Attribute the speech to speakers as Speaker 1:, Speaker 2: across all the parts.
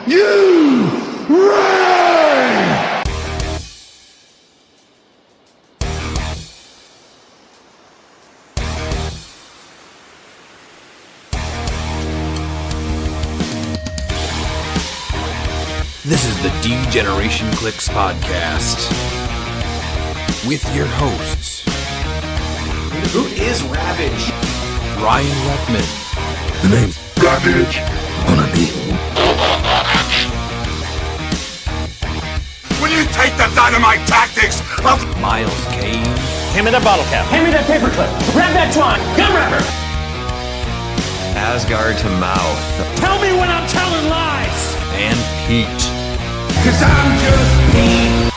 Speaker 1: you reign!
Speaker 2: This is the D-Generation CLIX podcast with your hosts,
Speaker 3: Who is Ravage?
Speaker 2: Ryan Ruckman,
Speaker 1: The name's Ravage. Gonna be. When you take the dynamite tactics of
Speaker 2: Miles Kane,
Speaker 4: Hand me that bottle cap. Hand me that paperclip. Grab that twine. Gun wrapper.
Speaker 5: Asgard to mouth.
Speaker 4: Tell me when I'm telling lies.
Speaker 2: and Pete.
Speaker 1: 'cause I'm just Pete.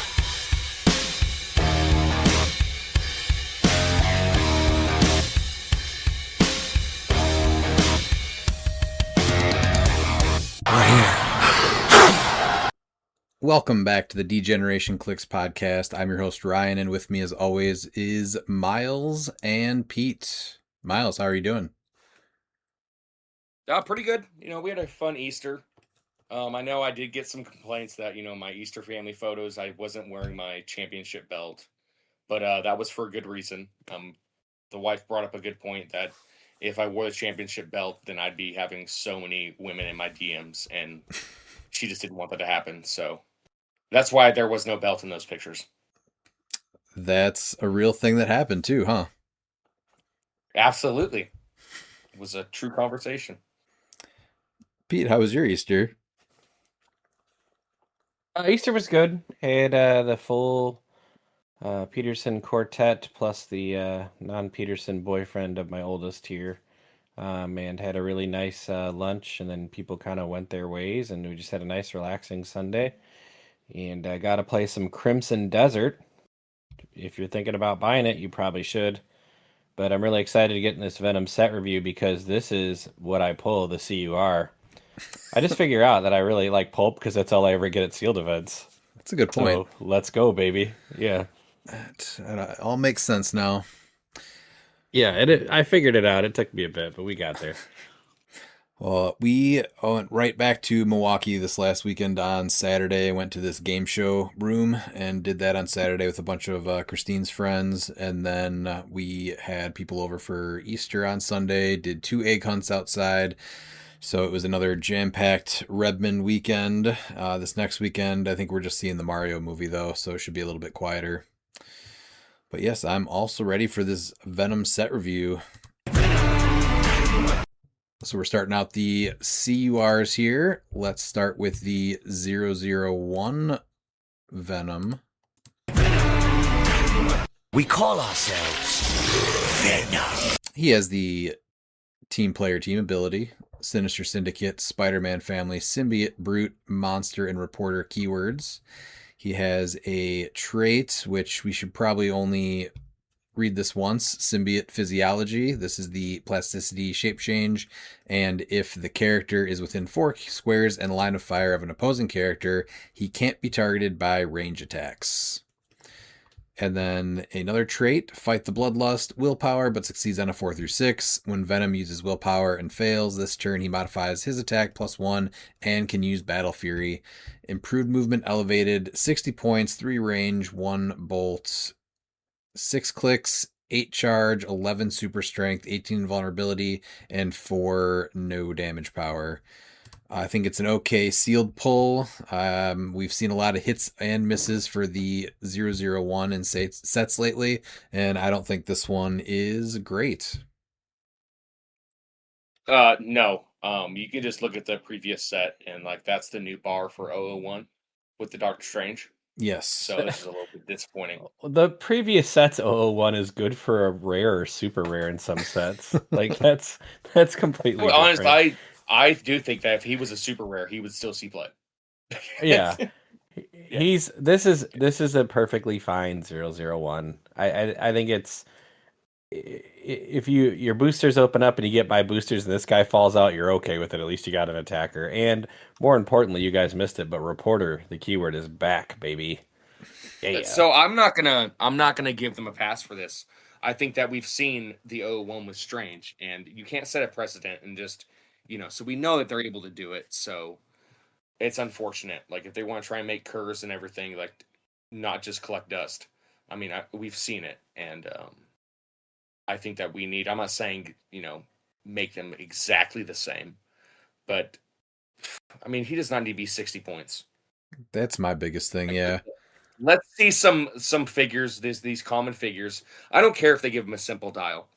Speaker 2: Welcome back to the D-Generation CLIX podcast. I'm your host, Ryan, and with me as always is Miles and Pete. Miles, how are you doing?
Speaker 3: Pretty good. We had a fun Easter. I know I did get some complaints that, my Easter family photos, I wasn't wearing my championship belt, but that was for a good reason. The wife brought up a good point that if I wore the championship belt, then I'd be having so many women in my DMs, and she just didn't want that to happen. So that's why there was no belt in those pictures.
Speaker 2: That's a real thing that happened too, huh?
Speaker 3: Absolutely. It was a true conversation.
Speaker 2: Pete, how was your Easter?
Speaker 6: Easter was good. Had the full Peterson quartet plus the non-Peterson boyfriend of my oldest here, and had a really nice lunch. And then people kind of went their ways, and we just had a nice, relaxing Sunday. And I got to play some Crimson Desert. If you're thinking about buying it, you probably should. But I'm really excited to get in this Venom set review because this is what I pull, the CUR. I just figure out that I really like pulp because that's all I ever get at sealed events.
Speaker 2: That's a good point.
Speaker 6: So let's go, baby. Yeah.
Speaker 2: That all makes sense now.
Speaker 6: Yeah, I figured it out. It took me a bit, but we got there.
Speaker 2: Well, we went right back to Milwaukee this last weekend on Saturday. Went to this game show room and did that on Saturday with a bunch of Christine's friends. And then we had people over for Easter on Sunday, did 2 egg hunts outside. So it was another jam-packed Redmond weekend. This next weekend, I think we're just seeing the Mario movie, though, so it should be a little bit quieter. But yes, I'm also ready for this Venom set review. So we're starting out the CURs here. Let's start with the 001 Venom.
Speaker 5: We call ourselves Venom.
Speaker 2: He has the team player team ability, Sinister Syndicate, Spider-Man family, Symbiote, Brute, Monster, and Reporter keywords. He has a trait, which we should probably only read this once, Symbiote Physiology. This is the plasticity shape change, and if the character is within 4 squares and line of fire of an opposing character, he can't be targeted by range attacks. And then another trait, Fight the Bloodlust, Willpower, but succeeds on a 4 through 6. When Venom uses Willpower and fails, this turn he modifies his attack +1 and can use Battle Fury. Improved movement elevated, 60 points, 3 range, 1 bolt, 6 clicks, 8 charge, 11 super strength, 18 invulnerability, and 4 no damage power. I think it's an okay sealed pull. We've seen a lot of hits and misses for the 001 in sets lately, and I don't think this one is great.
Speaker 3: No. You can just look at the previous set, and that's the new bar for 001 with the Doctor Strange.
Speaker 2: Yes.
Speaker 3: So this is a little bit disappointing.
Speaker 6: The previous set's 001 is good for a rare or super rare in some sets. That's completely
Speaker 3: Well, honestly,
Speaker 6: different.
Speaker 3: I do think that if he was a super rare, he would still see play.
Speaker 6: Yeah. This is a perfectly fine 001. I think it's, if your boosters open up and you get by boosters and this guy falls out, you're okay with it. At least you got an attacker. And more importantly, you guys missed it, but Reporter, the keyword, is back, baby. Yeah.
Speaker 3: So I'm not gonna give them a pass for this. I think that we've seen the 001 with Strange, and you can't set a precedent and just, so we know that they're able to do it. So it's unfortunate. Like, if they want to try and make CURs and everything, like, not just collect dust. I mean, we've seen it, and I think that we need. I'm not saying make them exactly the same, but I mean, he does not need to be 60 points.
Speaker 2: That's my biggest thing. Yeah.
Speaker 3: Let's see some figures. These common figures. I don't care if they give him a simple dial.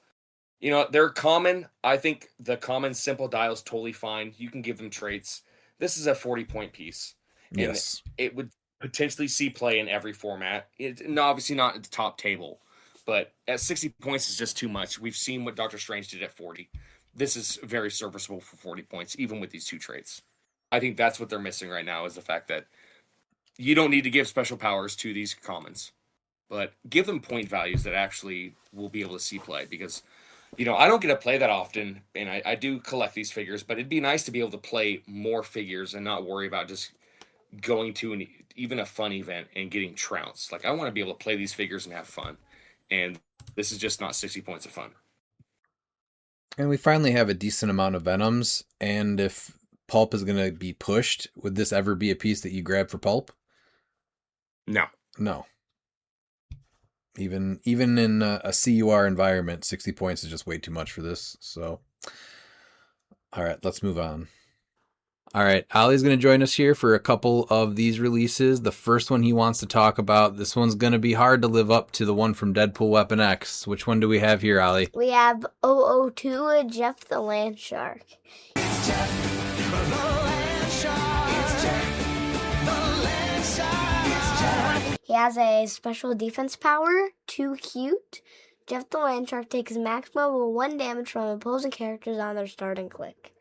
Speaker 3: They're common. I think the common simple dial is totally fine. You can give them traits. This is a 40-point piece. And
Speaker 2: Yes.
Speaker 3: it would potentially see play in every format. Obviously not at the top table, but at 60 points is just too much. We've seen what Doctor Strange did at 40. This is very serviceable for 40 points, even with these two traits. I think that's what they're missing right now, is the fact that you don't need to give special powers to these commons, but give them point values that actually will be able to see play, because I don't get to play that often, and I do collect these figures, but it'd be nice to be able to play more figures and not worry about just going to even a fun event and getting trounced. Like, I want to be able to play these figures and have fun, and this is just not 60 points of fun.
Speaker 2: And we finally have a decent amount of Venoms, and if Pulp is going to be pushed, would this ever be a piece that you grab for Pulp? No. Even in a CUR environment, 60 points is just way too much for this. So, all right, let's move on. All right, Ollie's going to join us here for a couple of these releases. The first one he wants to talk about, this one's going to be hard to live up to the one from Deadpool Weapon X. Which one do we have here, Ollie?
Speaker 7: We have 002, Jeff the Land Shark. He has a special defense power, too cute. Jeff the Land Shark takes maximum of 1 damage from opposing characters on their starting click,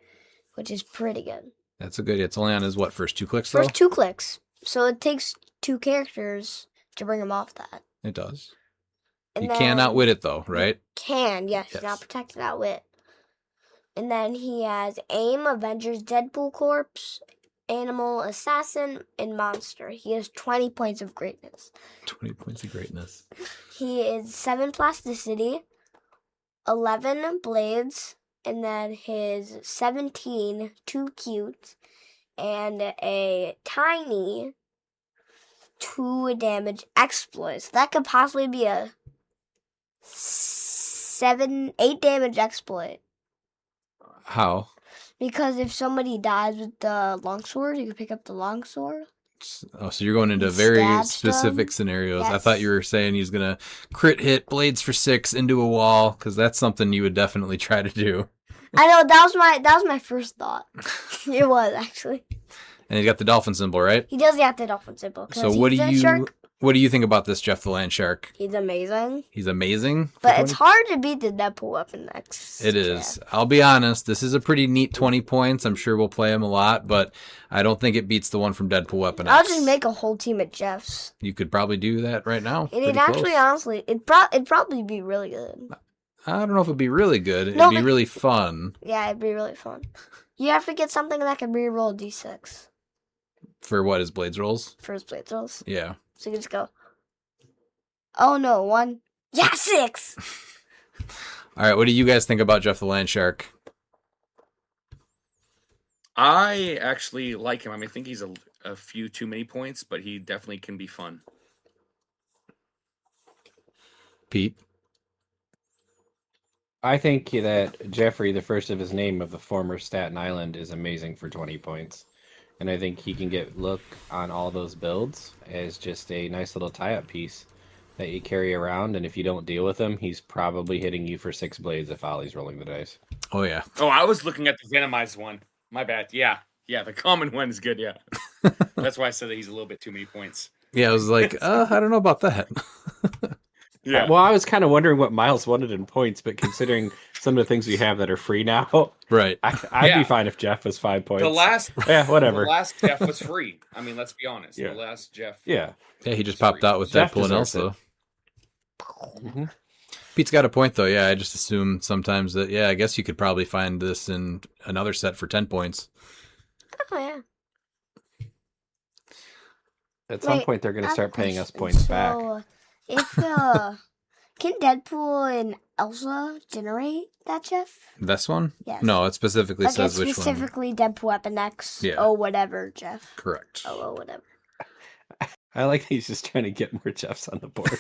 Speaker 7: which is pretty good.
Speaker 2: That's a good. It's only on his first 2 clicks though?
Speaker 7: First 2 clicks. So it takes 2 characters to bring him off that.
Speaker 2: It does.
Speaker 7: And
Speaker 2: you can't outwit it though, right?
Speaker 7: Can, yes. He's not protected outwit. And then he has Aim, Avengers, Deadpool Corpse, Animal, Assassin, and Monster. He has 20 points of greatness.
Speaker 2: 20 points of greatness.
Speaker 7: He is 7 plasticity, 11 blades, and then his 17, too cute, and a tiny 2 damage exploit. So that could possibly be a 8 damage exploit.
Speaker 2: How?
Speaker 7: Because if somebody dies with the longsword, you can pick up the longsword.
Speaker 2: Oh, so you're going into very
Speaker 7: Stab
Speaker 2: specific
Speaker 7: them?
Speaker 2: scenarios.
Speaker 7: Yes.
Speaker 2: I thought you were saying he's going to crit hit blades for 6 into a wall, because that's something you would definitely try to do.
Speaker 7: I know, that was my first thought. It was, actually.
Speaker 2: And he's got the dolphin symbol, right?
Speaker 7: He does have the dolphin symbol.
Speaker 2: So what do you think about this Jeff the Land Shark?
Speaker 7: He's amazing.
Speaker 2: He's amazing.
Speaker 7: But it's hard to beat the Deadpool Weapon X.
Speaker 2: It is. I'll be honest. This is a pretty neat 20 points. I'm sure we'll play him a lot, but I don't think it beats the one from Deadpool Weapon X.
Speaker 7: I'll just make a whole team of Jeffs.
Speaker 2: You could probably do that right now.
Speaker 7: And it'd actually, honestly, it'd probably be really good.
Speaker 2: I don't know if it'd be really good. It'd
Speaker 7: No,
Speaker 2: be
Speaker 7: but-
Speaker 2: really fun.
Speaker 7: Yeah, it'd be really fun. You have to get something that can reroll D6
Speaker 2: For what, his blades rolls?
Speaker 7: for his blade rolls.
Speaker 2: Yeah.
Speaker 7: So you can just go, oh no, 1. Yeah, 6!
Speaker 2: All right, what do you guys think about Jeff the Land Shark?
Speaker 3: I actually like him. I mean, I think he's a few too many points, but he definitely can be fun.
Speaker 2: Pete?
Speaker 6: I think that Jeffrey, the first of his name of the former Staten Island, is amazing for 20 points. And I think he can get look on all those builds as just a nice little tie-up piece that you carry around. And if you don't deal with him, he's probably hitting you for 6 blades if Ollie's rolling the dice.
Speaker 2: Oh, yeah.
Speaker 3: Oh, I was looking at the Venomized one. My bad. Yeah, the common one is good, yeah. That's why I said that he's a little bit too many points.
Speaker 2: Yeah, I was like, I don't know about that.
Speaker 3: Yeah.
Speaker 6: Well, I was kind of wondering what Miles wanted in points, but considering some of the things we have that are free now,
Speaker 2: Right.
Speaker 6: I'd
Speaker 3: Yeah.
Speaker 6: be fine if Jeff was 5 points.
Speaker 3: The last
Speaker 6: whatever.
Speaker 3: The last Jeff was free. I mean, let's be honest.
Speaker 6: Yeah.
Speaker 3: The last Jeff.
Speaker 6: Yeah.
Speaker 2: Yeah, he just popped out with
Speaker 6: Jeff
Speaker 2: Deadpool and
Speaker 6: deserves
Speaker 2: Elsa.
Speaker 6: Mm-hmm.
Speaker 2: Pete's got a point, though. Yeah, I just assume sometimes that, I guess you could probably find this in another set for 10 points.
Speaker 7: Oh, yeah.
Speaker 6: At some point, they're going to start paying us points back.
Speaker 7: If can Deadpool and Elsa generate that, Jeff?
Speaker 2: This one?
Speaker 7: Yes.
Speaker 2: No, it specifically
Speaker 7: Like
Speaker 2: says
Speaker 7: it's
Speaker 2: which one.
Speaker 7: specifically Deadpool Weapon X.
Speaker 2: Yeah.
Speaker 7: Oh, whatever, Jeff.
Speaker 2: Correct.
Speaker 7: Oh, whatever.
Speaker 6: I like that he's just trying to get more Jeffs on the board.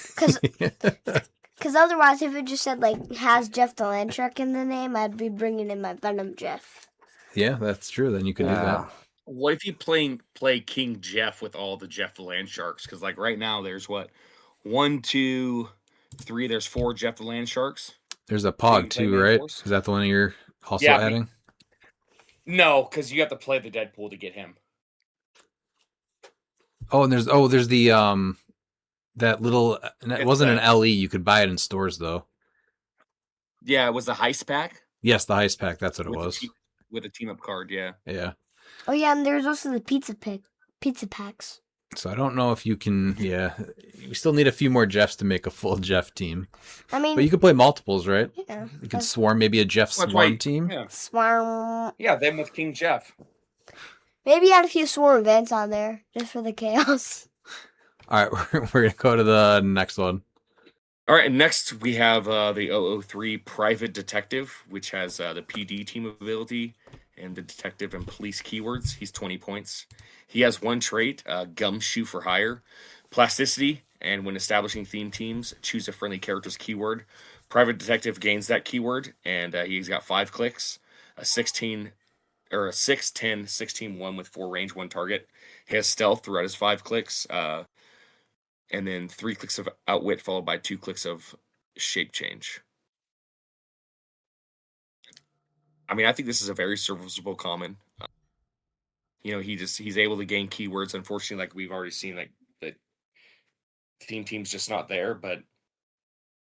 Speaker 7: Because otherwise, if it just said, like, has Jeff the Land Shark in the name, I'd be bringing in my Venom Jeff.
Speaker 2: Yeah, that's true. Then you can do that.
Speaker 3: What if you play King Jeff with all the Jeff the Land Sharks? Because like right now, there's what 1, 2, 3. There's 4 Jeff the Land Sharks.
Speaker 2: There's a
Speaker 3: Can you
Speaker 2: Pog
Speaker 3: play
Speaker 2: too,
Speaker 3: Main
Speaker 2: right?
Speaker 3: Force?
Speaker 2: Is that the one you're also
Speaker 3: Yeah,
Speaker 2: adding?
Speaker 3: No, because you have to play the Deadpool to get him.
Speaker 2: Oh, and there's the that little. And it wasn't an LE. You could buy it in stores though.
Speaker 3: Yeah, it was the heist pack.
Speaker 2: Yes, the heist pack. That's what it
Speaker 3: with
Speaker 2: was.
Speaker 3: with a team up card. Yeah.
Speaker 2: Yeah.
Speaker 7: Oh, yeah, and there's also the pizza packs.
Speaker 2: So I don't know if you can. Yeah, we still need a few more Jeffs to make a full Jeff team.
Speaker 7: I mean,
Speaker 2: But you could play multiples, right?
Speaker 7: yeah.
Speaker 2: You could swarm maybe a Jeff
Speaker 3: That's
Speaker 2: Swarm
Speaker 3: right.
Speaker 2: team.
Speaker 3: Yeah.
Speaker 7: Swarm.
Speaker 3: Yeah, them with King Jeff.
Speaker 7: Maybe add a few swarm events on there just for the chaos.
Speaker 2: All right, we're gonna go to the next one.
Speaker 3: All right, and next we have the 003 Private Detective, which has the PD team ability and the detective and police keywords. He's 20 points. He has one trait, Gumshoe for Hire, Plasticity, and when establishing theme teams, choose a friendly character's keyword. Private Detective gains that keyword, and he's got 5 clicks, a 16 or a 6, 10, 16, 1 with 4 range, 1 target. He has stealth throughout his 5 clicks, and then 3 clicks of outwit followed by 2 clicks of shape change. I mean, I think this is a very serviceable common. He's able to gain keywords. Unfortunately, like we've already seen, like the team's just not there. But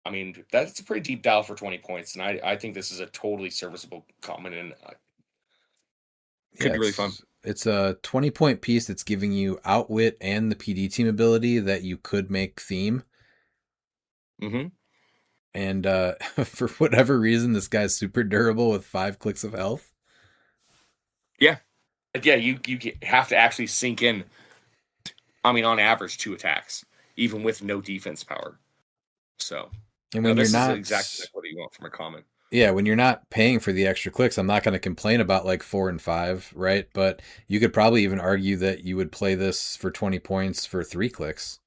Speaker 3: I mean, that's a pretty deep dial for 20 points, and I think this is a totally serviceable common, and could be really fun.
Speaker 2: It's a 20-point piece that's giving you outwit and the PD team ability that you could make theme.
Speaker 3: Mm-hmm.
Speaker 2: And for whatever reason, this guy's super durable with 5 clicks of health.
Speaker 3: Yeah. Yeah, you have to actually sink in, I mean, on average, 2 attacks, even with no defense power. So,
Speaker 2: and when
Speaker 3: this
Speaker 2: you're not
Speaker 3: is exactly what you want from a common.
Speaker 2: Yeah, when you're not paying for the extra clicks, I'm not going to complain about like 4 and 5, right? But you could probably even argue that you would play this for 20 points for 3 clicks.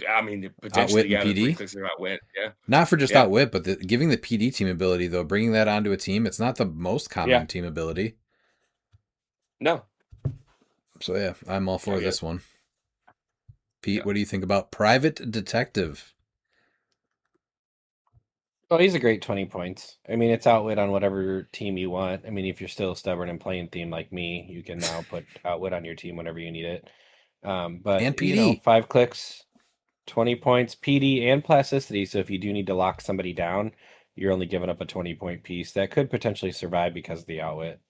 Speaker 3: I mean, potentially,
Speaker 2: outwit and PD?
Speaker 3: 3 clicks of outwit, yeah.
Speaker 2: Not for just outwit, but giving the PD team ability, though, bringing that onto a team, it's not the most common team ability.
Speaker 3: No.
Speaker 2: So, yeah, I'm all for this one. Pete, what do you think about Private Detective?
Speaker 6: Oh, he's a great 20 points. I mean, it's outwit on whatever team you want. I mean, if you're still stubborn and playing theme like me, you can now put outwit on your team whenever you need it. But
Speaker 2: and PD.
Speaker 6: You know, 5 clicks, 20 points, PD and plasticity. So if you do need to lock somebody down, you're only giving up a 20-point piece that could potentially survive because of the outwit.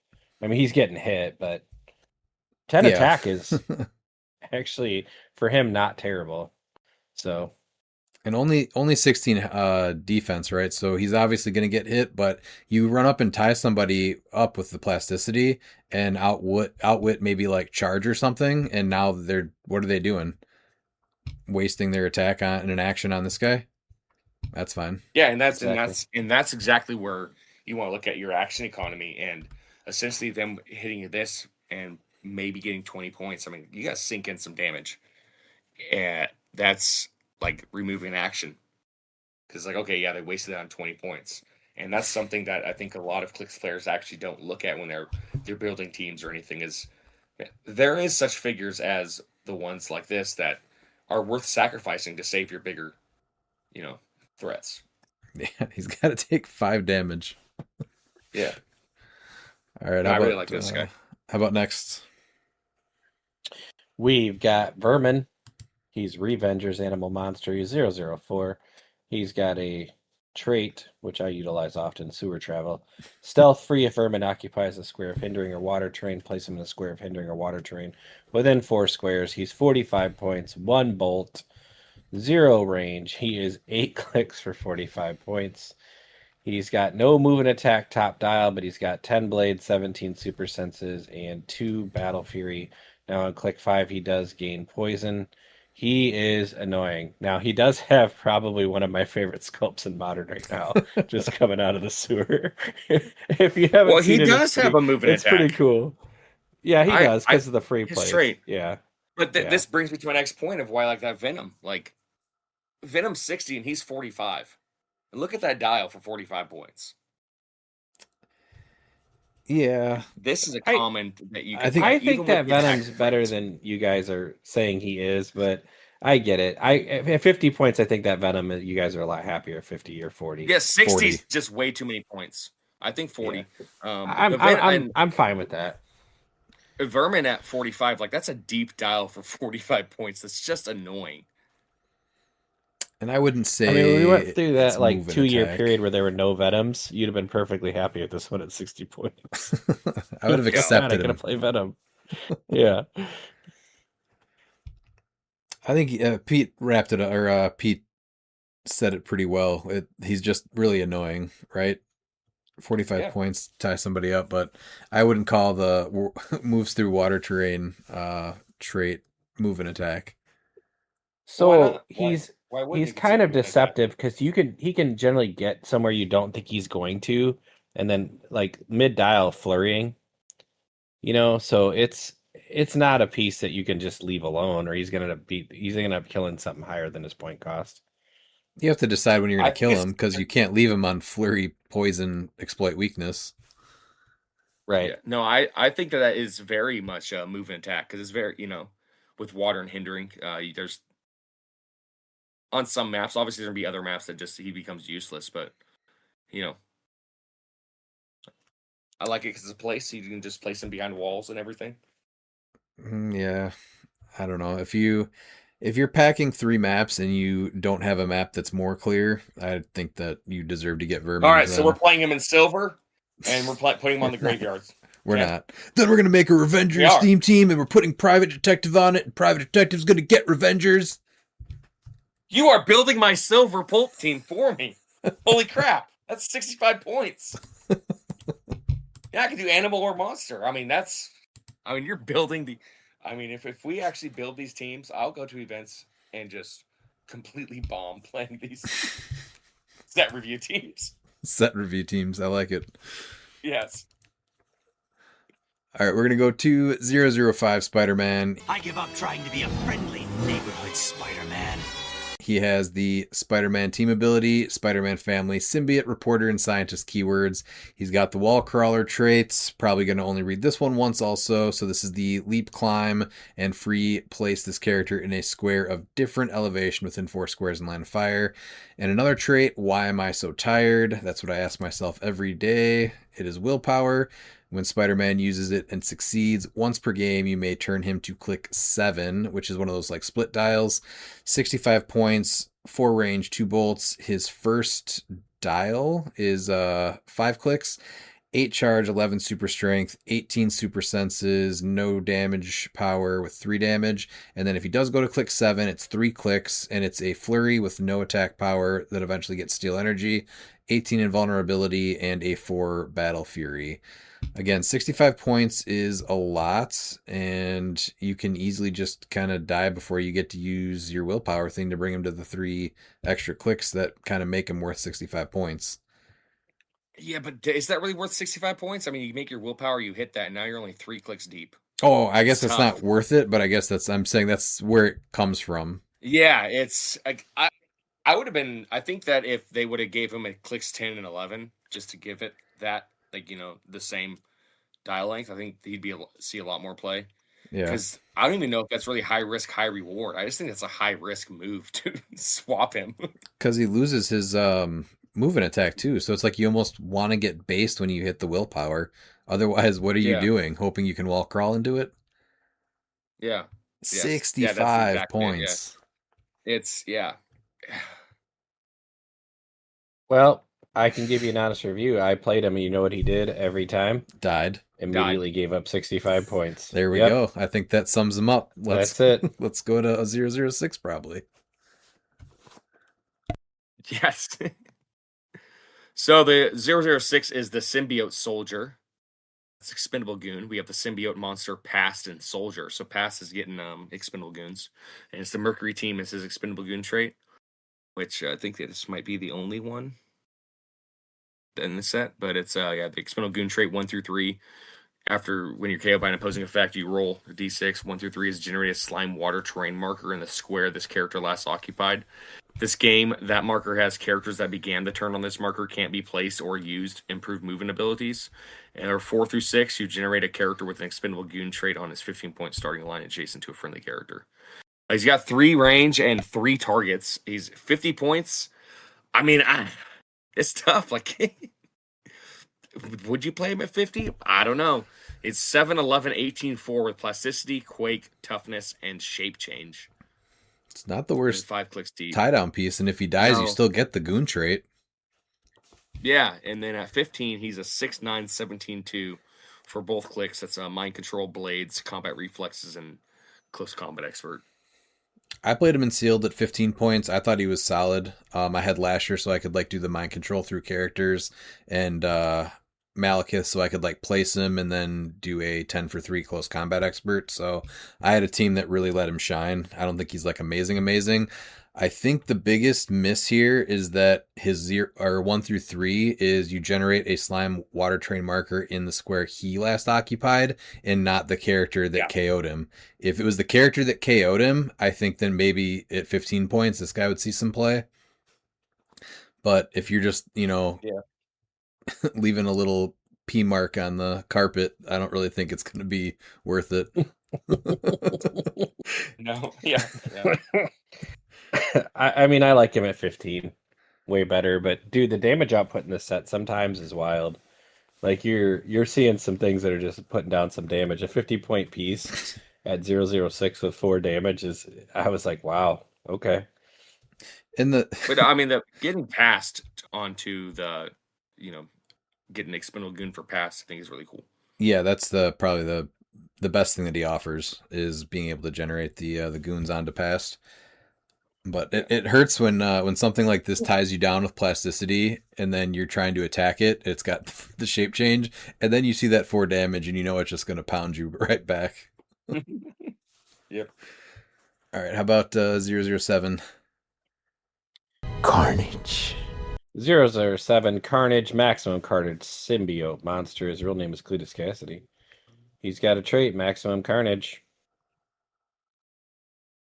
Speaker 6: I mean, he's getting hit, but 10 attack is actually for him not terrible. So.
Speaker 2: And only 16 defense, right? So he's obviously going to get hit, but you run up and tie somebody up with the plasticity and outwit maybe like charge or something, and now what are they doing? Wasting their attack on an action on this guy? That's fine.
Speaker 3: Yeah, and that's exactly where you want to look at your action economy, and essentially them hitting this and maybe getting 20 points. I mean, you got to sink in some damage. And that's like removing action, because like, okay, yeah, they wasted it on 20 points, and that's something that I think a lot of Clix players actually don't look at when they're building teams or anything. Is there is such figures as the ones like this that are worth sacrificing to save your bigger, threats.
Speaker 2: Yeah, he's got to take 5 damage.
Speaker 3: Yeah.
Speaker 2: All right.
Speaker 3: I really like this guy.
Speaker 2: How about next?
Speaker 6: We've got Vermin. He's Revenger's Animal Monster. He's 004. He's got a trait, which I utilize often, Sewer Travel. Stealth free if Vermin occupies a square of hindering or water terrain. Place him in a square of hindering or water terrain within 4 squares. He's 45 points, 1 bolt, 0 range. He is 8 clicks for 45 points. He's got no move and attack top dial, but he's got 10 blades, 17 super senses, and 2 battle fury. Now on click 5, he does gain poison. He is annoying. Now, he does have probably one of my favorite sculpts in Modern right now, just coming out of the sewer. If you haven't
Speaker 3: Well, he
Speaker 6: seen it,
Speaker 3: does have a move and
Speaker 6: it's pretty
Speaker 3: attack.
Speaker 6: cool. Yeah, he does
Speaker 3: I
Speaker 6: because of the free
Speaker 3: his
Speaker 6: plays.
Speaker 3: trait.
Speaker 6: Yeah,
Speaker 3: But
Speaker 6: yeah.
Speaker 3: this brings me to my next point of why I like that Venom. Like Venom's 60 and he's 45. And look at that dial for 45 points.
Speaker 2: Yeah,
Speaker 3: This is a
Speaker 6: I
Speaker 3: comment that you
Speaker 2: I
Speaker 3: can
Speaker 2: think-
Speaker 3: play
Speaker 6: I
Speaker 3: even
Speaker 6: think
Speaker 3: with
Speaker 6: that
Speaker 3: the attack
Speaker 6: Venom's better
Speaker 3: traits.
Speaker 6: than you guys are saying he is, but I get it. At 50 points, I think that Venom, you guys are a lot happier. 50 or 40.
Speaker 3: Yeah, 60
Speaker 2: 40.
Speaker 3: is just way too many points. I think 40.
Speaker 6: I'm fine with that.
Speaker 3: Vermin at 45, like that's a deep dial for 45 points. That's just annoying.
Speaker 2: And I wouldn't say.
Speaker 6: I mean, when we went through
Speaker 2: it's
Speaker 6: that like
Speaker 2: move and
Speaker 6: 2 year
Speaker 2: attack.
Speaker 6: period where there were no Venoms, you'd have been perfectly happy with this one at 60 points.
Speaker 2: I would have
Speaker 6: Like, "Oh, man, I
Speaker 2: accepted
Speaker 6: gotta
Speaker 2: him.
Speaker 6: play Venom. Yeah.
Speaker 2: I think Pete wrapped it up, or Pete said it pretty well. He's just really annoying, right? 45
Speaker 3: Yeah.
Speaker 2: points, tie somebody up, but I wouldn't call the moves through water terrain trait move and attack.
Speaker 3: Why
Speaker 6: So
Speaker 3: not? Why wouldn't
Speaker 6: he's
Speaker 3: you
Speaker 6: kind
Speaker 3: consider
Speaker 6: of
Speaker 3: moving attack?
Speaker 6: deceptive because he can generally get somewhere you don't think he's going to, and then like mid dial flurrying, so it's not a piece that you can just leave alone, or he's gonna end up killing something higher than his point cost.
Speaker 2: You have to decide when you're going
Speaker 3: I
Speaker 2: to
Speaker 3: think
Speaker 2: kill
Speaker 3: it's-
Speaker 2: him because you can't leave him on flurry, poison, exploit weakness.
Speaker 6: Right.
Speaker 3: Yeah. No, I think that is very much a move and attack because it's very, with water and hindering, there's on some maps, obviously there's gonna be other maps that just he becomes useless, but I like it because it's a place you can just place him behind walls and everything.
Speaker 2: Yeah, I don't know. If you're packing 3 maps and you don't have a map that's more clear, I think that you deserve to get Vermin.
Speaker 3: All right, so
Speaker 2: then.
Speaker 3: we're playing him in silver, and we're putting him on the graveyards.
Speaker 2: We're
Speaker 3: Yeah.
Speaker 2: not. Then we're gonna make a
Speaker 3: We
Speaker 2: Revengers
Speaker 3: are.
Speaker 2: theme team, and we're putting Private Detective on it, and Private Detective's gonna get Revengers.
Speaker 3: You are building my silver pulp team for me. Holy crap, that's 65 points. Yeah, I can do animal or monster. I mean, you're building the. I mean, if we actually build these teams, I'll go to events and just completely bomb playing these set review teams.
Speaker 2: Set review teams. I like it.
Speaker 3: Yes.
Speaker 2: All right, we're gonna go to 005 Spider-Man.
Speaker 5: I give up trying to be a friendly neighborhood Spider-Man.
Speaker 2: He has the Spider-Man team ability, Spider-Man family, symbiote, reporter, and scientist keywords. He's got the wall crawler traits. Probably going to only read this one once also. So this is the leap, climb, and free place this character in a square of different elevation within 4 squares in line of fire. And another trait, why am I so tired? That's what I ask myself every day. It is willpower. When Spider-Man uses it and succeeds once per game, you may turn him to click 7, which is one of those like split dials. 65 points, 4 range, 2 bolts. His first dial is 5 clicks, 8 charge, 11 super strength, 18 super senses, no damage power with 3 damage. And then if he does go to click 7, it's 3 clicks, and it's a flurry with no attack power that eventually gets steel energy, 18 invulnerability, and a 4 battle fury. Again, 65 points is a lot, and you can easily just kind of die before you get to use your willpower thing to bring him to the 3 extra clicks that kind of make him worth 65 points.
Speaker 3: Yeah, but is that really worth 65 points? I mean, you make your willpower, you hit that, and now you're only 3 clicks deep.
Speaker 2: Oh, I guess
Speaker 3: It's
Speaker 2: that's
Speaker 3: tough.
Speaker 2: not worth it, but I guess I'm saying that's where it comes from.
Speaker 3: Yeah, it's I would have been. I think that if they would have gave him a clicks 10 and 11, just to give it that, the same dial length, I think he'd see a lot more play.
Speaker 2: Yeah.
Speaker 3: Because I don't even know if that's really high risk, high reward. I just think that's a high risk move to swap him.
Speaker 2: Because he loses his movement attack too, so it's like you almost want to get based when you hit the willpower. Otherwise, what are you doing? Hoping you can wall crawl into it?
Speaker 3: Yeah.
Speaker 2: 65
Speaker 3: exactly
Speaker 2: points.
Speaker 3: It's
Speaker 6: Well, I can give you an honest review. I played him, and you know what he did every time?
Speaker 2: Died.
Speaker 6: Immediately gave up 65 points.
Speaker 2: There we
Speaker 6: Yep.
Speaker 2: go. I think that sums him up.
Speaker 6: That's it.
Speaker 2: Let's go to a 006 probably.
Speaker 3: Yes. So the 006 is the symbiote soldier. Expendable Goon. We have the symbiote monster Past and Soldier. So Past is getting Expendable Goons, and it's the Mercury team. It's his Expendable Goon trait, which I think that this might be the only one in the set. But it's the Expendable Goon trait 1 through 3. After when you're KO'd by an opposing effect, you roll a d6. 1 through 3 is generate a slime water terrain marker in the square this character last occupied. This game, that marker has characters that began the turn on this marker can't be placed or used, improved movement abilities. And or 4 through 6, you generate a character with an Expendable Goon trait on his 15-point starting line adjacent to a friendly character. He's got 3 range and 3 targets. He's 50 points. I mean, it's tough. Like, would you play him at 50? I don't know. It's 7, 11, 18, 4 with plasticity, quake, toughness, and shape change.
Speaker 2: It's not the worst
Speaker 3: 5 clicks deep.
Speaker 2: tie down piece, and if he dies, you still get the goon trait.
Speaker 3: Yeah, and then at 15, he's a 6'9", 17-2 for both clicks. That's mind control, blades, combat reflexes, and close combat expert.
Speaker 2: I played him in sealed at 15 points. I thought he was solid. I had Lasher so I could do the mind control through characters, and Malekith so I could place him and then do a 10 for 3 close combat expert. So I had a team that really let him shine. I don't think he's amazing. I think the biggest miss here is that his 1 through 3 is you generate a slime water train marker in the square he last occupied and not the character that KO'd him. If it was the character that KO'd him, I think then maybe at 15 points this guy would see some play. But if you're just, leaving a little P mark on the carpet, I don't really think it's going to be worth it.
Speaker 3: No, yeah.
Speaker 6: I mean, I like him at 15, way better. But dude, the damage output in this set sometimes is wild. Like you're seeing some things that are just putting down some damage. A 50-point piece at 006 with 4 damage is. I was like, wow, okay.
Speaker 3: But I mean, the getting passed onto the, getting Expendable Goon for pass, I think is really cool.
Speaker 2: Yeah, that's probably the best thing that he offers is being able to generate the goons onto pass. But it hurts when something like this ties you down with plasticity, and then you're trying to attack it. It's got the shape change, and then you see that 4 damage, and it's just going to pound you right back.
Speaker 3: Yep.
Speaker 2: All right, how about 007?
Speaker 1: Carnage.
Speaker 6: 007 Carnage, maximum Carnage symbiote monster. His real name is Cletus Cassidy. He's got a trait, maximum Carnage.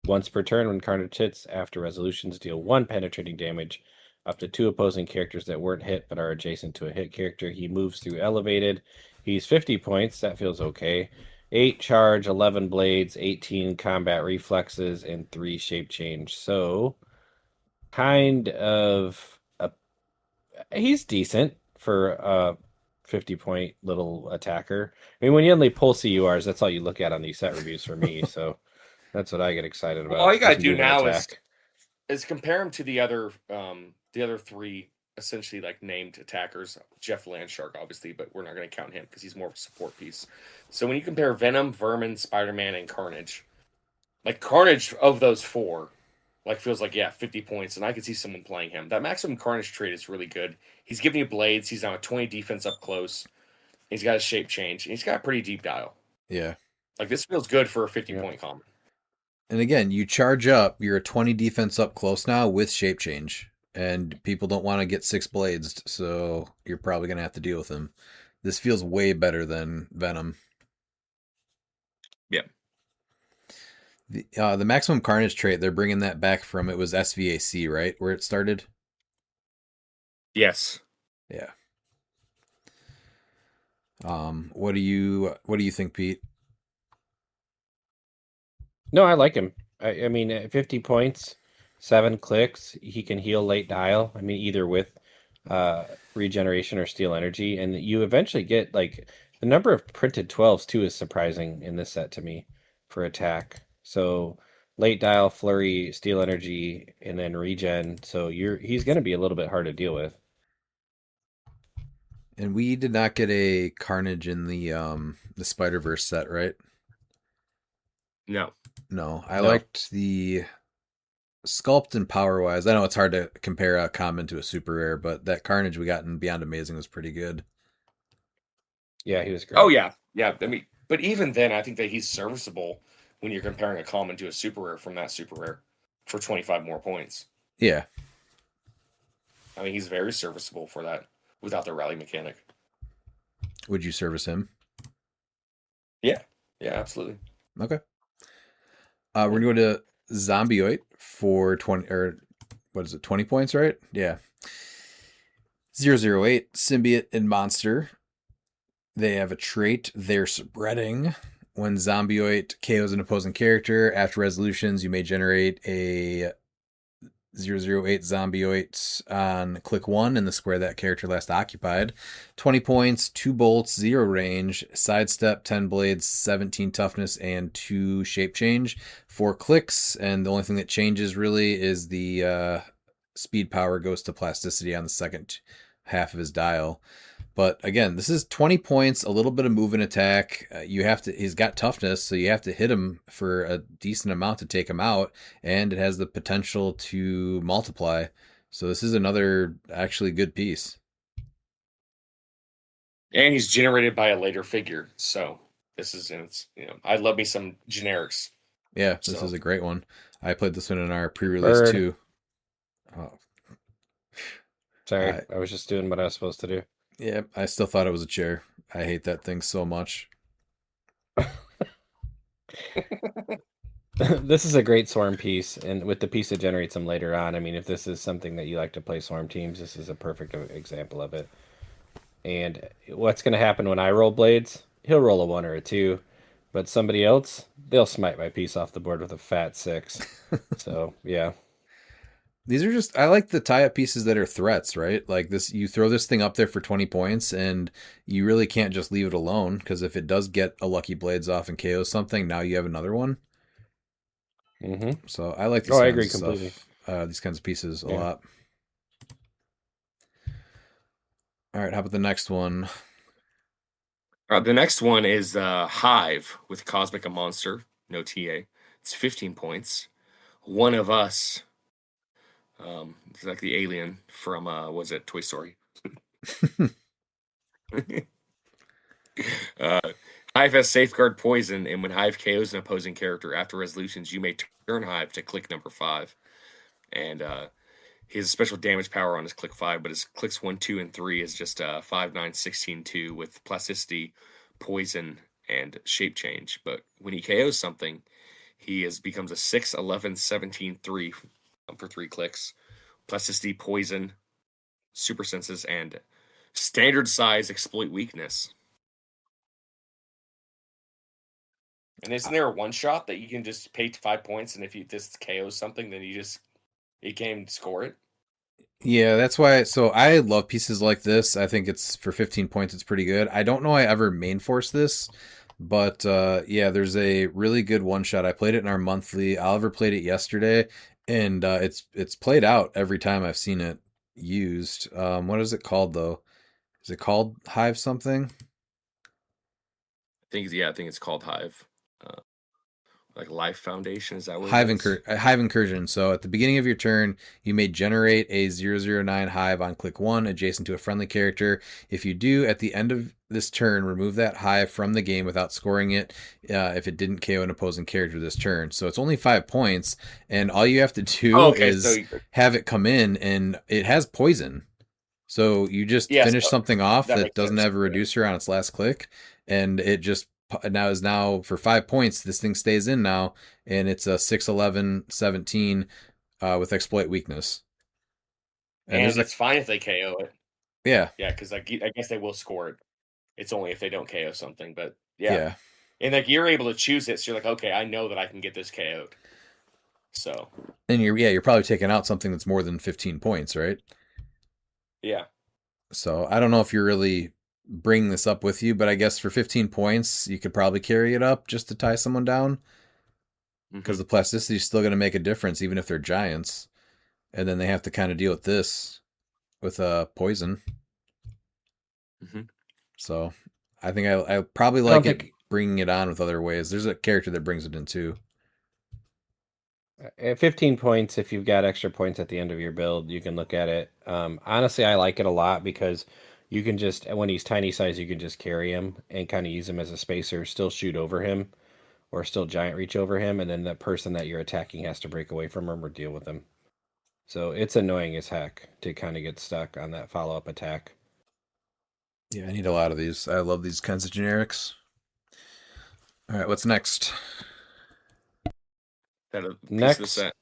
Speaker 6: Once per turn, when Carnage hits, after resolutions, deal 1 penetrating damage up to 2 opposing characters that weren't hit but are adjacent to a hit character. He moves through elevated. He's 50 points. That feels okay. 8 charge, 11 blades, 18 combat reflexes, and 3 shape change. So, kind of he's decent for a 50-point little attacker. I mean, when you only pull CURs, that's all you look at on these set reviews for me. So that's what I get excited about.
Speaker 3: All you gotta do now is compare him to the other 3 essentially named attackers. Jeff Landshark, obviously, but we're not going to count him because he's more of a support piece. So when you compare Venom, Vermin, Spider-Man, and Carnage, Carnage of those 4. Feels 50 points, and I could see someone playing him. That maximum Carnage trait is really good. He's giving you blades. He's on a 20 defense up close. He's got a shape change, and he's got a pretty deep dial.
Speaker 2: Yeah.
Speaker 3: This feels good for a 50-point common.
Speaker 2: And again, you charge up, you're a 20 defense up close now with shape change, and people don't want to get 6 blades, so you're probably going to have to deal with him. This feels way better than Venom.
Speaker 3: Yeah.
Speaker 2: The maximum Carnage trait, they're bringing that back from, it was SVAC, right? Where it started?
Speaker 3: Yes.
Speaker 2: Yeah. What do you think, Pete?
Speaker 6: No, I like him. I mean, at 50 points, 7 clicks, he can heal late dial. I mean, either with regeneration or steal energy, and you eventually get the number of printed 12s too is surprising in this set to me for attack. So late dial, flurry, steal energy, and then regen. So he's going to be a little bit hard to deal with.
Speaker 2: And we did not get a Carnage in the Spider-Verse set, right?
Speaker 3: No.
Speaker 2: I liked the sculpt and power-wise. I know it's hard to compare a common to a super rare, but that Carnage we got in Beyond Amazing was pretty good.
Speaker 6: Yeah, he was great.
Speaker 3: Oh yeah, yeah. I mean, but even then, I think that he's serviceable when you're comparing a common to a super rare from that super rare for 25 more points.
Speaker 2: Yeah.
Speaker 3: I mean, he's very serviceable for that without the rally mechanic.
Speaker 2: Would you service him?
Speaker 3: Yeah, absolutely.
Speaker 2: Okay. We're going to go to Zombioid for 20, or what is it, 20 points, right? Yeah. 008, Symbiote and Monster. They have a trait, they're spreading. When Zombioid KOs an opposing character, after resolutions, you may generate a 008 Zombioid on click 1 in the square that character last occupied. 20 points, 2 bolts, 0 range, sidestep, 10 blades, 17 toughness, and 2 shape change. 4 clicks, and the only thing that changes really is the speed power goes to plasticity on the second half of his dial. But again, this is 20 points, a little bit of move and attack. He's got toughness, so you have to hit him for a decent amount to take him out, and it has the potential to multiply. So this is another actually good piece.
Speaker 3: And he's generated by a later figure, so this is I love me some generics.
Speaker 2: Yeah, this is a great one. I played this one in our pre-release too. Oh.
Speaker 6: Sorry, I was just doing what I was supposed to do.
Speaker 2: Yeah, I still thought it was a chair. I hate that thing so much.
Speaker 6: This is a great Swarm piece, and with the piece that generates them later on, I mean, if this is something that you like to play Swarm teams, this is a perfect example of it. And what's going to happen when I roll blades? He'll roll a 1 or a 2, but somebody else, they'll smite my piece off the board with a fat 6. So, yeah.
Speaker 2: These are just, I like the tie-up pieces that are threats, right? Like this, you throw this thing up there for 20 points, and you really can't just leave it alone, because if it does get a Lucky Blades off and KO something, now you have another one.
Speaker 6: Mm-hmm.
Speaker 2: So I like
Speaker 6: I agree completely.
Speaker 2: These kinds of pieces a lot. All right, how about the next one?
Speaker 3: The next one is Hive with Cosmic a Monster, no TA. It's 15 points. One of Us. It's like the alien from was it Toy Story? Hive has Safeguard Poison, and when Hive KOs an opposing character after resolutions, you may turn Hive to click number 5. And he has a special damage power on his click 5, but his clicks 1, 2, and 3 is just 5, 9, 16, 2 with plasticity, poison, and shape change. But when he KOs something, he becomes a 6, 11, 17, 3 for 3 clicks. Plasticity, poison, super senses, and standard size exploit weakness. And isn't there a one shot that you can just pay 5 points, and if you just KOs something, then you can't even score it?
Speaker 2: Yeah, that's why. So I love pieces like this. I think it's for 15 points. It's pretty good. I don't know I ever main force this, but yeah, there's a really good one shot. I played it in our monthly. Oliver played it yesterday, and it's played out every time I've seen it used. What is it called though? Is it called Hive something?
Speaker 3: I think it's called Hive. Like Life Foundation, is that what
Speaker 2: Hive,
Speaker 3: it is?
Speaker 2: Hive Incursion. So at the beginning of your turn, you may generate a 009 Hive on click 1 adjacent to a friendly character. If you do, at the end of this turn, remove that Hive from the game without scoring it if it didn't KO an opposing character this turn. So it's only 5 points, and all you have to do is have it come in, and it has poison. So you just finish something off that doesn't have a reducer on its last click, and it just now for 5 points. This thing stays in now, and it's a 6, 11, 17 with exploit weakness.
Speaker 3: And it's fine if they KO it.
Speaker 2: Yeah.
Speaker 3: Yeah, because I guess they will score it. It's only if they don't KO something, but yeah. And like you're able to choose it, so you're like, okay, I know that I can get this KO'd. So.
Speaker 2: And you're probably taking out something that's more than 15 points, right?
Speaker 3: Yeah.
Speaker 2: So I don't know if you're really bringing this up with you, but I guess for 15 points, you could probably carry it up just to tie someone down. Because the plasticity is still going to make a difference, even if they're giants. And then they have to kind of deal with this with poison.
Speaker 6: Mm-hmm.
Speaker 2: So I think I probably like it bringing it on with other ways. There's a character that brings it in too.
Speaker 6: At 15 points, if you've got extra points at the end of your build, you can look at it. Honestly, I like it a lot because You can just, when he's tiny size, you can just carry him and kind of use him as a spacer, still shoot over him, or still giant reach over him, and then the person that you're attacking has to break away from him or deal with him. So it's annoying as heck to kind of get stuck on that follow-up attack.
Speaker 2: Yeah, I need a lot of these. I love these kinds of generics. All right, what's next?
Speaker 3: That a piece of the
Speaker 6: Next,
Speaker 3: set.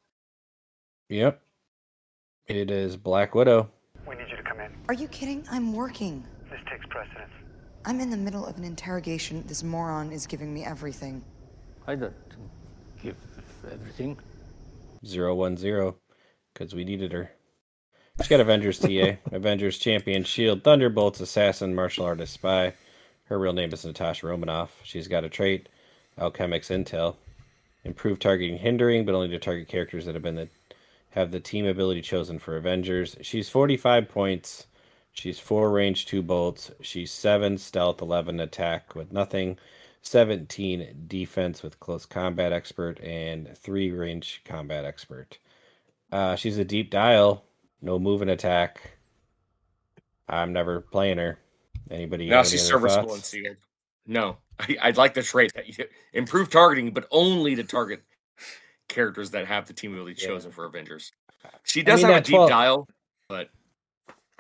Speaker 6: yep, it is Black Widow.
Speaker 8: We need you to come in.
Speaker 9: Are you kidding? I'm working.
Speaker 8: This takes precedence.
Speaker 9: I'm in the middle of an interrogation. This moron is giving me everything.
Speaker 4: I don't give everything.
Speaker 6: 010, because we needed her. She's got Avengers TA, Avengers Champion, Shield, Thunderbolts, Assassin, Martial Artist, Spy. Her real name is Natasha Romanoff. She's got a trait, Alchemics Intel. Improved targeting hindering, but only to target characters that have the team ability chosen for Avengers. She's 45 points. She's 4 range, 2 bolts. She's 7 stealth, 11 attack with nothing, 17 defense with close combat expert, and 3 range combat expert. She's a deep dial, no move and attack. I'm never playing her. Anybody?
Speaker 3: Now
Speaker 6: have
Speaker 3: she's
Speaker 6: any other
Speaker 3: serviceable and
Speaker 6: thoughts?
Speaker 3: sealed. No, I'd like the trait that you improve targeting, but only to target characters that have the team ability chosen for Avengers. She does
Speaker 6: mean,
Speaker 3: have a
Speaker 6: that
Speaker 3: deep
Speaker 6: 12
Speaker 3: dial, but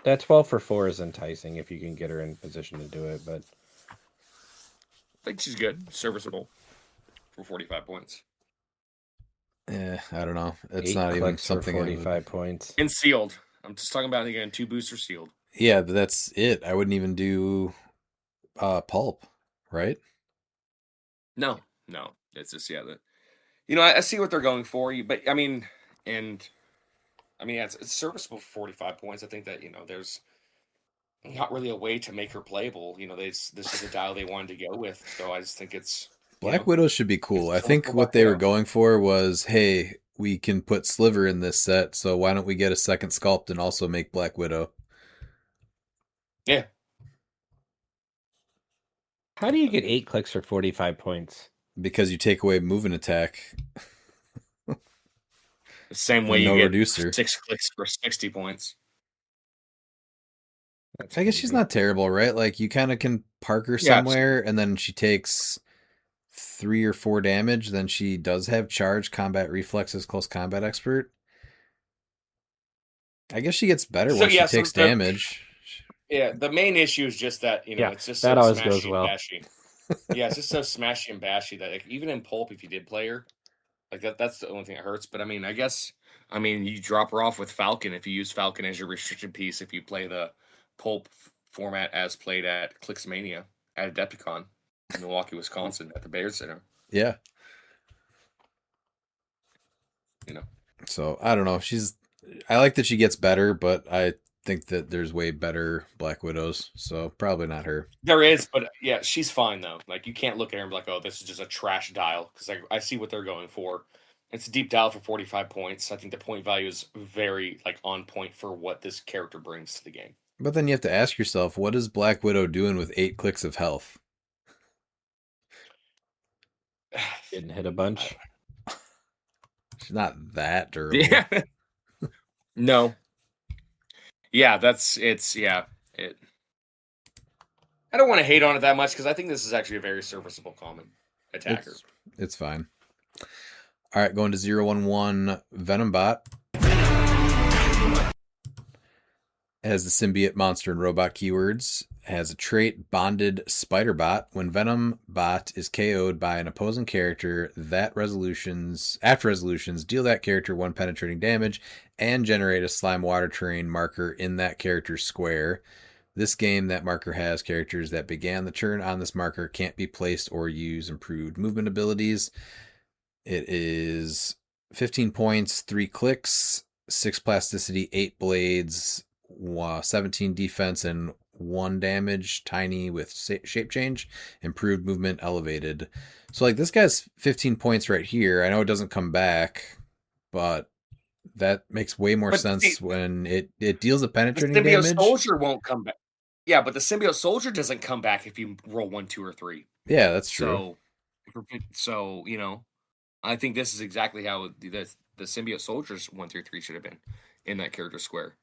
Speaker 6: That 12 for 4 is enticing if you can get her in position to do it, but
Speaker 3: I think she's good, serviceable for 45 points.
Speaker 2: I don't know. It's
Speaker 6: 8
Speaker 2: not even
Speaker 6: clicks for
Speaker 2: something I would...
Speaker 6: 45 points.
Speaker 3: And sealed. I'm just talking about again 2 boosters sealed.
Speaker 2: Yeah, but that's it. I wouldn't even do pulp, right?
Speaker 3: No. It's just I see what they're going for, but I mean, it's serviceable for 45 points. I think that there's not really a way to make her playable. This is the dial they wanted to go with, so I just think it's
Speaker 2: Black Widow should be cool. I
Speaker 3: it's
Speaker 2: think
Speaker 3: Black
Speaker 2: what they were
Speaker 3: Widow.
Speaker 2: going for was, hey, we can put Sliver in this set, so why don't we get a second sculpt and also make Black Widow?
Speaker 3: Yeah.
Speaker 6: How do you get 8 clicks for 45 points?
Speaker 2: Because you take away move and attack.
Speaker 3: The same way
Speaker 2: And
Speaker 3: you
Speaker 2: no
Speaker 3: get
Speaker 2: reducer.
Speaker 3: 6 clicks for 60 points.
Speaker 2: I guess she's not terrible, right? Like, you kind of can park her
Speaker 3: Yeah,
Speaker 2: somewhere, and then she takes 3 or 4 damage. Then she does have charge, combat reflexes, close combat expert. I guess she gets better once she takes damage.
Speaker 3: Yeah, the main issue is just that, it's just
Speaker 6: that
Speaker 3: so
Speaker 6: always
Speaker 3: smashy
Speaker 6: goes
Speaker 3: and
Speaker 6: well.
Speaker 3: bashy. Yeah, it's just so smashy and bashy that even in Pulp, if you did play her, that's the only thing that hurts. But I guess you drop her off with Falcon if you use Falcon as your restricted piece if you play the Pulp format as played at CLIX Mania at Adepticon in Milwaukee, Wisconsin at the Bears Center.
Speaker 2: Yeah. So, I don't know. I like that she gets better, but I think that there's way better Black Widows, so probably not her.
Speaker 3: There is, but yeah, she's fine though. Like, you can't look at her and be like, "Oh, this is just a trash dial," because I see what they're going for. It's a deep dial for 45 points. I think the point value is very on point for what this character brings to the game.
Speaker 2: But then you have to ask yourself, what is Black Widow doing with 8 clicks of health?
Speaker 6: Didn't hit a bunch.
Speaker 2: She's not that durable.
Speaker 3: Yeah. No. Yeah, I don't want to hate on it that much because I think this is actually a very serviceable common attacker.
Speaker 2: It's fine. All right, going to 011 Venom Bot. Has the symbiote monster and robot keywords. Has a trait Bonded Spider Bot. When Venom Bot is KO'd by an opposing character, after resolutions, deal that character 1 penetrating damage and generate a slime water terrain marker in that character's square. This game, that marker has characters that began the turn on this marker can't be placed or use improved movement abilities. It is 15 points, 3 clicks, 6 plasticity, 8 blades, 17 defense, and 1 damage, tiny with shape change, improved movement, elevated. So this guy's 15 points right here. I know it doesn't come back, but that makes way more sense when it deals a penetrating damage.
Speaker 3: The symbiote soldier won't come back. Yeah, but the symbiote soldier doesn't come back if you roll 1, 2, or 3.
Speaker 2: Yeah, that's true.
Speaker 3: So I think this is exactly how the symbiote soldiers 1 through 3 should have been in that character square.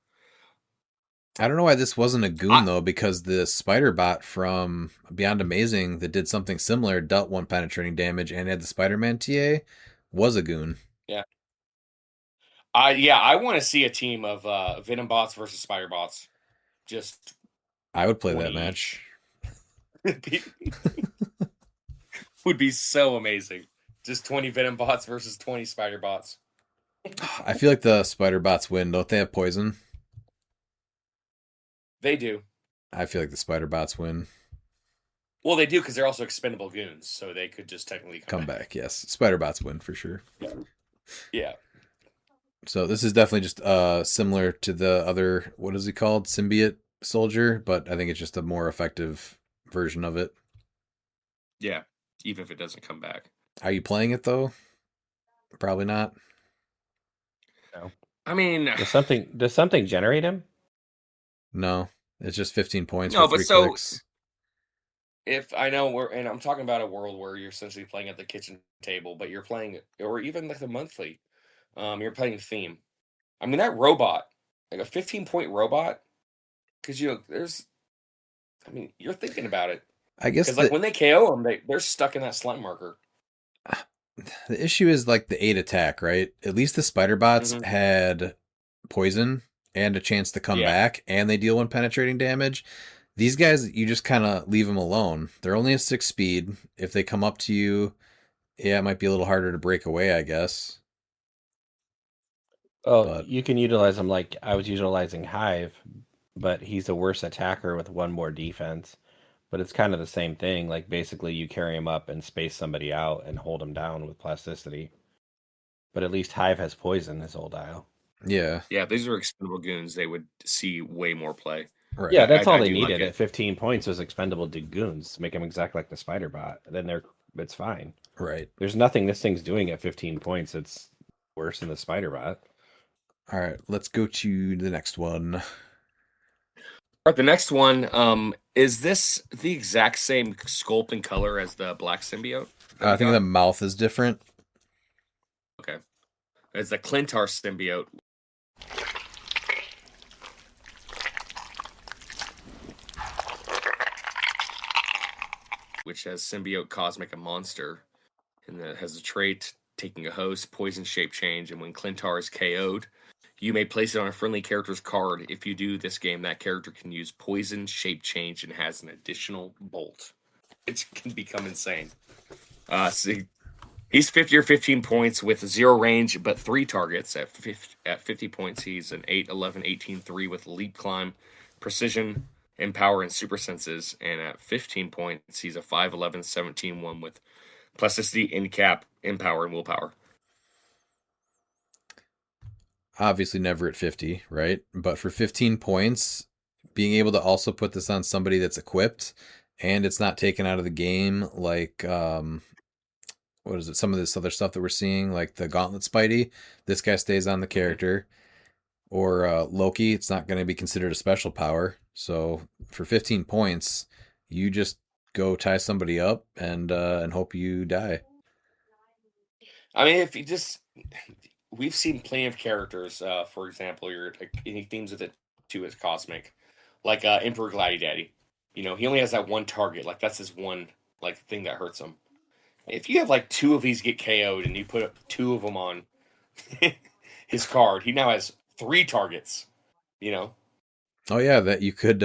Speaker 2: I don't know why this wasn't a goon though, because the spider bot from Beyond Amazing that did something similar, dealt 1 penetrating damage, and had the Spider-Man TA, was a goon.
Speaker 3: Yeah. I want to see a team of Venom bots versus Spider bots. Just
Speaker 2: I would play that
Speaker 3: 20
Speaker 2: match.
Speaker 3: Would be so amazing. Just 20 Venom bots versus 20 Spider bots.
Speaker 2: I feel like the spider bots win. Don't they have poison?
Speaker 3: They do.
Speaker 2: I feel like the spider bots win.
Speaker 3: Well, they do because they're also expendable goons, so they could just technically
Speaker 2: Come back. Yes, spider bots win for sure.
Speaker 3: Yeah.
Speaker 2: So this is definitely just similar to the other, what is he called? Symbiote soldier, but I think it's just a more effective version of it.
Speaker 3: Yeah, even if it doesn't come back.
Speaker 2: Are you playing it though? Probably not.
Speaker 6: No.
Speaker 3: I mean,
Speaker 6: does something generate him?
Speaker 2: No, it's just 15 points
Speaker 3: No,
Speaker 2: for
Speaker 3: but
Speaker 2: 3 clicks.
Speaker 3: if I know and I'm talking about a world where you're essentially playing at the kitchen table, but you're playing, or even like the monthly, you're playing theme. I mean, that robot, like a 15-point robot, because you're thinking about it.
Speaker 2: I guess
Speaker 3: because like when they KO them, they're stuck in that slime marker.
Speaker 2: The issue is like the 8 attack, right? At least the spider bots had poison and a chance to come back, and they deal 1 penetrating damage. These guys, you just kind of leave them alone. They're only a 6 speed. If they come up to you, it might be a little harder to break away, I guess.
Speaker 6: Oh, you can utilize him like I was utilizing Hive, but he's a worse attacker with 1 more defense. But it's kind of the same thing. Like basically, you carry him up and space somebody out and hold him down with plasticity. But at least Hive has poison, his old dial.
Speaker 2: Yeah.
Speaker 3: Yeah, if these are expendable goons, they would see way more play.
Speaker 2: Right.
Speaker 6: Yeah, that's all they needed at 15 points was expendable goons to make them exactly like the spider bot. Then it's fine.
Speaker 2: Right.
Speaker 6: There's nothing this thing's doing at 15 points. It's worse than the spider bot.
Speaker 2: All right, let's go to the next one.
Speaker 3: All right, the next one, is this the exact same sculpt and color as the black symbiote?
Speaker 2: I think the mouth is different.
Speaker 3: Okay. It's the Clintar symbiote. Which has symbiote cosmic a monster. And that has a trait taking a host, poison shape change, and when Clintar is KO'd, you may place it on a friendly character's card. If you do this game, that character can use poison shape change and has an additional bolt. It can become insane. So he's 50 or 15 points with 0 range, but 3 targets. At 50 points, he's an 8, 11, 18, 3 with leap climb, precision, empower, and super senses. And at 15 points, he's a 5, 11, 17, 1 with plasticity, incap, empower, and willpower.
Speaker 2: Obviously never at 50, right? But for 15 points, being able to also put this on somebody that's equipped and it's not taken out of the game, like what is it? Some of this other stuff that we're seeing, like the Gauntlet Spidey, this guy stays on the character. Or Loki, it's not going to be considered a special power. So for 15 points, you just go tie somebody up and hope you die.
Speaker 3: I mean, if you we've seen plenty of characters. For example, any themes with it too is cosmic, like Emperor Gladiadaddy. He only has that one target. Like that's his one thing that hurts him. If you have like 2 of these get KO'd and you put up 2 of them on his card, he now has 3 targets.
Speaker 2: Oh yeah, that you could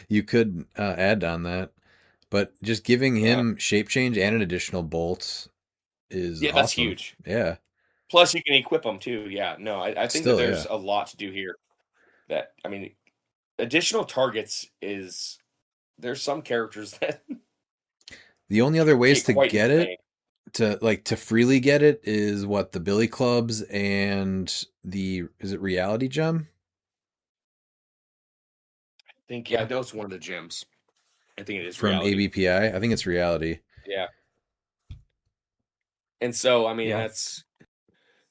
Speaker 2: you could add on that, but just giving him shape change and an additional bolt is awesome.
Speaker 3: That's huge.
Speaker 2: Yeah.
Speaker 3: Plus, you can equip them too. Yeah, no, I think that there's a lot to do here. Additional targets is there's some characters that
Speaker 2: the only other ways to get it to freely get it is what the Billy Clubs and is it Reality Gem?
Speaker 3: I think that was one of the gems. I think it is
Speaker 2: from
Speaker 3: Reality.
Speaker 2: ABPI. I think it's Reality.
Speaker 3: Yeah. And so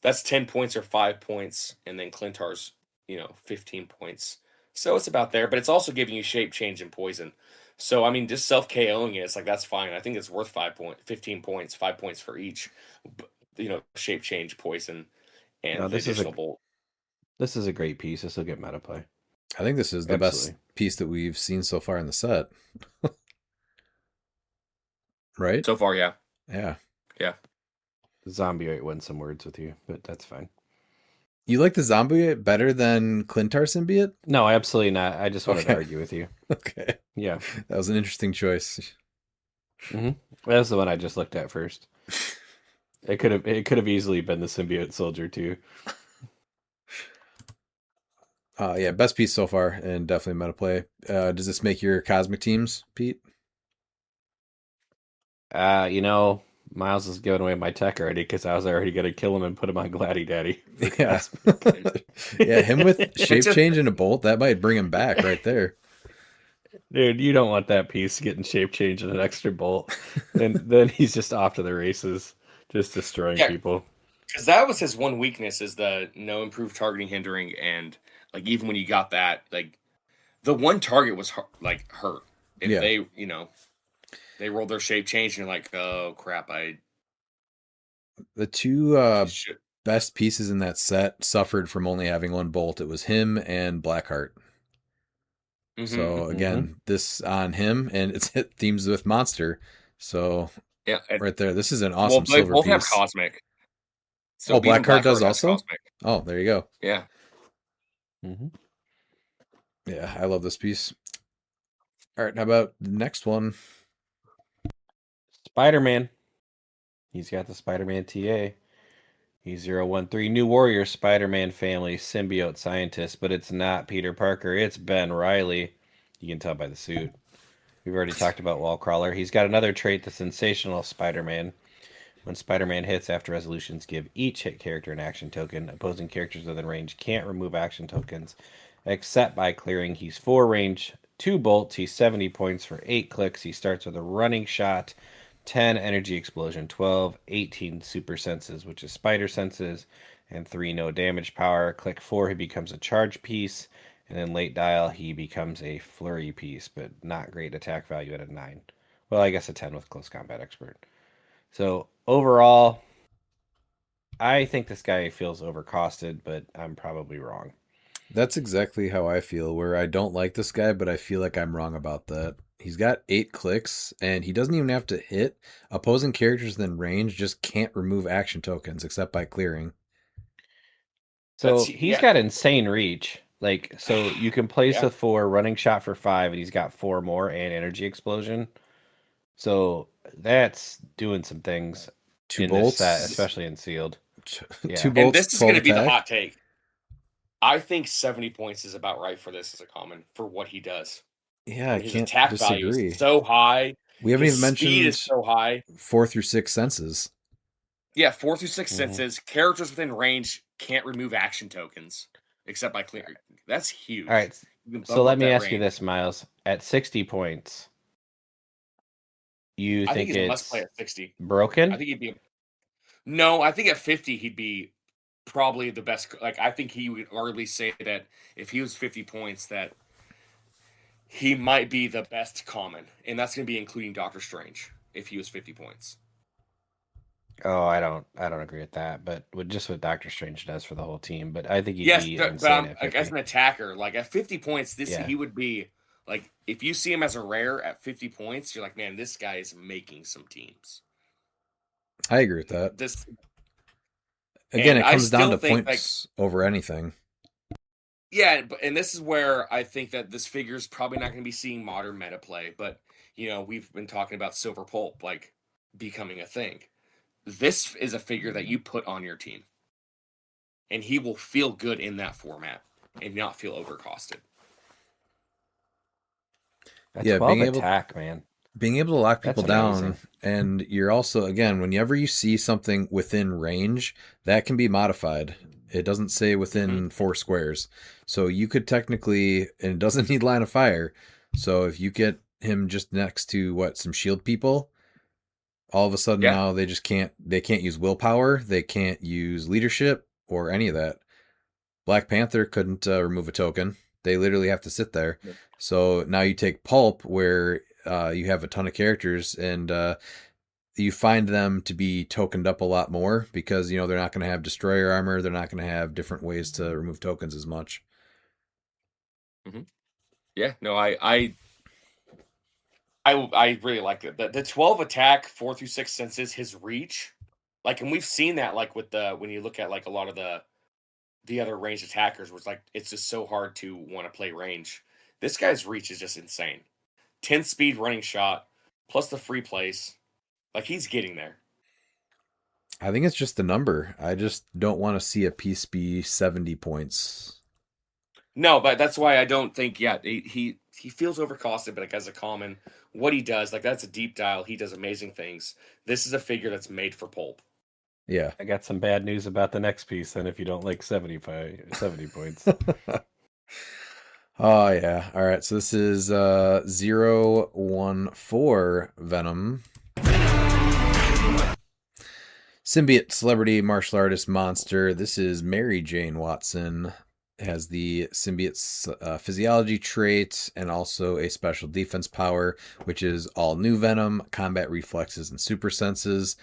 Speaker 3: that's 10 points or 5 points, and then Clintar's 15 points. So it's about there, but it's also giving you shape change and poison. So I mean, just self KOing it, it's like that's fine. I think it's worth 15 points, 5 points for each. Shape change, poison, and additional bolt.
Speaker 6: This is a great piece. This will get meta play.
Speaker 2: I think this is the best
Speaker 6: Absolutely.
Speaker 2: piece that we've seen so far in the set. Right?
Speaker 3: So far, yeah.
Speaker 2: Yeah.
Speaker 3: Yeah.
Speaker 6: Zombie win some words with you, but that's fine.
Speaker 2: You like the zombie better than Clintar symbiote?
Speaker 6: No, absolutely not. I just wanted to
Speaker 2: Okay.
Speaker 6: argue with you.
Speaker 2: Okay.
Speaker 6: Yeah.
Speaker 2: That was an interesting choice.
Speaker 6: That's the one I just looked at first. It could have easily been the symbiote soldier too.
Speaker 2: Yeah, best piece so far, and definitely meta play. Does this make your cosmic teams, Pete?
Speaker 6: Miles is giving away my tech already because I was already gonna kill him and put him on Gladdy Daddy.
Speaker 2: Yeah. Yeah, him with shape
Speaker 3: just-
Speaker 2: change and a bolt, that might bring him back right there.
Speaker 6: Dude, you don't want that piece getting shape change and an extra bolt. Then he's just off to the races, just destroying
Speaker 3: Yeah.
Speaker 6: people.
Speaker 3: Because that was his one weakness, is the no improved targeting hindering, and like even when you got that, like the one target was like hurt. If
Speaker 2: Yeah.
Speaker 3: they, they rolled their shape change and you're like, oh crap,
Speaker 2: The two
Speaker 3: should.
Speaker 2: best pieces in that set suffered from only having one bolt. It was him and Blackheart. So again, this on him, and it's hit themes with monster. So
Speaker 3: Yeah,
Speaker 2: right there, this is an awesome
Speaker 3: they
Speaker 2: silver
Speaker 3: both
Speaker 2: piece.
Speaker 3: have cosmic. So
Speaker 2: Oh,
Speaker 3: even
Speaker 2: Blackheart does
Speaker 3: has
Speaker 2: also?
Speaker 3: cosmic.
Speaker 2: Oh, there you go.
Speaker 3: Yeah.
Speaker 2: Yeah, I love this piece. All right, how about the next one?
Speaker 6: Spider-Man. He's got the Spider-Man TA. He's 013. New Warrior Spider-Man family symbiote scientist, but it's not Peter Parker. It's Ben Reilly. You can tell by the suit. We've already talked about Wallcrawler. He's got another trait, the sensational Spider-Man. When Spider-Man hits after resolutions, give each hit character an action token. Opposing characters within range can't remove action tokens, except by clearing. He's 4 range, 2 bolts. He's 70 points for 8 clicks. He starts with a running shot, 10 energy explosion, 12, 18 super senses, which is spider senses, and 3 no damage power. Click 4, he becomes a charge piece. And then late dial, he becomes a flurry piece, but not great attack value at a 9. Well, I guess a 10 with close combat expert. So overall, I think this guy feels overcosted, but I'm probably wrong.
Speaker 2: That's exactly how I feel, where I don't like this guy, but I feel like I'm wrong about that. He's got 8 clicks, and he doesn't even have to hit. Opposing characters within range just can't remove action tokens except by clearing.
Speaker 6: So he's got insane reach. Like, so you can place a 4, running shot for 5, and he's got 4 more and energy explosion. So that's doing some things
Speaker 2: 2
Speaker 6: in
Speaker 2: bolts,
Speaker 6: this set, especially in sealed.
Speaker 2: 2 bolts.
Speaker 3: And this is going to be the
Speaker 2: attack.
Speaker 3: hot take. I think 70 points is about right for this as a common for what he does.
Speaker 2: Yeah, I
Speaker 3: his
Speaker 2: can't
Speaker 3: attack
Speaker 2: disagree.
Speaker 3: value is so high.
Speaker 2: We haven't
Speaker 3: his
Speaker 2: even mentioned
Speaker 3: speed is so high.
Speaker 2: 4 through 6 senses.
Speaker 3: Yeah, 4 through 6 senses. Characters within range can't remove action tokens except by clearing. That's huge.
Speaker 6: All right. So let me ask you this, Miles. At 60 points, you
Speaker 3: I
Speaker 6: think
Speaker 3: he's a
Speaker 6: it's
Speaker 3: must play at 60.
Speaker 6: broken?
Speaker 3: I think he'd be. No, I think at 50 he'd be probably the best. Like I think he would arguably say that if he was 50 points, that he might be the best common, and that's going to be including Doctor Strange if he was 50 points.
Speaker 6: Oh, I don't agree with that, but just what Doctor Strange does for the whole team. But I think he'd
Speaker 3: Yes,
Speaker 6: be
Speaker 3: but
Speaker 6: insane at 50.
Speaker 3: like, as an attacker, like at 50 points,
Speaker 6: Yeah.
Speaker 3: he would be like if you see him as a rare at 50 points, you're like, man, this guy is making some teams.
Speaker 2: I agree with that.
Speaker 3: This
Speaker 2: Again,
Speaker 3: and
Speaker 2: it comes down to
Speaker 3: think,
Speaker 2: points over anything.
Speaker 3: Yeah, and this is where I think that this figure is probably not going to be seeing modern meta play, but we've been talking about Silver Pulp like becoming a thing. This is a figure that you put on your team, and he will feel good in that format and not feel overcosted.
Speaker 6: That's
Speaker 2: Yeah,
Speaker 6: 12 attack, man.
Speaker 2: Being able to lock people
Speaker 6: That's
Speaker 2: down,
Speaker 6: amazing.
Speaker 2: and you're also, again, whenever you see something within range, that can be modified. It doesn't say within 4 squares. So you could technically, and it doesn't need line of fire. So if you get him just next to some shield people, all of a sudden now they can't use willpower, they can't use leadership or any of that. Black Panther couldn't remove a token. They literally have to sit there. Yep. So now you take Pulp, where you have a ton of characters, and you find them to be tokened up a lot more because they're not going to have destroyer armor. They're not going to have different ways to remove tokens as much.
Speaker 3: Yeah, no, I really like it. The 12 attack, 4 through 6 senses, his reach, like, and we've seen that like with the when you look at like a lot of the other ranged attackers, where it's like it's just so hard to want to play range. This guy's reach is just insane. 10 speed running shot plus the free place, like he's getting there.
Speaker 2: I think it's just the number. I just don't want to see a piece be 70 points.
Speaker 3: No, but that's why I don't think. Yeah, he feels overcosted, but like as a common, what he does, like that's a deep dial. He does amazing things. This is a figure that's made for pulp.
Speaker 2: Yeah.
Speaker 6: I got some bad news about the next piece. Then, if you don't like 70 points,
Speaker 2: Oh yeah. All right. So this is 014 Venom. Symbiote celebrity martial artist monster. This is Mary Jane Watson. Has the symbiote's physiology trait and also a special defense power, which is all new Venom, combat reflexes, and super senses.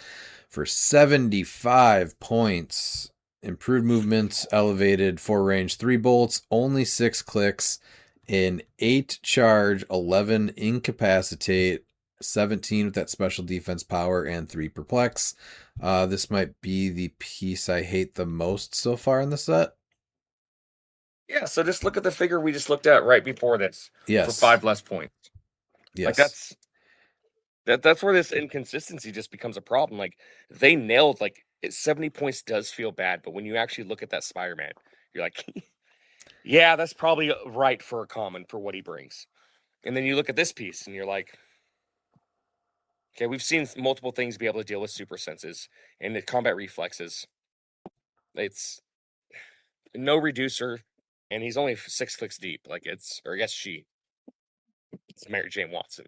Speaker 2: For 75 points, improved movement, elevated 4 range, 3 bolts, only 6 clicks, in 8 charge, 11 incapacitate, 17 with that special defense power, and 3 perplex. This might be the piece I hate the most so far in the set.
Speaker 3: Yeah, so just look at the figure we just looked at right before this.
Speaker 2: Yes.
Speaker 3: For 5 less points.
Speaker 2: Yes.
Speaker 3: Like that's where this inconsistency just becomes a problem. Like they nailed 70 points does feel bad, but when you actually look at that Spider-Man, you're like, yeah, that's probably right for a common for what he brings. And then you look at this piece and you're like, okay, we've seen multiple things be able to deal with super senses and the combat reflexes. It's no reducer, and he's only 6 clicks deep. Like it's Mary Jane Watson.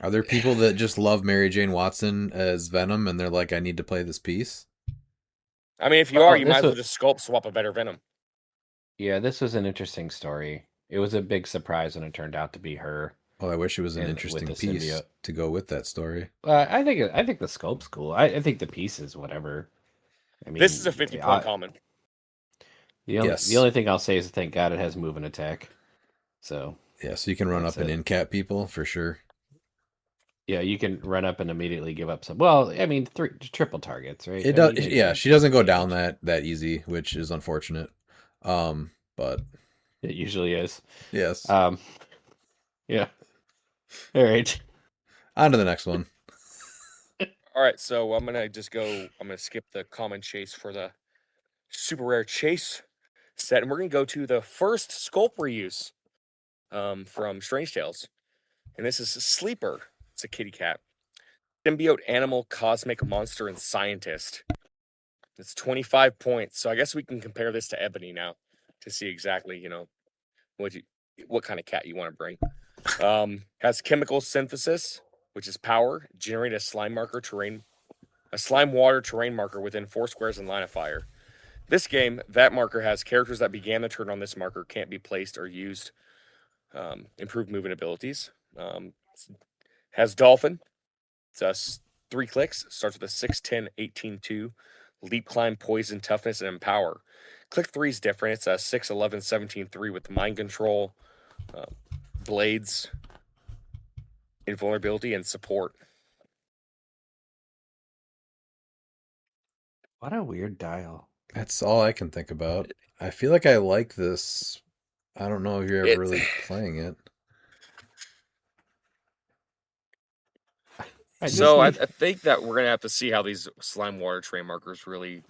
Speaker 2: Are there people that just love Mary Jane Watson as Venom and they're like, I need to play this piece?
Speaker 3: I mean, if you are, you might as well just sculpt swap a better Venom.
Speaker 6: Yeah, this was an interesting story. It was a big surprise when it turned out to be her.
Speaker 2: Well, I wish it was an interesting piece symbiote to go with that story.
Speaker 6: I think the scope's cool. I think the piece is whatever. I mean,
Speaker 3: this is a 50-point common.
Speaker 6: The only thing I'll say is thank God it has move and attack. So
Speaker 2: yeah, so you can run up and in-cap people for sure.
Speaker 6: Yeah, you can run up and immediately give up some. Well, I mean, triple targets, right?
Speaker 2: It does. Yeah, she doesn't go down that easy, which is unfortunate. But
Speaker 6: it usually is.
Speaker 2: Yes.
Speaker 6: Yeah. All right.
Speaker 2: On to the next one.
Speaker 3: All right, so I'm gonna skip the common chase for the super rare chase set, and we're gonna go to the first sculpt reuse from Strange Tales, and this is Sleeper. It's a kitty cat. Symbiote animal, cosmic monster, and scientist. It's 25 points. So I guess we can compare this to Ebony now to see exactly, what kind of cat you want to bring. Has chemical synthesis, which is power. Generate a slime water terrain marker within 4 squares in line of fire. This game, that marker has characters that began the turn on this marker can't be placed or used. Improved movement abilities. Has Dolphin. It's 3 clicks. Starts with a 6, 10, 18, 2. Leap, climb, poison, toughness, and empower. Click 3 is different. It's a 6, 11, 17, 3 with mind control, blades, invulnerability, and support.
Speaker 6: What a weird dial.
Speaker 2: That's all I can think about. I feel like I like this. I don't know if you're ever really playing it.
Speaker 3: I think that we're gonna have to see how these slime water terrain markers really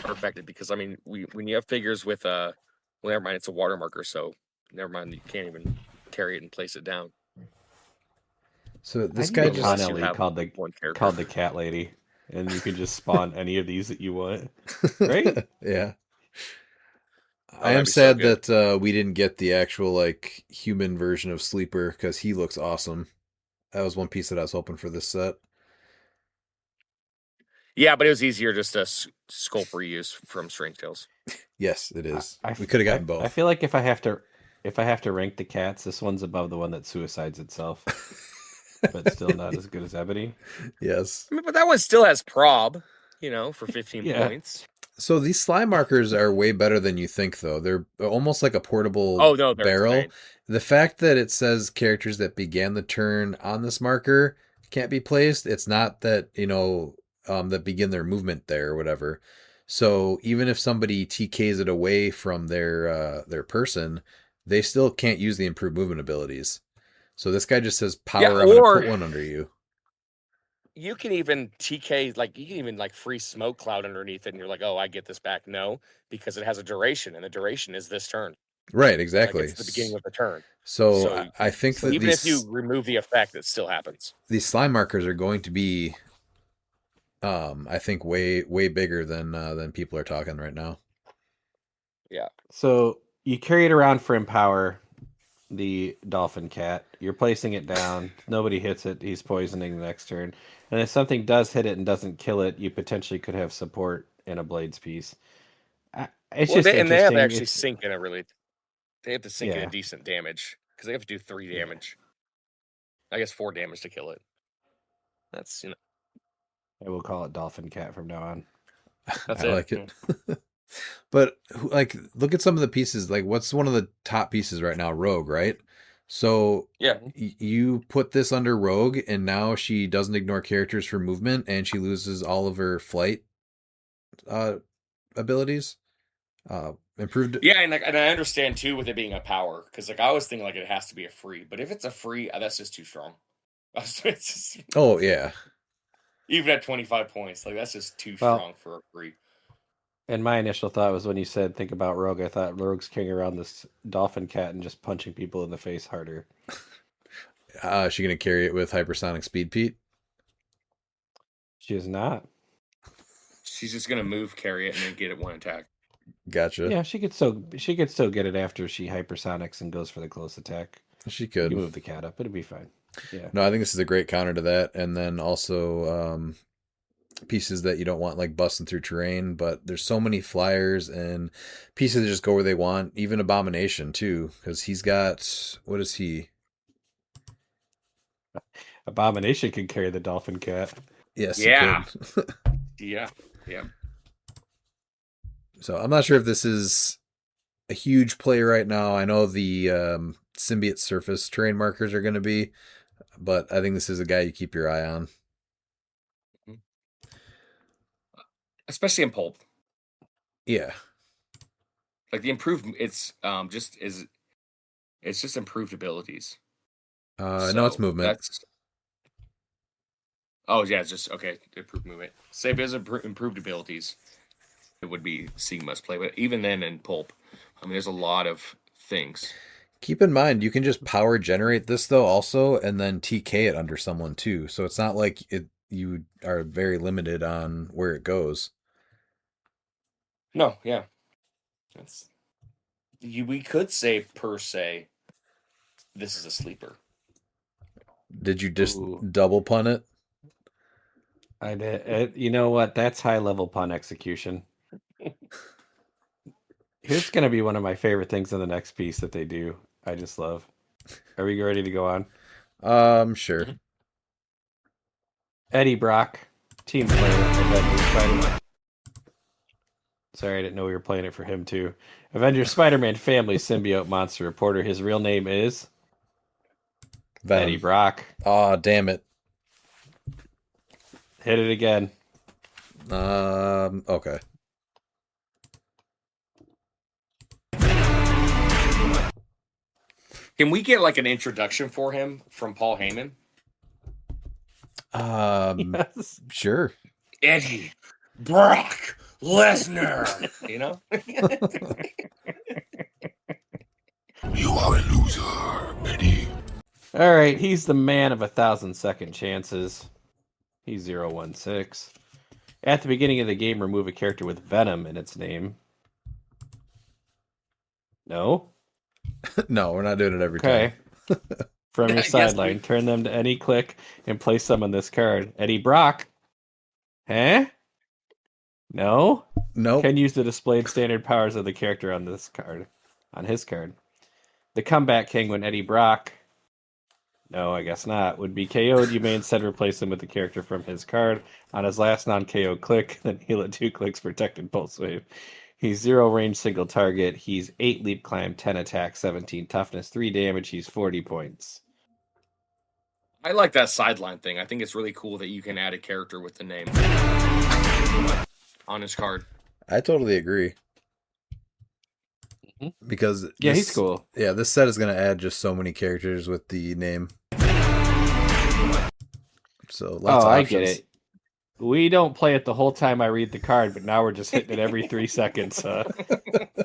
Speaker 3: are affected, because I mean, when you have figures with well, never mind, it's a water marker, so never mind, you can't even carry it and place it down.
Speaker 2: So this guy just
Speaker 6: called the cat lady, and you can just spawn any of these that you want, right?
Speaker 2: Yeah. I am sad that we didn't get the actual human version of Sleeper, because he looks awesome. That was one piece that I was hoping for this set.
Speaker 3: Yeah, but it was easier just to sculpt reuse from Strange Tales.
Speaker 2: Yes, it is. We could have gotten both.
Speaker 6: I feel like if I have to rank the cats, this one's above the one that suicides itself, but still not as good as Ebony.
Speaker 2: Yes,
Speaker 3: I mean, but that one still has prob, for 15 points.
Speaker 2: So these slime markers are way better than you think, though. They're almost like a portable
Speaker 3: Oh no, they're
Speaker 2: barrel.
Speaker 3: insane.
Speaker 2: The fact that it says characters that began the turn on this marker can't be placed. It's not that, that begin their movement there or whatever. So even if somebody TKs it away from their person, they still can't use the improved movement abilities. So this guy just says
Speaker 3: Yeah,
Speaker 2: power. I'm going to
Speaker 3: or
Speaker 2: put one under you.
Speaker 3: you can even TK, like you can even like free smoke cloud underneath it, and you're like, oh, I get this back. No, because it has a duration, and the duration is this turn.
Speaker 2: Right,
Speaker 3: Like
Speaker 2: exactly.
Speaker 3: it's the beginning of the turn.
Speaker 2: So
Speaker 3: So
Speaker 2: I think that
Speaker 3: even if you remove the effect, it still happens.
Speaker 2: these slime markers are going to be, I think way bigger than people are talking right now.
Speaker 3: Yeah.
Speaker 6: So you carry it around for Empower, the dolphin cat. You're placing it down. Nobody hits it. He's poisoning the next turn. And if something does hit it and doesn't kill it, you potentially could have support in a Blades piece. It's just
Speaker 3: they have to
Speaker 6: interesting.
Speaker 3: actually sink in a really. They have to sink in
Speaker 6: Yeah.
Speaker 3: a decent damage because they have to do 3 damage. I guess 4 damage to kill it. That's
Speaker 6: I will call it Dolphin Cat from now on.
Speaker 3: That's
Speaker 2: I like it. But like, look at some of the pieces. Like, what's one of the top pieces right now? Rogue, right? So
Speaker 3: Yeah.
Speaker 2: You put this under Rogue, and now she doesn't ignore characters for movement, and she loses all of her flight abilities. Improved.
Speaker 3: Yeah, and I understand too with it being a power because like I always think like it has to be a free, but if it's a free, that's just too strong. It's just,
Speaker 2: Oh yeah.
Speaker 3: even at 25 points, like that's just too strong for a free.
Speaker 6: And my initial thought was when you said think about Rogue, I thought Rogue's carrying around this dolphin cat and just punching people in the face harder.
Speaker 2: Is she gonna carry it with hypersonic speed, Pete?
Speaker 6: She is not.
Speaker 3: She's just gonna move, carry it, and then get it one attack.
Speaker 2: Gotcha.
Speaker 6: Yeah, she could still get it after she hypersonics and goes for the close attack.
Speaker 2: She could.
Speaker 6: You move the cat up, it'd be fine. Yeah.
Speaker 2: No, I think this is a great counter to that, and then also pieces that you don't want like busting through terrain, but there's so many flyers and pieces that just go where they want. Even Abomination too, because he's got, what is he?
Speaker 6: Abomination can carry the dolphin cat.
Speaker 2: Yes,
Speaker 3: Yeah.
Speaker 2: he could.
Speaker 3: Yeah.
Speaker 2: So I'm not sure if this is a huge play right now. I know the symbiote surface terrain markers are going to be, but I think this is a guy you keep your eye on.
Speaker 3: Especially in pulp.
Speaker 2: Yeah.
Speaker 3: Like the improved, it's just improved abilities.
Speaker 2: No, it's movement.
Speaker 3: Oh yeah, it's just okay. Improved movement. Say if there's improved abilities, it would be Sigma's play. But even then, in pulp, I mean, there's a lot of things.
Speaker 2: Keep in mind, you can just power generate this though, also, and then TK it under someone too. So it's not like you are very limited on where it goes.
Speaker 3: No, yeah, we could say per se, this is a sleeper.
Speaker 2: Did you just double pun it?
Speaker 6: I did. You know what? That's high level pun execution. Here's going to be one of my favorite things in the next piece that they do. I just love. Are we ready to go on?
Speaker 2: Sure.
Speaker 6: Eddie Brock, team player, Avengers Spider-Man. Sorry, I didn't know we were playing it for him too. Avengers Spider-Man family symbiote monster reporter. His real name is
Speaker 2: Venom.
Speaker 6: Eddie Brock.
Speaker 2: Oh, damn it.
Speaker 6: Hit it again.
Speaker 2: Okay.
Speaker 3: Can we get like an introduction for him from Paul Heyman?
Speaker 6: Yes.
Speaker 2: Sure.
Speaker 3: Eddie Brock Lesnar. You know?
Speaker 1: You are a loser, Eddie.
Speaker 6: All right, he's the man of 1,000 second chances. He's 016. At the beginning of the game, remove a character with Venom in its name. No?
Speaker 2: No, we're not doing it every time.
Speaker 6: Okay. From your sideline, turn them to any click and place them on this card. Eddie Brock. Huh? No?
Speaker 2: Nope.
Speaker 6: Can use the displayed standard powers of the character on this card. On his card. The Comeback King when Eddie Brock No, I guess not. Would be KO'd, you may instead replace him with a character from his card. On his last non-KO click, then heal at 2 clicks, protected pulse wave. He's 0 range, single target. He's 8 leap climb, 10 attack, 17 toughness, 3 damage. He's 40 points.
Speaker 3: I like that sideline thing. I think it's really cool that you can add a character with the name on his card.
Speaker 2: I totally agree. Because
Speaker 6: Yeah, he's cool.
Speaker 2: Yeah, this set is going to add just so many characters with the name. So lots of options.
Speaker 6: I get it. We don't play it the whole time I read the card, but now we're just hitting it every 3 seconds. You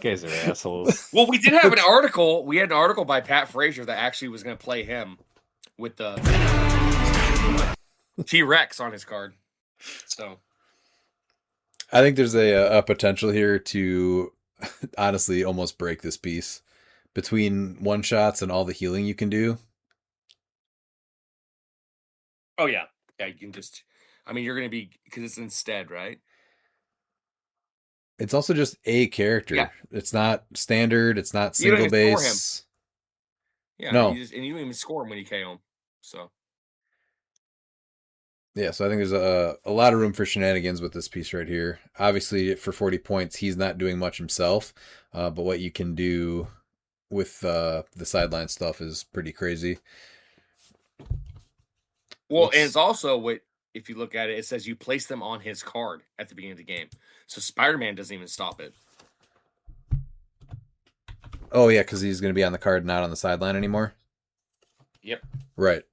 Speaker 6: guys are assholes.
Speaker 3: Well, we did have an article. We had an article by Pat Frazier that actually was going to play him with the T-Rex on his card. So
Speaker 2: I think there's a potential here to honestly almost break this piece between one shots and all the healing you can do.
Speaker 3: Oh yeah, you can just. I mean, you're going to be because it's instead, right?
Speaker 2: It's also just a character.
Speaker 3: Yeah.
Speaker 2: It's not standard. It's not
Speaker 3: You don't
Speaker 2: single
Speaker 3: even score
Speaker 2: base.
Speaker 3: Yeah,
Speaker 2: No.
Speaker 3: and you don't even score him when you KO him. So
Speaker 2: Yeah, so I think there's a lot of room for shenanigans with this piece right here. Obviously, for 40 points, he's not doing much himself, but what you can do with the sideline stuff is pretty crazy.
Speaker 3: and it's also what if you look at it, it says you place them on his card at the beginning of the game. So Spider-Man doesn't even stop it.
Speaker 2: Oh yeah, because he's going to be on the card, not on the sideline anymore.
Speaker 3: Yep.
Speaker 2: Right.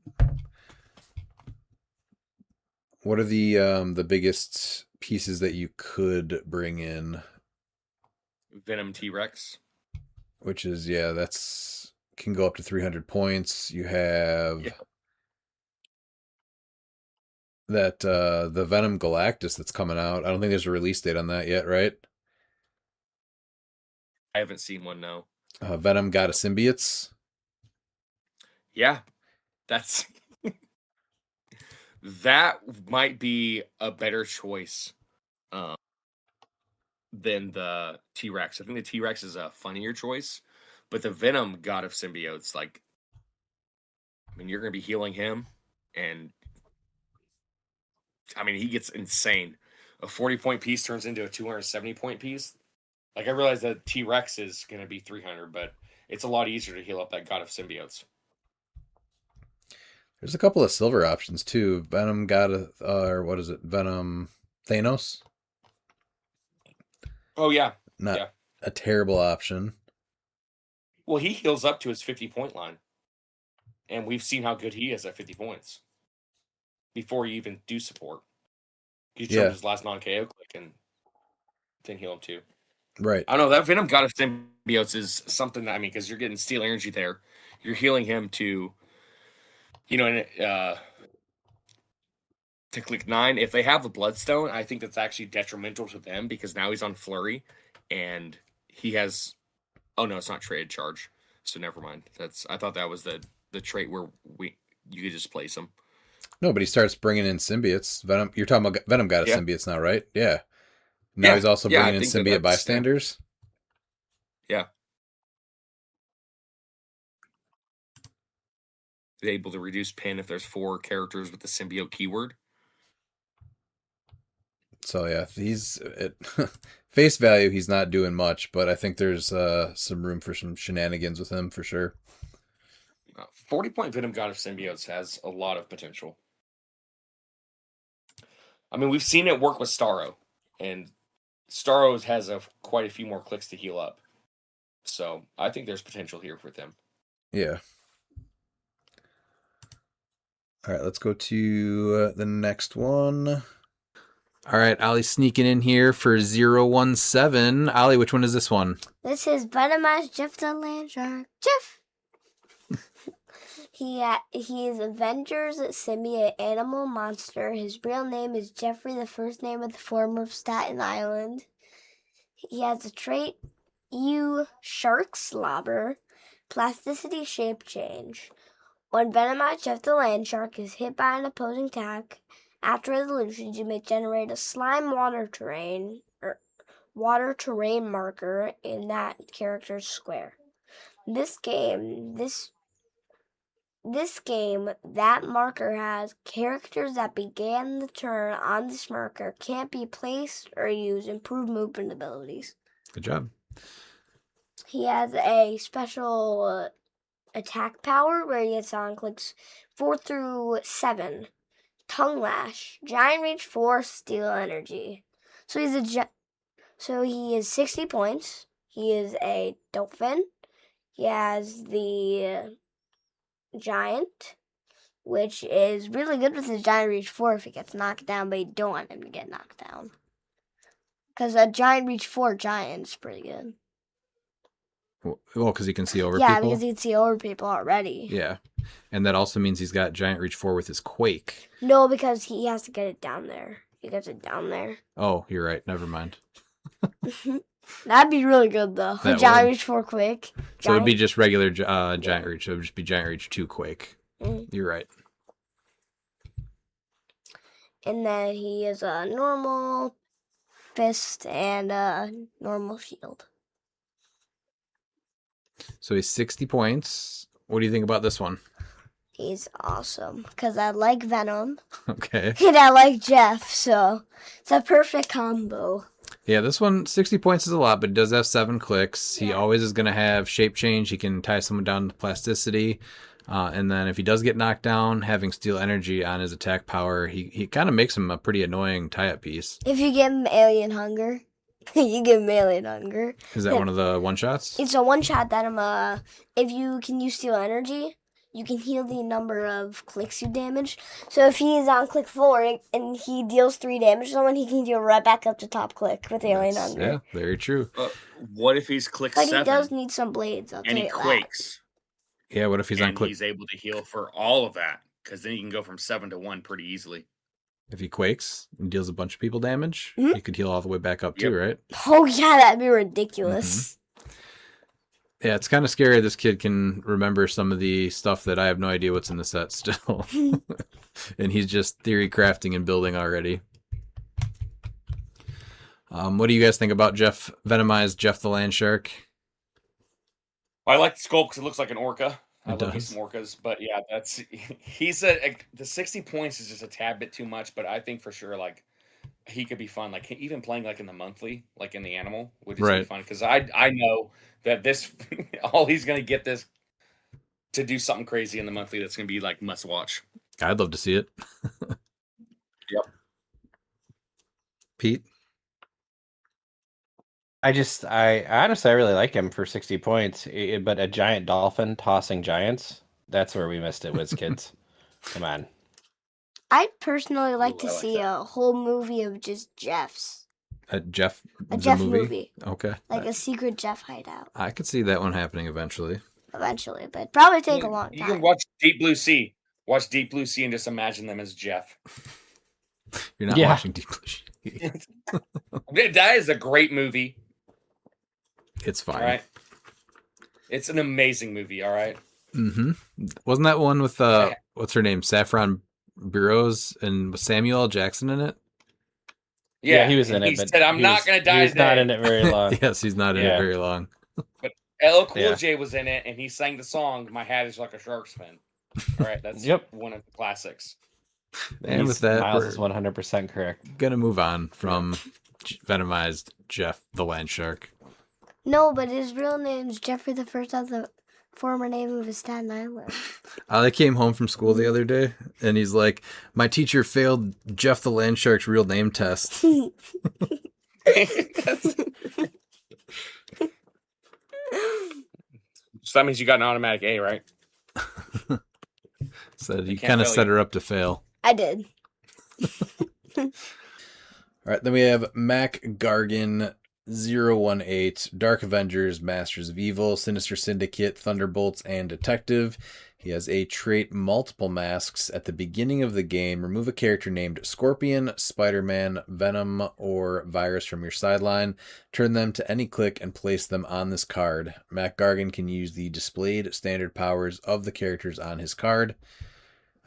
Speaker 2: What are the biggest pieces that you could bring in?
Speaker 3: Venom T-Rex.
Speaker 2: Which is, that's can go up to 300 points. You have that the Venom Galactus that's coming out. I don't think there's a release date on that yet, right?
Speaker 3: I haven't seen one, no.
Speaker 2: Venom got a symbiotes.
Speaker 3: Yeah, that's that might be a better choice than the T-Rex. I think the T-Rex is a funnier choice, but the Venom God of Symbiotes, like, I mean, you're going to be healing him, and I mean, he gets insane. A 40-point piece turns into a 270-point piece. Like, I realize that T-Rex is going to be 300, but it's a lot easier to heal up that God of Symbiotes.
Speaker 2: There's a couple of silver options too. Venom got or what is it? Venom Thanos.
Speaker 3: Oh yeah,
Speaker 2: not a terrible option.
Speaker 3: Well, he heals up to his 50-point line, and we've seen how good he is at 50 points before you even do support. You jump his last non-KO click and then heal him too.
Speaker 2: Right.
Speaker 3: I don't know, that Venom God of Symbiotes is something that, I mean, because you're getting steel energy there, you're healing him to. To click 9, if they have the Bloodstone, I think that's actually detrimental to them because now he's on Flurry and he has. Oh no, it's not traded charge, so never mind. I thought that was the trait where you could just place him.
Speaker 2: No, but he starts bringing in symbiotes. Venom, you're talking about Venom got a symbiotes now, right? Yeah. Now he's also bringing in symbiote bystanders.
Speaker 3: Yeah. They're able to reduce pin if there's 4 characters with the symbiote keyword.
Speaker 2: So yeah, he's at face value. He's not doing much, but I think there's some room for some shenanigans with him for sure.
Speaker 3: 40-point Venom God of Symbiotes has a lot of potential. I mean, we've seen it work with Starro, and Starro has quite a few more clicks to heal up. So I think there's potential here for them.
Speaker 2: Yeah. All right, let's go to the next one. All right, Ollie's sneaking in here for 017. Ollie, which one is this one?
Speaker 7: This is Venomized Jeff the Land Shark. Jeff! He is Avengers symbiote animal monster. His real name is Jeffrey, the first name of the former of Staten Island. He has a trait, Shark Slobber, plasticity shape change. When Venomized Jeff the Land Shark is hit by an opposing attack, after resolutions, you may generate a slime water terrain marker in that character's square. This game, this game, that marker has characters that began the turn on this marker can't be placed or use improved movement abilities.
Speaker 2: Good job.
Speaker 7: He has a special attack power where he gets on clicks 4 through 7. Tongue Lash, Giant Reach 4, Steel Energy. So he is 60 points. He is a dolphin. He has the giant, which is really good with his Giant Reach 4 if he gets knocked down, but you don't want him to get knocked down. Because a Giant Reach 4 giant is pretty good.
Speaker 2: Well, because he can see over
Speaker 7: Yeah,
Speaker 2: people.
Speaker 7: because he can see over people already.
Speaker 2: Yeah. And that also means he's got Giant Reach 4 with his Quake.
Speaker 7: No, because he has to get it down there. He gets it down there.
Speaker 2: Oh, you're right. Never mind.
Speaker 7: That'd be really good, though.
Speaker 2: That
Speaker 7: Giant
Speaker 2: would.
Speaker 7: Reach 4 Quake.
Speaker 2: So it'd be just regular Giant Reach. It would just be Giant Reach 2 Quake. You're right.
Speaker 7: And then he is a normal fist and a normal shield.
Speaker 2: So he's 60 points. What do you think about this one?
Speaker 7: He's awesome because I like Venom
Speaker 2: Okay.
Speaker 7: and I like Jeff, so it's a perfect combo.
Speaker 2: Yeah, this one, 60 points is a lot, but it does have 7 clicks. He always is going to have shape change. He can tie someone down to plasticity. And then if he does get knocked down, having Steel Energy on his attack power, he kind of makes him a pretty annoying tie-up piece.
Speaker 7: If you give him Alien Hunger, you give him Alien Hunger.
Speaker 2: Is that one of the one-shots?
Speaker 7: It's a one-shot that if you can use Steel Energy, you can heal the number of clicks you damage. So if he is on click 4 and he deals 3 damage to someone, he can deal right back up to top click with Alien Hunger.
Speaker 2: Yeah, very true.
Speaker 3: What if he's click
Speaker 7: But
Speaker 3: 7?
Speaker 7: he does need some blades.
Speaker 3: And he quakes.
Speaker 2: Yeah, what if he's on click?
Speaker 3: He's able to heal for all of that, because then he can go from 7 to 1 pretty easily.
Speaker 2: If he quakes and deals a bunch of people damage, he could heal all the way back up too, right?
Speaker 7: Oh yeah, that'd be ridiculous.
Speaker 2: Yeah, it's kind of scary this kid can remember some of the stuff that I have no idea what's in the set still. And he's just theory crafting and building already. What do you guys think about Venomized Jeff the Land Shark?
Speaker 3: I like the sculpt because it looks like an orca. I
Speaker 2: It
Speaker 3: love me
Speaker 2: does.
Speaker 3: some orcas, but yeah, the 60 points is just a tad bit too much, but I think for sure like he could be fun. Like even playing like in the monthly, like in the animal would just be fun because I know that this all he's gonna get this to do something crazy in the monthly that's gonna be like must watch.
Speaker 2: I'd love to see it.
Speaker 3: Yep.
Speaker 2: Pete?
Speaker 6: I honestly really like him for 60 points, but a giant dolphin tossing giants, that's where we missed it, WizKids. Come on.
Speaker 7: I'd personally like to
Speaker 3: I like
Speaker 7: see a whole movie of just Jeffs.
Speaker 2: Jeff
Speaker 7: A
Speaker 2: the
Speaker 7: Jeff
Speaker 2: movie?
Speaker 7: movie.
Speaker 2: Okay.
Speaker 7: Like a secret Jeff hideout.
Speaker 2: I could see that one happening eventually.
Speaker 7: Eventually, but it'd probably take a long
Speaker 3: You
Speaker 7: time.
Speaker 3: can watch Deep Blue Sea. Watch Deep Blue Sea and just imagine them as Jeff.
Speaker 2: You're not watching Deep Blue Sea.
Speaker 3: That is a great movie.
Speaker 2: It's fine.
Speaker 3: All right. It's an amazing movie, all right?
Speaker 2: Mm-hmm. Wasn't that one with what's her name? Saffron Burrows and with Samuel L. Jackson in it?
Speaker 6: Yeah, he was in it.
Speaker 3: He
Speaker 6: but
Speaker 3: said, "I'm not going to die
Speaker 6: He's
Speaker 3: today."
Speaker 6: not in it very long.
Speaker 2: Yes, he's not in it very long.
Speaker 3: But LL Cool J was in it, and he sang the song "My Hat Is Like a Shark's Fin." All right, that's one of the classics.
Speaker 2: And with that,
Speaker 6: Miles is 100% correct.
Speaker 2: Gonna move on from Venomized Jeff the Land Shark.
Speaker 7: No, but his real name's Jeffrey the First of the former name of his Staten Island.
Speaker 2: I came home from school the other day, and he's like, "My teacher failed Jeff the Land Shark's real name test."
Speaker 3: So that means you got an automatic A, right?
Speaker 2: So you kind of set her up to fail.
Speaker 7: I did.
Speaker 2: All right, then we have Mac Gargan 018, Dark Avengers, Masters of Evil, Sinister Syndicate, Thunderbolts, and Detective. He has a trait Multiple Masks. At the beginning of the game, remove a character named Scorpion, Spider-Man, Venom, or Virus from your sideline. Turn them to any click and place them on this card. Mac Gargan can use the displayed standard powers of the characters on his card.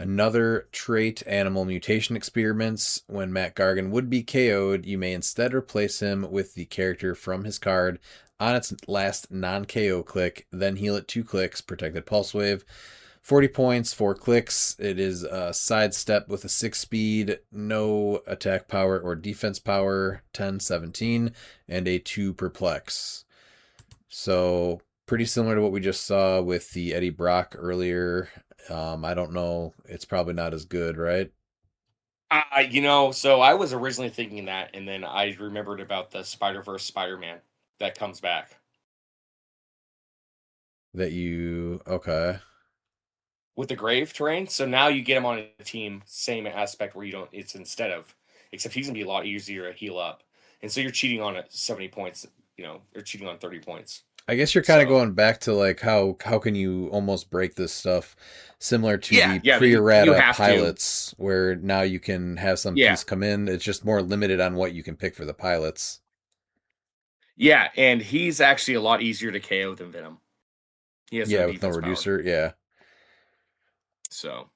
Speaker 2: Another trait, Animal Mutation Experiments. When Matt Gargan would be KO'd, you may instead replace him with the character from his card on its last non-KO click, then heal it 2 clicks, Protected Pulse Wave. 40 points, 4 clicks. It is a sidestep with a 6 speed, no attack power or defense power, 10, 17, and a 2 perplex. So pretty similar to what we just saw with the Eddie Brock earlier. I don't know. It's probably not as good, right?
Speaker 3: So I was originally thinking that, and then I remembered about the Spider-Verse Spider-Man that comes back.
Speaker 2: Okay.
Speaker 3: With the grave terrain. So now you get him on a team, same aspect where it's except he's going to be a lot easier to heal up. And so you're cheating on 70 points, you're cheating on 30 points.
Speaker 2: I guess you're kind of going back to like how can you almost break this stuff similar to the pre-errata pilots where now you can have some piece come in. It's just more limited on what you can pick for the pilots.
Speaker 3: Yeah, and he's actually a lot easier to KO than Venom. He has
Speaker 2: with no reducer,
Speaker 3: power.
Speaker 2: yeah.
Speaker 3: So,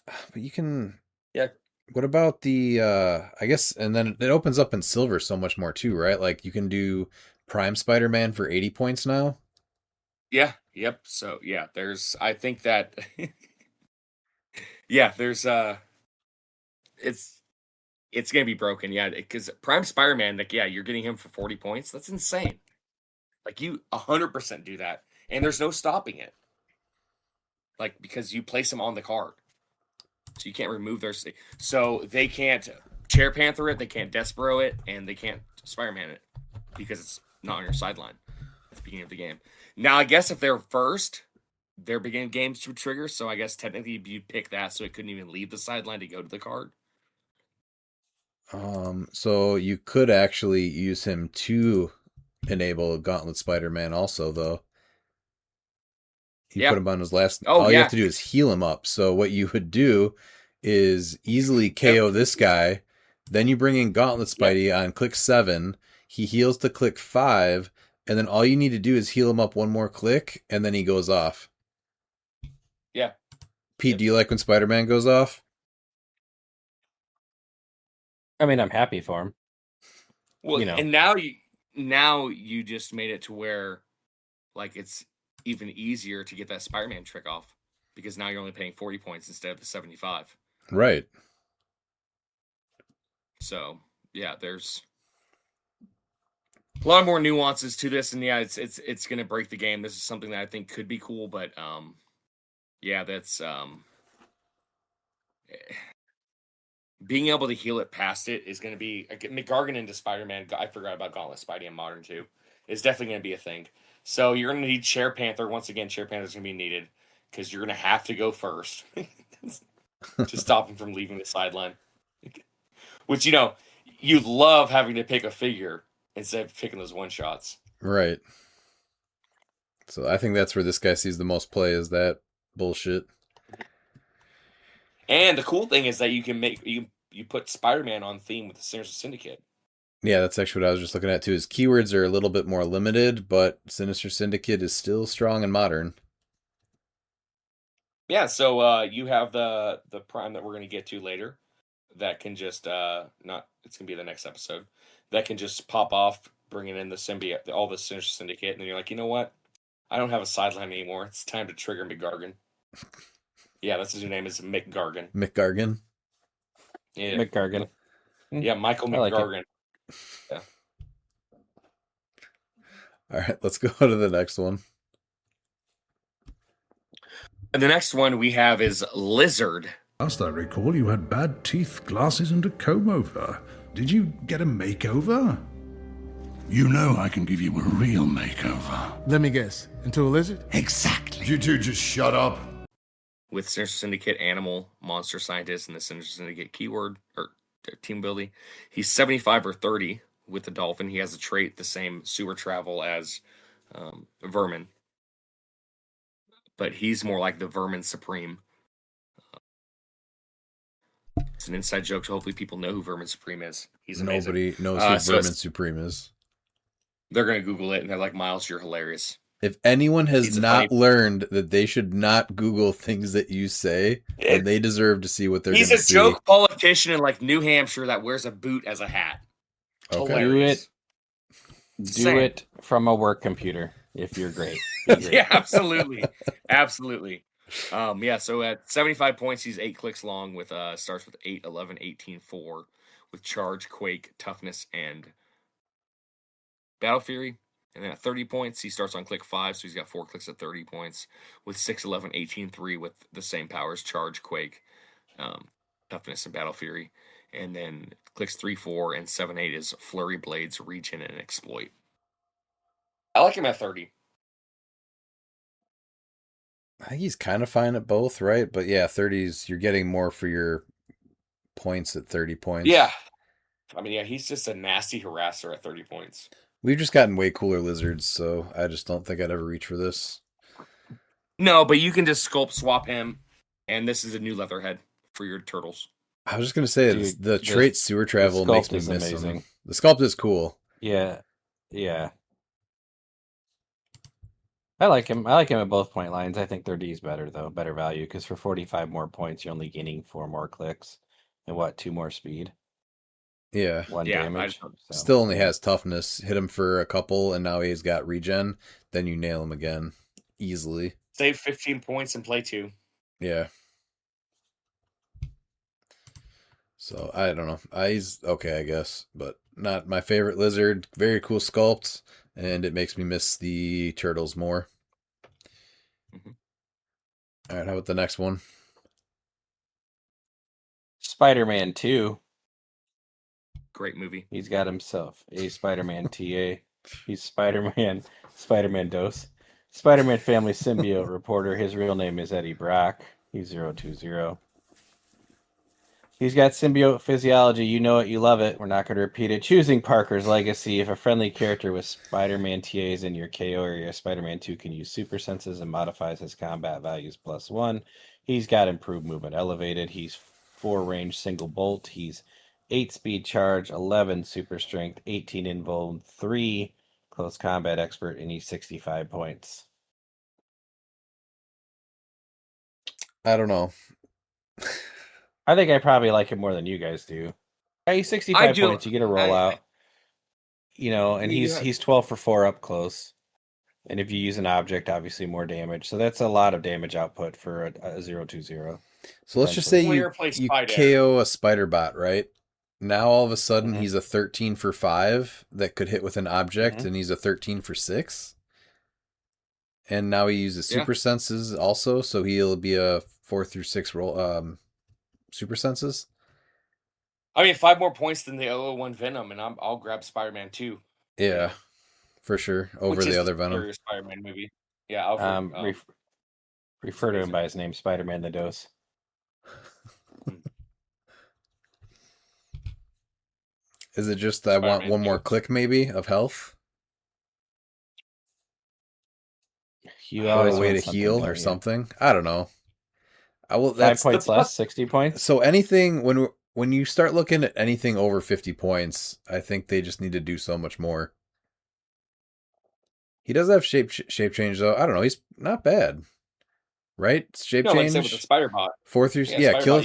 Speaker 2: but you can.
Speaker 3: Yeah.
Speaker 2: What about the? I guess, and then it opens up in silver so much more too, right? Like you can do Prime Spider-Man for 80 points now.
Speaker 3: Yeah. Yep. So yeah, I think that. Yeah, there's it's gonna be broken, yeah, because Prime Spider-Man, like, yeah, you're getting him for 40 points. That's insane. Like you 100% do that, and there's no stopping it. Like because you place them on the card, so you can't remove their. So they can't Chair Panther it, they can't Despero it, and they can't Spider-Man it because it's not on your sideline at the beginning of the game. Now, I guess if they're first, their beginning games to trigger. So I guess technically you pick that, so it couldn't even leave the sideline to go to the card.
Speaker 2: So you could actually use him to enable Gauntlet Spider-Man also, though. You put him on his last. All you have to do is heal him up. So what you would do is easily KO this guy. Then you bring in Gauntlet Spidey on click 7. He heals to click 5. And then all you need to do is heal him up one more click. And then he goes off.
Speaker 3: Yeah.
Speaker 2: Pete, do you like when Spider-Man goes off?
Speaker 6: I mean, I'm happy for him.
Speaker 3: Well, and now you just made it to where, like, it's even easier to get that Spider-Man trick off because now you're only paying 40 points instead of the 75.
Speaker 2: Right.
Speaker 3: So yeah, there's a lot more nuances to this, and yeah, it's gonna break the game. This is something that I think could be cool, but yeah, that's being able to heal it past it is going to be McGargan into Spider-Man. I forgot about Gauntlet Spidey in Modern 2. It's definitely going to be a thing. So you're going to need Chair Panther. Once again, Chair Panther is going to be needed because you're going to have to go first to stop him from leaving the sideline. Which, you love having to pick a figure instead of picking those one-shots.
Speaker 2: Right. So I think that's where this guy sees the most play is that bullshit.
Speaker 3: And the cool thing is that you can you put Spider-Man on theme with the Sinister Syndicate.
Speaker 2: Yeah, that's actually what I was just looking at too. His keywords are a little bit more limited, but Sinister Syndicate is still strong and modern.
Speaker 3: Yeah, so you have the Prime that we're going to get to later that can just it's going to be the next episode, that can just pop off, bringing in the symbiote, all the Sinister Syndicate, and then you're like, you know what? I don't have a sideline anymore. It's time to trigger McGargan. Yeah, that's his new name is McGargan.
Speaker 2: McGargan?
Speaker 3: Yeah.
Speaker 6: McGargan.
Speaker 3: Yeah, Michael McGargan. Yeah.
Speaker 2: All right, let's go to the next one.
Speaker 3: And the next one we have is Lizard.
Speaker 1: Last I recall, you had bad teeth, glasses, and a comb-over. Did you get a makeover? You know I can give you a real makeover.
Speaker 10: Let me guess. Into a lizard?
Speaker 1: Exactly. You two just shut up.
Speaker 3: With Sinister Syndicate Animal, Monster Scientist, and the Sinister Syndicate keyword, or team ability. He's 75 or 30 with the Dolphin. He has a trait, the same sewer travel as Vermin. But he's more like the Vermin Supreme. It's an inside joke, so hopefully people know who Vermin Supreme is. He's amazing.
Speaker 2: Nobody knows who Vermin Supreme is.
Speaker 3: They're going to Google it, and they're like, Miles, you're hilarious.
Speaker 2: If anyone has not learned that they should not Google things that you say, then they deserve to see what they're going to see.
Speaker 3: He's a joke politician in like New Hampshire that wears a boot as a hat.
Speaker 2: Okay.
Speaker 3: Hilarious.
Speaker 6: Do it from a work computer. If you're great. Be great.
Speaker 3: Yeah, absolutely. Absolutely. So at 75 points, he's 8 clicks long with starts with 8, 11, 18, 4 with charge, quake, toughness, and battle fury. And then at 30 points, he starts on click 5, so he's got 4 clicks at 30 points with 6, 11, 18, 3 with the same powers, charge, quake, toughness, and battle fury. And then clicks 3, 4, and 7, 8 is flurry, blades, regen, and exploit. I like him at 30.
Speaker 2: I think he's kind of fine at both, right? But yeah, 30s, you're getting more for your points at 30 points.
Speaker 3: Yeah. I mean, yeah, he's just a nasty harasser at 30 points.
Speaker 2: We've just gotten way cooler lizards, so I just don't think I'd ever reach for this.
Speaker 3: No, but you can just sculpt swap him, and this is a new leatherhead for your turtles.
Speaker 2: I was just going to say,
Speaker 6: Dude,
Speaker 2: the trait sewer travel
Speaker 6: the
Speaker 2: makes
Speaker 6: sculpt
Speaker 2: me
Speaker 6: is
Speaker 2: miss
Speaker 6: amazing.
Speaker 2: him. The sculpt is cool.
Speaker 6: Yeah. I like him. I like him at both point lines. I think 30 is better, though. Better value, because for 45 more points, you're only gaining 4 more clicks. And 2 more speed?
Speaker 2: Yeah.
Speaker 6: 1 damage.
Speaker 2: Still only has toughness. Hit him for a couple, and now he's got regen. Then you nail him again. Easily.
Speaker 3: Save 15 points and play 2.
Speaker 2: Yeah. So, I don't know. He's okay, I guess. But not my favorite lizard. Very cool sculpt. And it makes me miss the turtles more.
Speaker 3: Mm-hmm.
Speaker 2: All right, how about the next one?
Speaker 6: Spider-Man 2.
Speaker 3: Great movie.
Speaker 6: He's got himself a Spider-Man TA. He's Spider-Man Dose. Spider-Man family symbiote reporter. His real name is Eddie Brock. He's 020. He's got symbiote physiology. You know it, you love it. We're not going to repeat it. Choosing Parker's legacy. If a friendly character with Spider-Man TAs in your KO area, Spider-Man 2 can use super senses and modifies his combat values +1. He's got improved movement elevated. He's 4 range single bolt. He's 8 speed charge, 11 super strength, 18 invuln, 3 close combat expert, and he's 65 points.
Speaker 2: I don't know.
Speaker 6: I think I probably like him more than you guys do. He's 65 points. You get a rollout, and he's 12 for 4 up close. And if you use an object, obviously more damage. So that's a lot of damage output for a 020.
Speaker 2: So let's just say you KO a spider bot, right? Now all of a sudden he's a 13 for 5 that could hit with an object, and he's a 13 for 6. And now he uses super senses also, so he'll be a 4 through 6 roll super senses.
Speaker 3: I mean, 5 more points than the 001 Venom, and I'll grab Spider-Man 2.
Speaker 2: Yeah, for sure. Over the other Venom.
Speaker 3: Spider-Man movie. Yeah,
Speaker 6: refer to him by his name, Spider-Man the Dose.
Speaker 2: Is it just I want one more click maybe of health?
Speaker 6: You always
Speaker 2: or a way to heal or something. I don't know.
Speaker 6: 5 points less, 60 points.
Speaker 2: So anything when you start looking at anything over 50 points, I think they just need to do so much more. He does have shape change though. I don't know. He's not bad, right? Shape change.
Speaker 3: Like with the spider bot.
Speaker 2: 4 through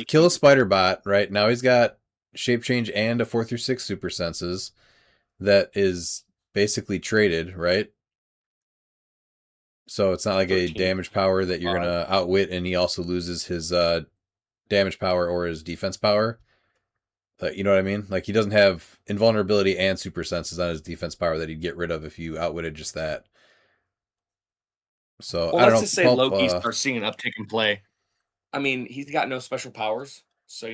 Speaker 2: kill a spider bot. Right now he's got shape change and a 4 through 6 super senses that is basically traded, right? So it's not like 13. A damage power that you're going to outwit, and he also loses his damage power or his defense power. You know what I mean? Like, he doesn't have invulnerability and super senses on his defense power that he'd get rid of if you outwitted just that. So, I don't know.
Speaker 3: Let's just say Loki starts seeing an uptick in play. I mean, he's got no special powers, so,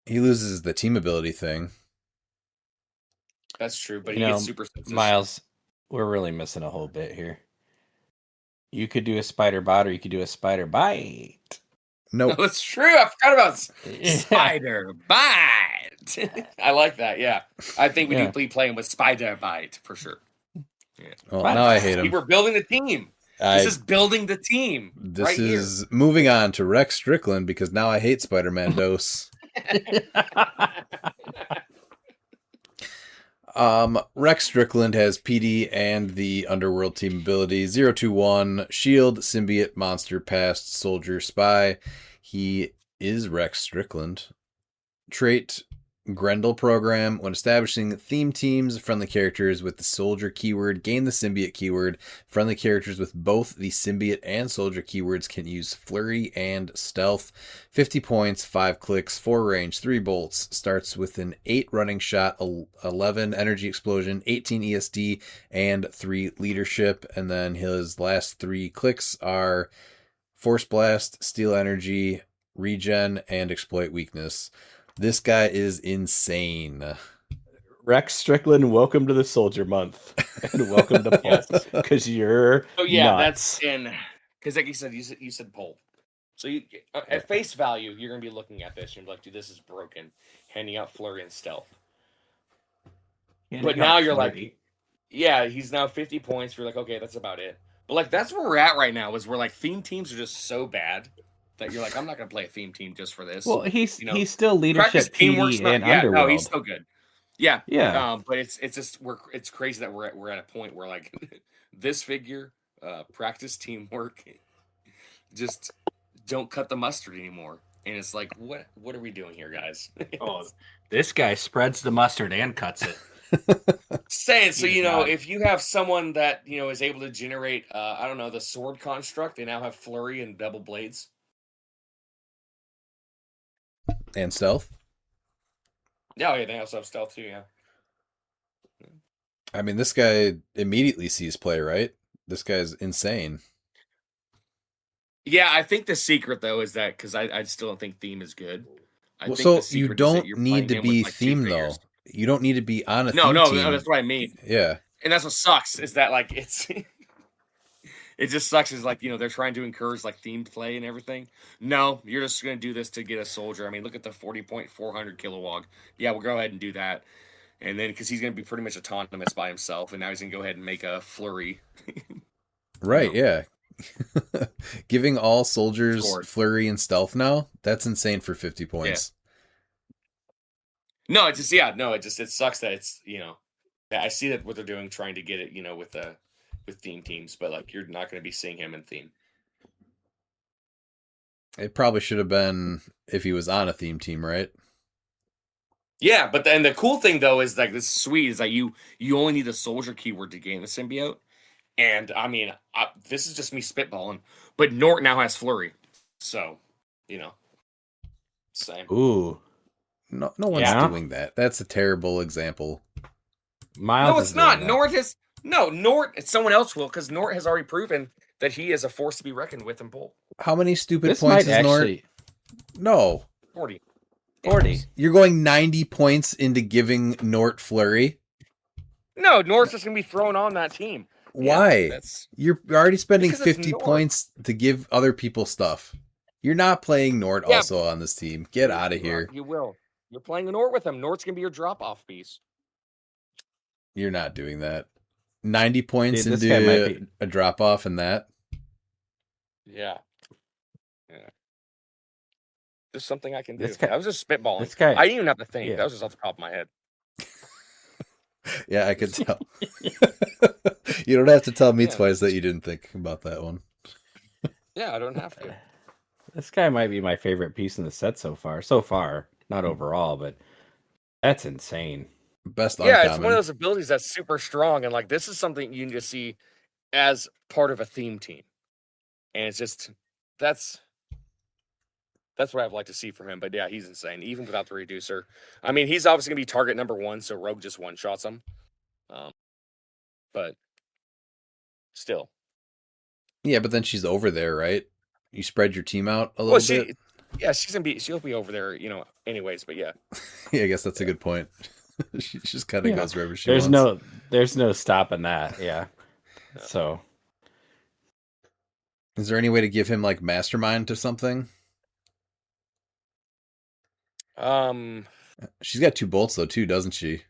Speaker 2: He loses the team ability thing.
Speaker 3: That's true, but he gets super senses.
Speaker 6: Miles, we're really missing a whole bit here. You could do a spider bot, or you could do a spider bite.
Speaker 2: Nope.
Speaker 3: No, it's true. I forgot about spider bite. I like that. Yeah, I think we need to be playing with spider bite for sure.
Speaker 2: Yeah. Well, now I hate him.
Speaker 3: We're building the team. This is building the team.
Speaker 2: This is moving on to Rex Strickland because now I hate Spider-Man Dose. Rex Strickland has PD and the Underworld team ability 021 Shield, Symbiote, Monster, Past, Soldier, Spy. He is Rex Strickland. Trait Grendel program. When establishing theme teams, friendly characters with the soldier keyword gain the symbiote keyword. Friendly characters with both the symbiote and soldier keywords can use flurry and stealth. 50 points, 5 clicks, 4 range, 3 bolts. Starts with an 8 running shot, 11 energy explosion, 18 ESD, and 3 leadership. And then his last 3 clicks are force blast, steal energy, regen, and exploit weakness. This guy is insane.
Speaker 6: Rex Strickland, welcome to the Soldier Month, and welcome to Pulp, because you're nuts.
Speaker 3: That's in because like you said Pulp. So you at face value, you're gonna be looking at this and you're like, dude, this is broken. Handing out flurry and stealth. But now you're like, yeah, he's now 50 points. You're like, okay, that's about it. But like that's where we're at right now. Is where like theme teams are just so bad that you're like, I'm not gonna play a theme team just for this.
Speaker 6: Well, he's still leadership PD and Underworld.
Speaker 3: No, he's still good. Yeah. But it's just it's crazy that we're at a point where like this figure, practice teamwork, just don't cut the mustard anymore. And it's like, what are we doing here, guys?
Speaker 11: This guy spreads the mustard and cuts it.
Speaker 3: Saying so, if you have someone that is able to generate, I don't know, the sword construct, they now have flurry and double blades.
Speaker 2: And stealth?
Speaker 3: Yeah, they also have stealth too, yeah.
Speaker 2: I mean, this guy immediately sees play, right? This guy's insane.
Speaker 3: Yeah, I think the secret, though, is that, because I still don't think theme is good.
Speaker 2: So you don't need to be theme, though. You don't need to be on a theme team.
Speaker 3: No, that's what I mean.
Speaker 2: Yeah.
Speaker 3: And that's what sucks, is that, like, it just sucks is like, they're trying to encourage like themed play and everything. No, you're just going to do this to get a soldier. I mean, look at the 40.400 kilowog. Yeah, we'll go ahead and do that. And then because he's going to be pretty much autonomous by himself, and now he's going to go ahead and make a flurry.
Speaker 2: Right, yeah. Giving all soldiers flurry and stealth now, that's insane for 50 points.
Speaker 3: Yeah. No, it sucks that it's, I see that what they're doing, trying to get it, with theme teams, but like you're not going to be seeing him in theme.
Speaker 2: It probably should have been if he was on a theme team, right?
Speaker 3: Yeah, but then the cool thing though is like this is sweet is like you only need the soldier keyword to gain the symbiote, and I mean this is just me spitballing, but Nort now has flurry, so same.
Speaker 6: Ooh,
Speaker 2: no one's doing that. That's a terrible example.
Speaker 6: Miles,
Speaker 3: no, it's not. Nort has. No, Nort, someone else will, because Nort has already proven that he is a force to be reckoned with in Bull.
Speaker 2: How many stupid points is Nort? No.
Speaker 3: 40.
Speaker 2: You're going 90 points into giving Nort flurry?
Speaker 3: No, Nort's just going to be thrown on that team.
Speaker 2: Why? Yeah, you're already spending 50 points to give other people stuff. You're not playing Nort also on this team. Get out of here.
Speaker 3: You will. You're playing a Nort with him. Nort's going to be your drop-off piece.
Speaker 2: You're not doing that. 90 points into a drop off in that.
Speaker 3: Yeah. There's something I can do. I was just spitballing. I didn't even have to think. That was just off the top of my head.
Speaker 2: Yeah, I could tell. You don't have to tell me twice that you didn't think about that one.
Speaker 3: Yeah, I don't have to.
Speaker 6: This guy might be my favorite piece in the set so far. Not overall, but that's insane.
Speaker 2: Best uncommon.
Speaker 3: It's one of those abilities that's super strong, and like this is something you need to see as part of a theme team, and it's just that's what I'd like to see from him. But yeah, he's insane, even without the reducer. I mean, he's obviously gonna be target number 1, so Rogue just one shots him. But still,
Speaker 2: yeah. But then she's over there, right? You spread your team out a little bit.
Speaker 3: Yeah, she'll be over there, anyways. But yeah,
Speaker 2: yeah, I guess that's a good point. She just kind of goes wherever she wants.
Speaker 6: There's no stopping that. Yeah. So,
Speaker 2: is there any way to give him like mastermind to something? She's got 2 bolts though too, doesn't she?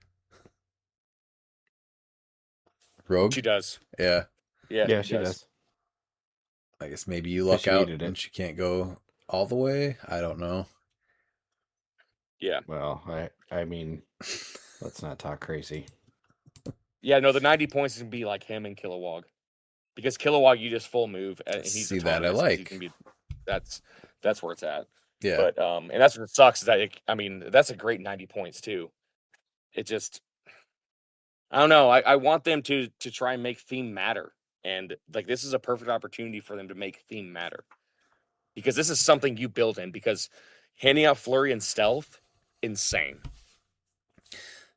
Speaker 2: Rogue.
Speaker 3: She does.
Speaker 2: Yeah.
Speaker 6: Yeah, she does.
Speaker 2: I guess maybe you luck out and she can't go all the way. I don't know.
Speaker 3: Yeah.
Speaker 6: Well, I mean, let's not talk crazy.
Speaker 3: Yeah, no, the 90 points is going to be like him and Kilowog. Because Kilowog, you just full move. And he's
Speaker 2: see that I like.
Speaker 3: that's where it's at.
Speaker 2: Yeah.
Speaker 3: But and that's what sucks is that I mean that's a great 90 points too. It just I don't know. I want them to try and make theme matter, and like this is a perfect opportunity for them to make theme matter because this is something you build in. Because handing out flurry and stealth, insane.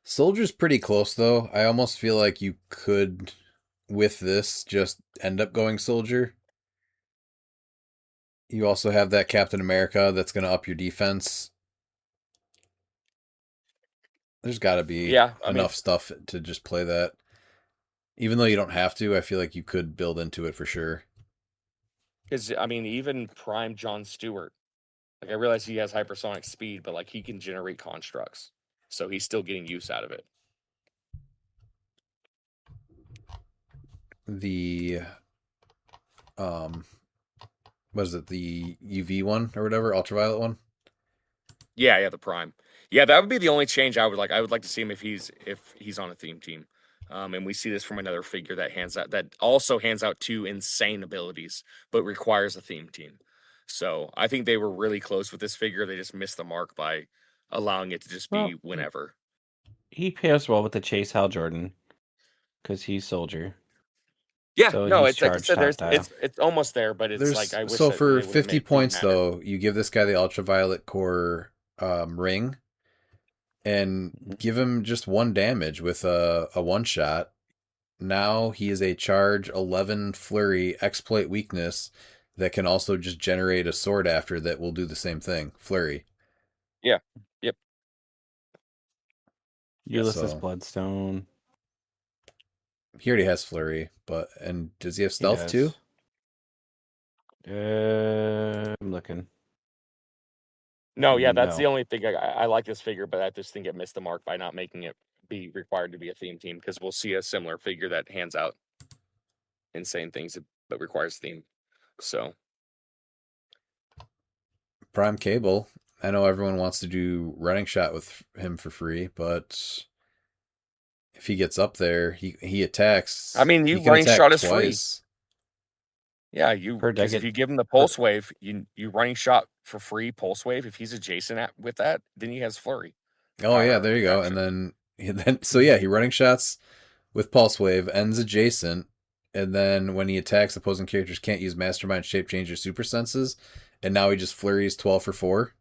Speaker 2: Soldier's pretty close though. I almost feel like you could, with this, just end up going soldier. You also have that Captain America that's going to up your defense. There's got to be enough stuff to just play that. Even though you don't have to, I feel like you could build into it for sure.
Speaker 3: Because I mean, even Prime John Stewart, like I realize he has hypersonic speed, but like he can generate constructs, so he's still getting use out of it.
Speaker 2: The was it the UV one or whatever, ultraviolet one?
Speaker 3: Yeah, the Prime. Yeah, that would be the only change I would like. I would like to see him if he's on a theme team. And we see this from another figure that also hands out 2 insane abilities, but requires a theme team. So I think they were really close with this figure. They just missed the mark by allowing it to just be whenever.
Speaker 6: He pairs well with the Chase Hal Jordan because he's soldier.
Speaker 3: Yeah,
Speaker 6: so
Speaker 3: no,
Speaker 6: it's
Speaker 3: like I said, it's almost there, but it's like I wish.
Speaker 2: So for 50 points though, you give this guy the ultraviolet core ring, and give him just 1 damage with a 1-shot. Now he is a charge 11 flurry exploit weakness that can also just generate a sword after that will do the same thing. Flurry.
Speaker 3: Yeah. Yep.
Speaker 6: Ulysses Bloodstone.
Speaker 2: He already has flurry, and does he have stealth too?
Speaker 6: I'm looking.
Speaker 3: No, yeah, that's the only thing I like this figure, but I just think it missed the mark by not making it be required to be a theme team because we'll see a similar figure that hands out insane things but requires theme. So
Speaker 2: Prime Cable. I know everyone wants to do running shot with him for free, but if he gets up there, he attacks.
Speaker 3: I mean, you running shot is free. Yeah,
Speaker 6: because
Speaker 3: if you give him the pulse wave, you running shot for free pulse wave. If he's adjacent with that, then he has flurry.
Speaker 2: Oh yeah, there you go. And then so yeah, he running shots with pulse wave, ends adjacent, and then when he attacks, opposing characters can't use Mastermind, Shape Change, or Super Senses, and now he just flurries 12 for 4.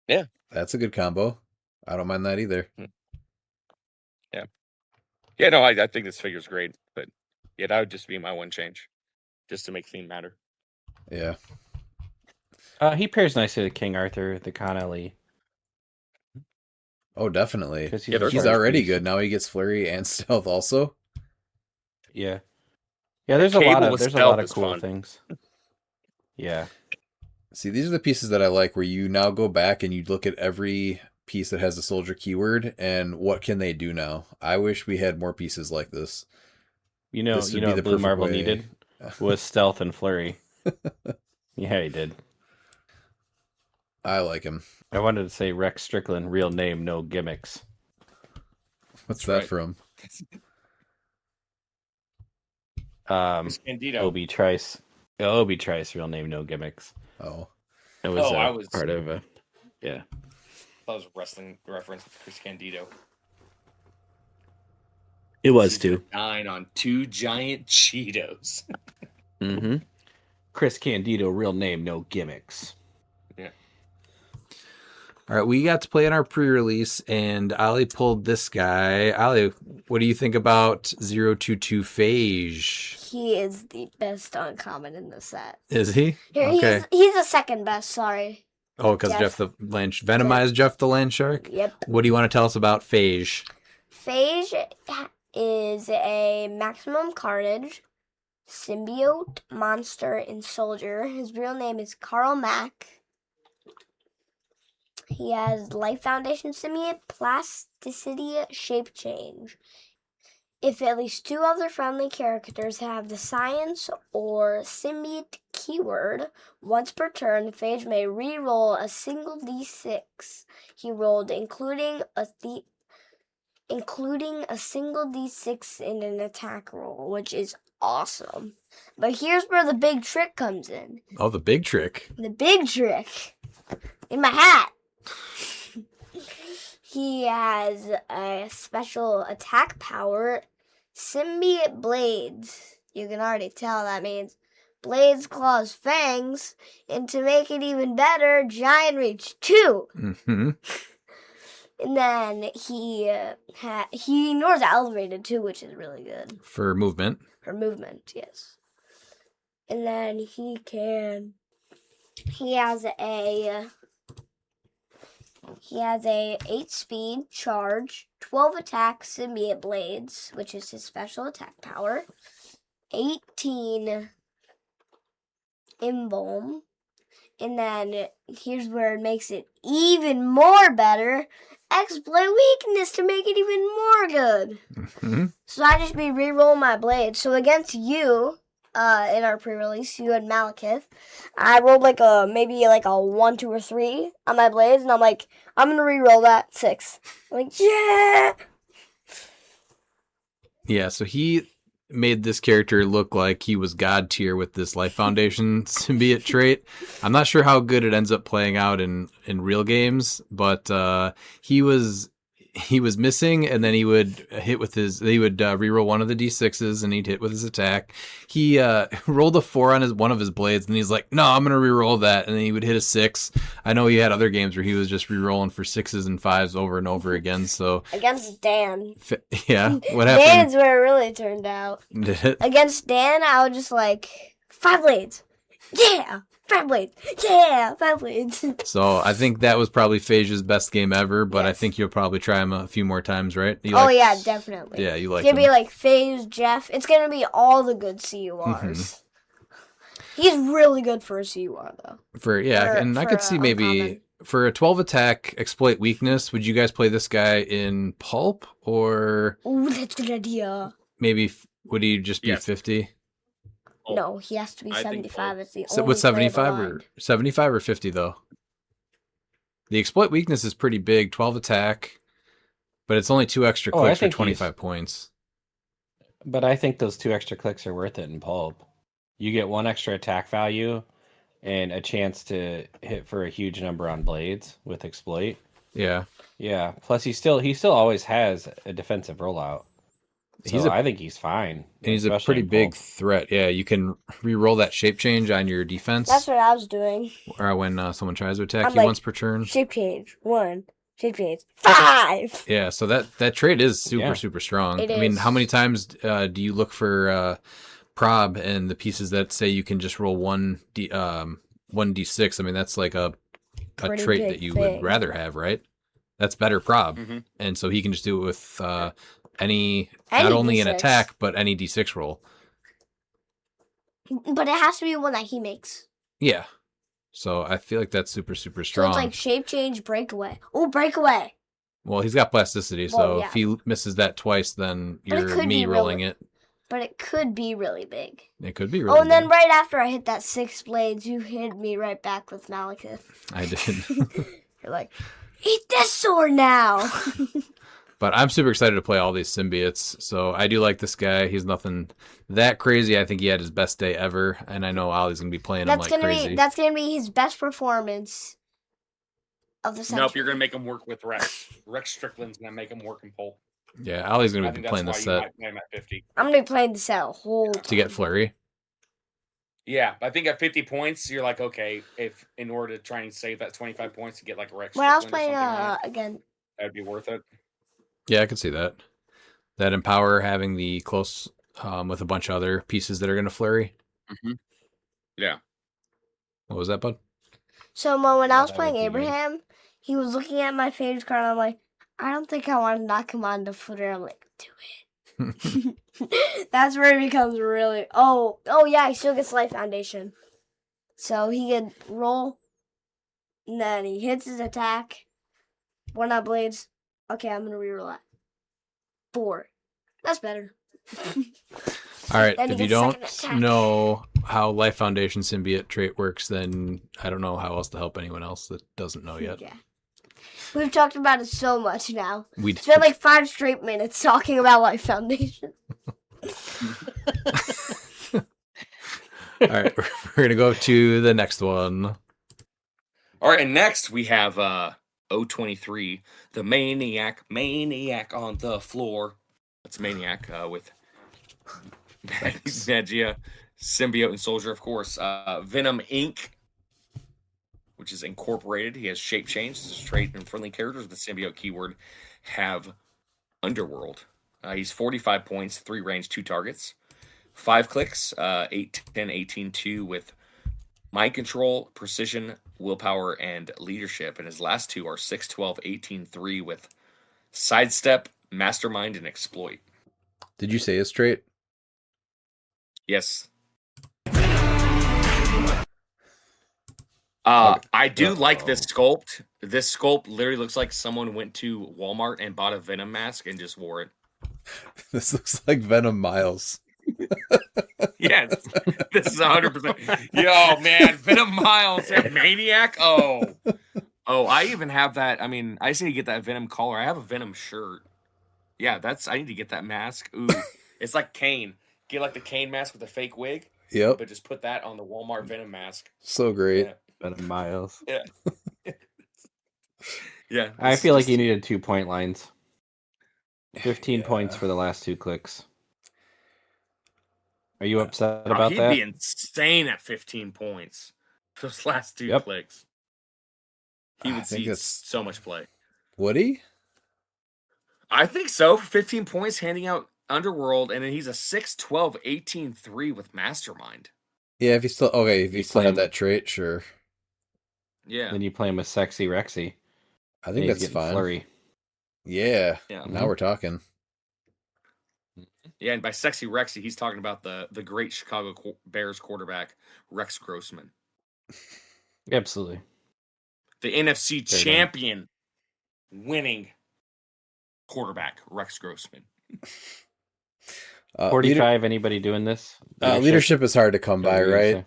Speaker 3: Yeah,
Speaker 2: that's a good combo. I don't mind that either.
Speaker 3: Yeah, no, I think this figure's great, but yeah, that would just be my one change, just to make theme matter.
Speaker 2: Yeah.
Speaker 6: He pairs nicely with King Arthur, the Connelly.
Speaker 2: Oh, definitely.
Speaker 6: He's
Speaker 2: already good. Now he gets flurry and stealth also.
Speaker 6: Yeah. Yeah, there's a lot of cool things. Yeah.
Speaker 2: See, these are the pieces that I like where you now go back and you look at every piece that has a soldier keyword and what can they do now. I wish we had more pieces like this.
Speaker 6: You know what Blue Marble needed was stealth and flurry. Yeah, he did.
Speaker 2: I like him.
Speaker 6: I wanted to say Rex Strickland, real name, no gimmicks.
Speaker 2: What's that from?
Speaker 3: Candido.
Speaker 6: Trice, real name, no gimmicks.
Speaker 2: Oh.
Speaker 6: It was part of a... Yeah.
Speaker 3: That was a wrestling reference with Chris Candido.
Speaker 6: It was too.
Speaker 3: 9 on 2 giant Cheetos.
Speaker 6: Mm-hmm. Chris Candido, real name, no gimmicks.
Speaker 3: Yeah.
Speaker 2: All right, we got to play in our pre-release, and Ollie pulled this guy. Ollie, what do you think about 022 Phage?
Speaker 7: He is the best uncommon in the set.
Speaker 2: Is he?
Speaker 7: Here,
Speaker 2: okay.
Speaker 7: He's the second best, sorry.
Speaker 2: Oh, because Jeff the Land... Venomized Jeff the Land Shark?
Speaker 7: Yep.
Speaker 2: What do you want to tell us about Phage?
Speaker 7: Phage is a maximum carnage, symbiote, monster, and soldier. His real name is Carl Mack. He has Life Foundation symbiote, plasticity, shape change. If at least 2 other friendly characters have the science or symbiote keyword, once per turn, Phage may re-roll a single d6 he rolled, including a single d6 in an attack roll, which is awesome. But here's where the big trick comes in.
Speaker 2: Oh, the big trick.
Speaker 7: The big trick. in my hat. He has a special attack power, Symbiote Blades. You can already tell that means blades, claws, fangs, and to make it even better, Giant Reach 2.
Speaker 2: Mm-hmm.
Speaker 7: And then he ignores elevated too, which is really good.
Speaker 2: For movement.
Speaker 7: For movement, yes. And then he has a 8 speed charge, 12 attack symbiote blades, which is his special attack power, 18 embalm, and then here's where it makes it even more better, exploit weakness to make it even more good.
Speaker 2: Mm-hmm.
Speaker 7: So I just be re-rolling my blades. So against you, in our pre-release, you and Malekith, I rolled maybe a 1, 2, or 3 on my blades, and I'm like, I'm gonna re-roll that 6. I'm like, yeah.
Speaker 2: Yeah, so he made this character look like he was God tier with this Life Foundation symbiote trait. I'm not sure how good it ends up playing out in real games, but he was missing, and then he would hit with reroll one of the d6s, and he'd hit with his attack. He rolled a 4 on one of his blades, and he's like, "No, I'm gonna reroll that," and then he would hit a 6. I know he had other games where he was just rerolling for 6s and 5s over and over again. So
Speaker 7: against Dan,
Speaker 2: yeah, what happened?
Speaker 7: Dan's where it really turned out.
Speaker 2: Did it?
Speaker 7: Against Dan, I was just like 5 blades, yeah. 5 blades. Yeah, 5 blades.
Speaker 2: So I think that was probably Phaedra's best game ever, but yes. I think you'll probably try him a few more times, right?
Speaker 7: Yeah, definitely.
Speaker 2: Yeah, you like
Speaker 7: him. It's going to
Speaker 2: him.
Speaker 7: be like Phase, Jeff. It's going to be all the good CURs. Mm-hmm. He's really good for a CUR, though.
Speaker 2: I could see maybe uncommon. For a 12 attack exploit weakness, would you guys play this guy in Pulp, or...
Speaker 7: Ooh, that's a good idea.
Speaker 2: Maybe, would he just be 50?
Speaker 7: No, he has to be 75. It's the only.
Speaker 2: So with 75 or 50 though? The exploit weakness is pretty big, 12 attack, but it's only 2 extra clicks for 25 points.
Speaker 6: But I think those 2 extra clicks are worth it in Pulp. You get 1 extra attack value and a chance to hit for a huge number on blades with exploit.
Speaker 2: Yeah.
Speaker 6: Yeah. Plus he still always has a defensive rollout. So I think he's fine.
Speaker 2: And he's a pretty big threat. Yeah, you can re-roll that shape change on your defense.
Speaker 7: That's what I was doing.
Speaker 2: Or when someone tries to attack you once per turn.
Speaker 7: Shape change 1, shape change 5.
Speaker 2: Yeah, so that trait is super strong.
Speaker 7: It
Speaker 2: is. Mean, how many times do you look for prob and the pieces that say you can just roll 1d6? I mean, that's like a trait that you would rather have, right? That's better prob, and so he can just do it with. Any not only an attack, but any d6 roll.
Speaker 7: But it has to be one that he makes.
Speaker 2: Yeah. So I feel like that's super strong.
Speaker 7: So it's like shape change, breakaway. Oh, breakaway.
Speaker 2: Well, he's got plasticity, so if he misses that twice, then you're me rolling it.
Speaker 7: But it could be really big.
Speaker 2: It could be really big.
Speaker 7: Oh, and then right after I hit that 6 blades, you hit me right back with Malekith.
Speaker 2: I did.
Speaker 7: You're like, eat this sword now.
Speaker 2: But I'm super excited to play all these symbiotes. So I do like this guy. He's nothing that crazy. I think he had his best day ever. And I know Ollie's going to be playing him like crazy.
Speaker 7: That's going to be his best performance of the century.
Speaker 3: Nope, you're going to make him work with Rex. Rex Strickland's going to make him work in Pole.
Speaker 2: Yeah, Ollie's going to be playing the set.
Speaker 3: I'm at 50.
Speaker 7: I'm going to be playing the set a whole time.
Speaker 2: To get Flurry?
Speaker 3: Yeah, I think at 50 points, you're like, okay, if in order to try and save that 25 points to get like Rex
Speaker 7: when I was
Speaker 3: Strickland
Speaker 7: playing again,
Speaker 3: that'd be worth it.
Speaker 2: Yeah, I could see that. That Empower having the close with a bunch of other pieces that are going to flurry.
Speaker 3: Mm-hmm. Yeah.
Speaker 2: What was that, bud?
Speaker 7: So when I was playing Abraham, he was looking at my favorite card, and I'm like, I don't think I want to knock him on the footer. I'm like, do it. That's where it becomes really... Oh, yeah, he still gets Life Foundation. So he can roll, and then he hits his attack. 1 out blades. Okay, I'm going to reroll that. 4. That's better.
Speaker 2: All right, if you don't know how Life Foundation symbiote trait works, then I don't know how else to help anyone else that doesn't know yet.
Speaker 7: Yeah. We've talked about it so much now.
Speaker 2: We
Speaker 7: spent like 5 straight minutes talking about Life Foundation.
Speaker 2: All right, we're going to go to the next one.
Speaker 3: All right, and next we have 023, the Maniac on the floor. That's Maniac with Magia, Symbiote, and Soldier, of course. Venom Inc., which is incorporated. He has shape change. This is trait and friendly characters with the symbiote keyword have Underworld. He's 45 points, 3 range, 2 targets. 5 clicks, 8, 10, 18, 2 with mind control, precision, willpower, and leadership. And his last 2 are 6, 12, 18, 3 with sidestep, mastermind, and exploit.
Speaker 2: Did you say his trait?
Speaker 3: Yes. I do like this sculpt. This sculpt literally looks like someone went to Walmart and bought a Venom mask and just wore it.
Speaker 2: This looks like Venom Miles.
Speaker 3: Yes, this is 100%. Yo, man, Venom Miles and Maniac. Oh, I even have that. I mean, I just need to get that Venom collar. I have a Venom shirt. Yeah, I need to get that mask. Ooh, it's like Kane. Get like the Kane mask with the fake wig.
Speaker 2: Yep.
Speaker 3: But just put that on the Walmart Venom mask.
Speaker 2: So great.
Speaker 3: Yeah.
Speaker 6: Venom Miles.
Speaker 3: Yeah. Yeah.
Speaker 6: I feel like you needed 2-point lines. 15 points for the last 2 clicks. Are you upset about
Speaker 3: he'd
Speaker 6: that?
Speaker 3: He'd be insane at 15 points. Those last 2 clicks. He would see so much play.
Speaker 2: Would he?
Speaker 3: I think so. 15 points handing out Underworld, and then he's a 6, 12, 18, 3 with Mastermind.
Speaker 2: Yeah, if he still had that trait, sure.
Speaker 3: Yeah.
Speaker 6: Then you play him with Sexy Rexy.
Speaker 2: I think that's fine.
Speaker 6: Flurry.
Speaker 2: Yeah. Now we're talking.
Speaker 3: Yeah, and by Sexy Rexy, he's talking about the great Chicago Bears quarterback, Rex Grossman.
Speaker 6: Absolutely.
Speaker 3: The NFC champion winning quarterback, Rex Grossman.
Speaker 6: 45, anybody doing this?
Speaker 2: Leadership is hard to come by, right?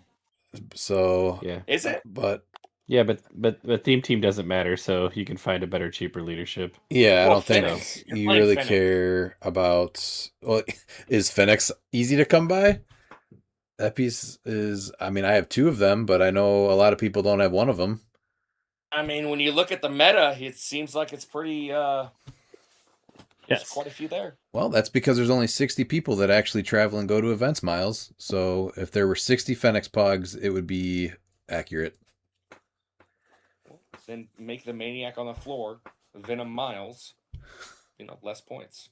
Speaker 2: So
Speaker 6: yeah.
Speaker 3: Is it?
Speaker 6: But the theme team doesn't matter, so you can find a better, cheaper leadership.
Speaker 2: Yeah, I don't think you really care about. Well, is Phoenix easy to come by? That piece is. I mean, I have 2 of them, but I know a lot of people don't have one of them.
Speaker 3: I mean, when you look at the meta, it seems like it's pretty. There's quite a few there.
Speaker 2: Well, that's because there's only 60 people that actually travel and go to events, Miles. So if there were 60 Phoenix Pogs, it would be accurate.
Speaker 3: Then make the Maniac on the floor, Venom Miles, less points.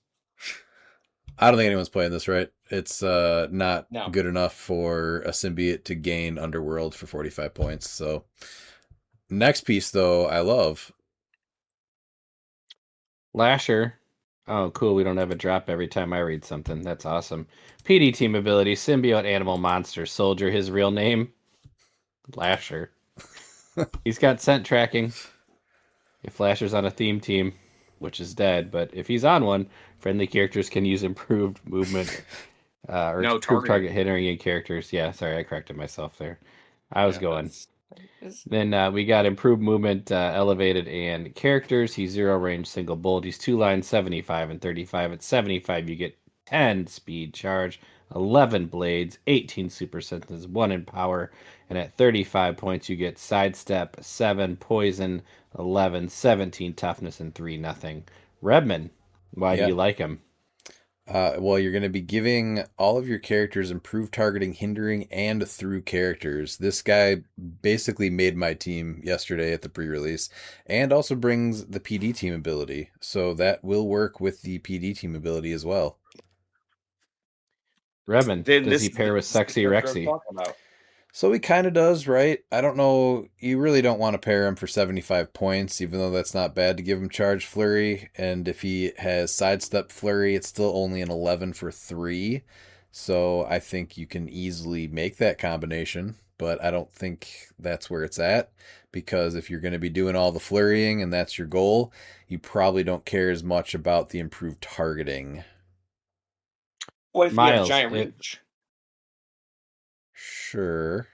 Speaker 2: I don't think anyone's playing this right. It's not good enough for a symbiote to gain Underworld for 45 points. So next piece, though, I love.
Speaker 6: Lasher. Oh, cool. We don't have a drop every time I read something. That's awesome. PD team ability, symbiote, animal, monster, soldier. His real name, Lasher. He's got scent tracking. If Lasher's on a theme team, which is dead, but if he's on one, friendly characters can use improved movement or improved target hindering in characters. Yeah, sorry, I corrected myself there. I was going. Then we got improved movement, elevated, and characters. He's 0 range, single bolt. He's 2 lines, 75 and 35. At 75, you get 10 speed charge, 11 blades, 18 super sentences, 1 in power. And at 35 points, you get sidestep, 7 poison, 11, 17 toughness, and 3 nothing. Redman, why do you like him?
Speaker 2: Well, you're going to be giving all of your characters improved targeting, hindering, and through characters. This guy basically made my team yesterday at the pre-release, and also brings the PD team ability. So that will work with the PD team ability as well.
Speaker 6: Redman, does he pair with Sexy Rexy?
Speaker 2: So he kind of does, right? I don't know. You really don't want to pair him for 75 points, even though that's not bad to give him Charge Flurry. And if he has Sidestep Flurry, it's still only an 11 for 3. So I think you can easily make that combination, but I don't think that's where it's at. Because if you're going to be doing all the flurrying and that's your goal, you probably don't care as much about the improved targeting.
Speaker 3: What if you have a giant reach?
Speaker 2: Sure.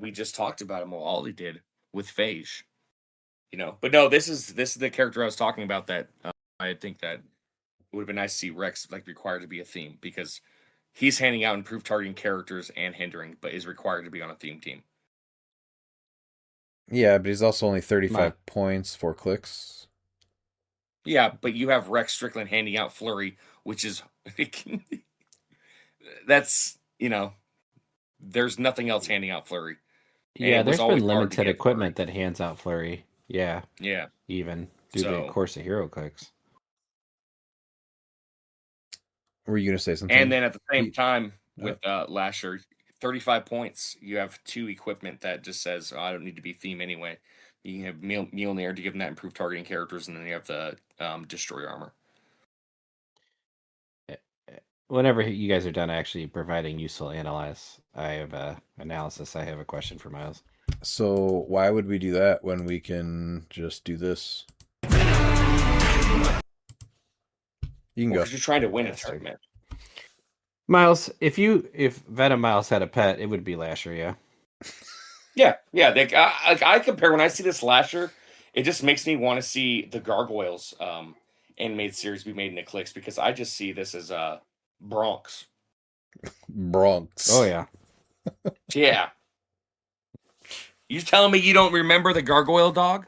Speaker 3: We just talked about him. Well, Ollie did with Phage, But no, this is the character I was talking about. That I think that it would have been nice to see Rex required to be a theme because he's handing out improved targeting characters and hindering, but is required to be on a theme team.
Speaker 2: Yeah, but he's also only 35 points, 4 clicks.
Speaker 3: Yeah, but you have Rex Strickland handing out Flurry, which is that's there's nothing else handing out Flurry.
Speaker 6: Yeah, there's been limited equipment that hands out Flurry. Yeah.
Speaker 3: Yeah.
Speaker 6: Even through the course of hero clicks.
Speaker 2: Were you going to say something?
Speaker 3: And then at the same time with Lasher, 35 points, you have 2 equipment that just says, I don't need to be theme anyway. You can have Mjolnir to give them that improved targeting characters, and then you have the Destroyer armor.
Speaker 6: Whenever you guys are done actually providing useful analysis, I have a question for Miles.
Speaker 2: So why would we do that when we can just do this? You can go.
Speaker 3: Because you're trying to win a tournament.
Speaker 6: Miles, if Venom Miles had a pet, it would be Lasher, yeah.
Speaker 3: Yeah. I compare when I see this Lasher, it just makes me want to see the Gargoyles animated series be made in CLX, because I just see this as Bronx.
Speaker 2: Oh
Speaker 6: yeah.
Speaker 3: Yeah. You telling me you don't remember the Gargoyle dog?